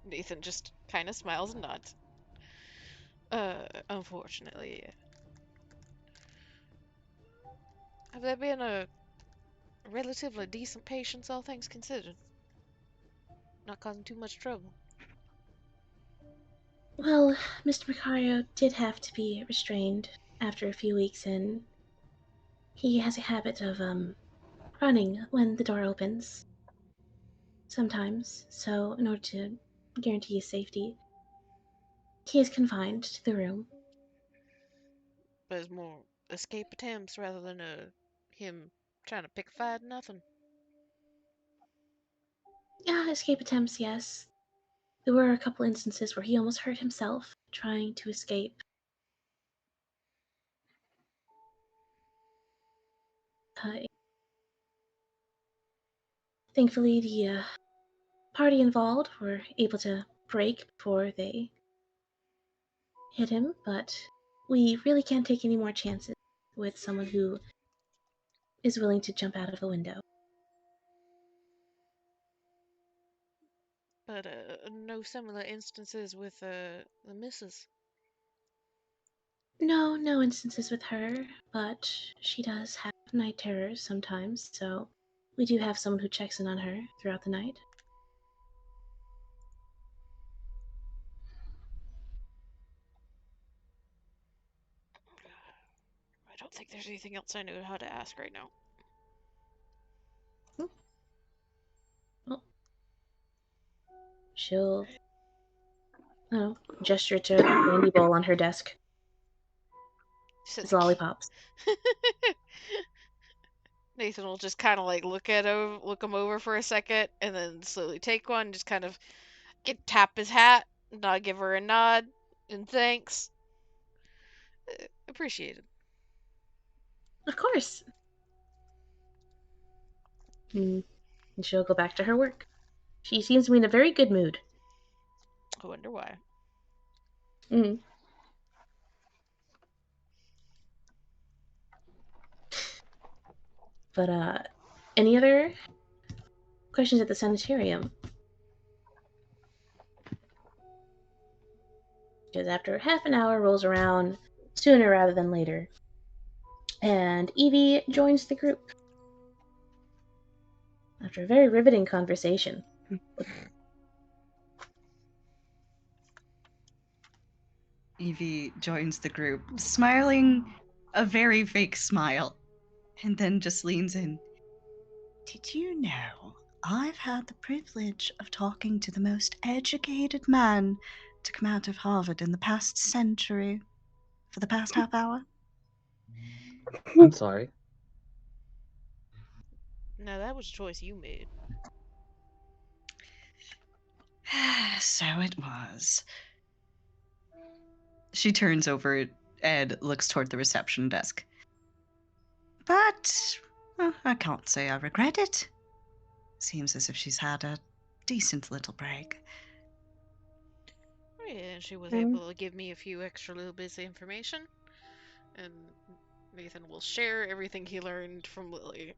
Nathan just kind of smiles and nods. Unfortunately, yeah. Have they been a relatively decent patients, all things considered? Not causing too much trouble? Well, Mr. Macario did have to be restrained after a few weeks in. He has a habit of, running when the door opens. Sometimes, so in order to guarantee his safety, he is confined to the room. But it's more escape attempts rather than him trying to pick a fight, nothing. Escape attempts, yes. There were a couple instances where he almost hurt himself trying to escape. Uh, Thankfully, the party involved were able to break before they hit him, but we really can't take any more chances with someone who is willing to jump out of a window. But no similar instances with the missus. No, no instances with her, but she does have night terrors sometimes, so we do have someone who checks in on her throughout the night. I don't think there's anything else I know how to ask right now. Well, she'll, gesture to a candy bowl on her desk. So It's lollipops. Nathan will just kind of like look him over for a second, and then slowly take one. Just kind of tap his hat, give her a nod, and thanks. Appreciated. Of course. And she'll go back to her work. She seems to be in a very good mood. I wonder why. Mm. But any other questions at the sanitarium? Because after half an hour rolls around, sooner rather than later, and Evie joins the group after a very riveting conversation. Evie joins the group, smiling a very fake smile, and then just leans in. Did you know I've had the privilege of talking to the most educated man to come out of Harvard in the past century for the past half hour? I'm sorry. No, that was a choice you made. So it was. She turns over and looks toward the reception desk. But I can't say I regret it. Seems as if she's had a decent little break. And she was able to give me a few extra little bits of information, and Nathan will share everything he learned from Lily.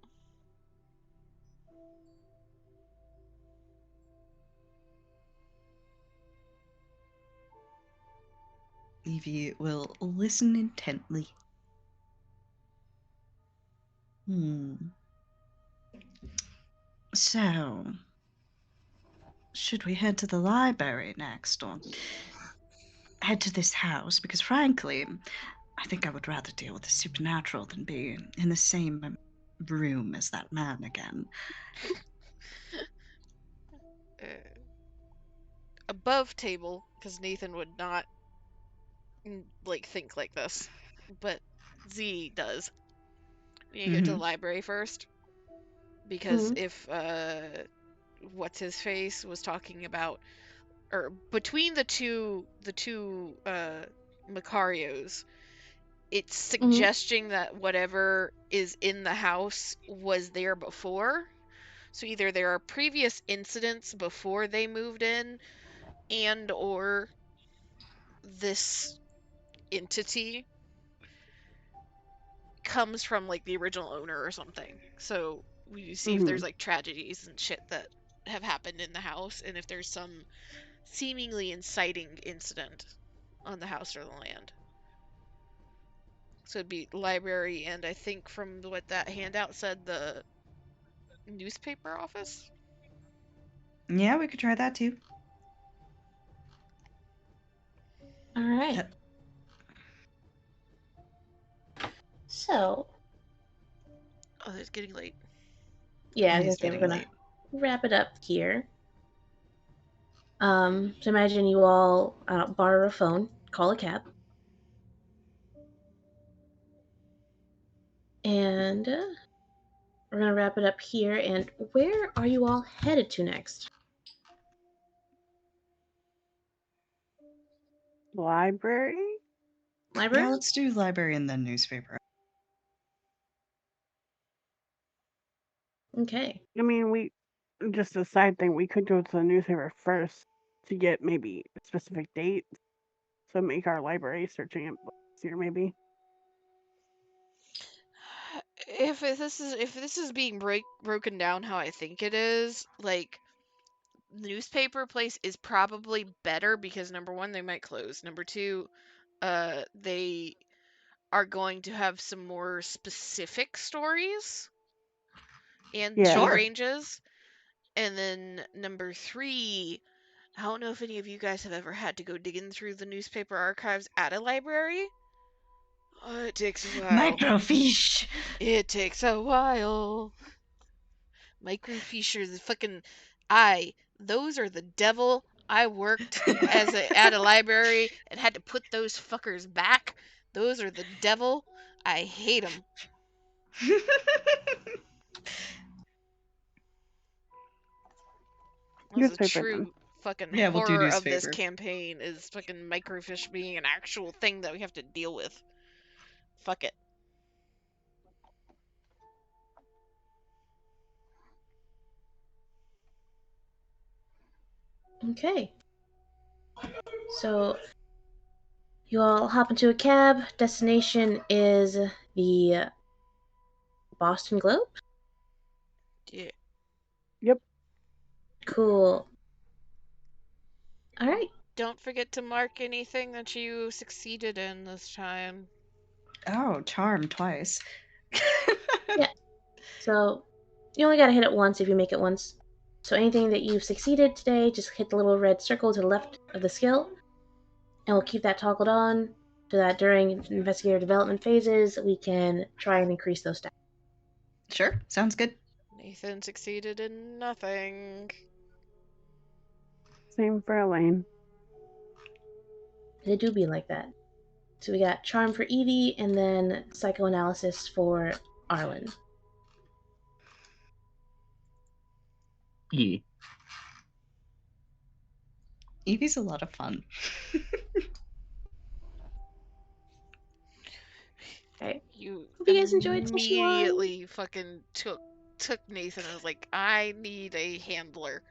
Evie will listen intently. So, should we head to the library next, or head to this house? Because frankly, I think I would rather deal with the supernatural than be in the same room as that man again. Above table, because Nathan would not think like this, but Z does. You go to the library first, because if what's his face was talking about, or between the two Macarios, it's suggesting that whatever is in the house was there before. So either there are previous incidents before they moved in, and or this entity comes from like the original owner or something. So we see if there's like tragedies and shit that have happened in the house, and if there's some seemingly inciting incident on the house or the land. So it'd be library, and I think from what that handout said, the newspaper office. Yeah, we could try that too. All right. So. Oh, it's getting late. Yeah, It is we're getting gonna late. wrap it up here. So imagine you all borrow a phone, call a cab, and we're gonna wrap it up here. And where are you all headed to next? Library? Library? Yeah, let's do library and then newspaper. Okay. I mean, just a side thing, we could go to the newspaper first to get maybe a specific date. So make our library searching it easier, maybe. If this is being broken down how I think it is, like, newspaper place is probably better because number one, they might close. Number two, they are going to have some more specific stories and date ranges. And then number three, I don't know if any of you guys have ever had to go digging through the newspaper archives at a library. Oh, it takes a while. Microfiche! It takes a while. Microfiche are the fucking... those are the devil. I worked at a library and had to put those fuckers back. Those are the devil. I hate them. That's a Newspaper then. true fucking Yeah, we'll do horror of this newspaper. campaign is fucking microfish being an actual thing that we have to deal with. Fuck it. Okay. So you all hop into a cab. Destination is the Boston Globe. Yeah. Yep. Cool. All right. Don't forget to mark anything that you succeeded in this time. Oh, charm twice. Yeah. So you only got to hit it once if you make it once. So anything that you've succeeded today, just hit the little red circle to the left of the skill, and we'll keep that toggled on so that during investigator development phases we can try and increase those stats. Sure, sounds good. Nathan succeeded in nothing. Same for Elaine. They do be like that. So we got charm for Evie and then psychoanalysis for Arlen. E. Evie's a lot of fun. Okay. You Hope you guys enjoyed session one. immediately fucking took Nathan and was like, I need a handler.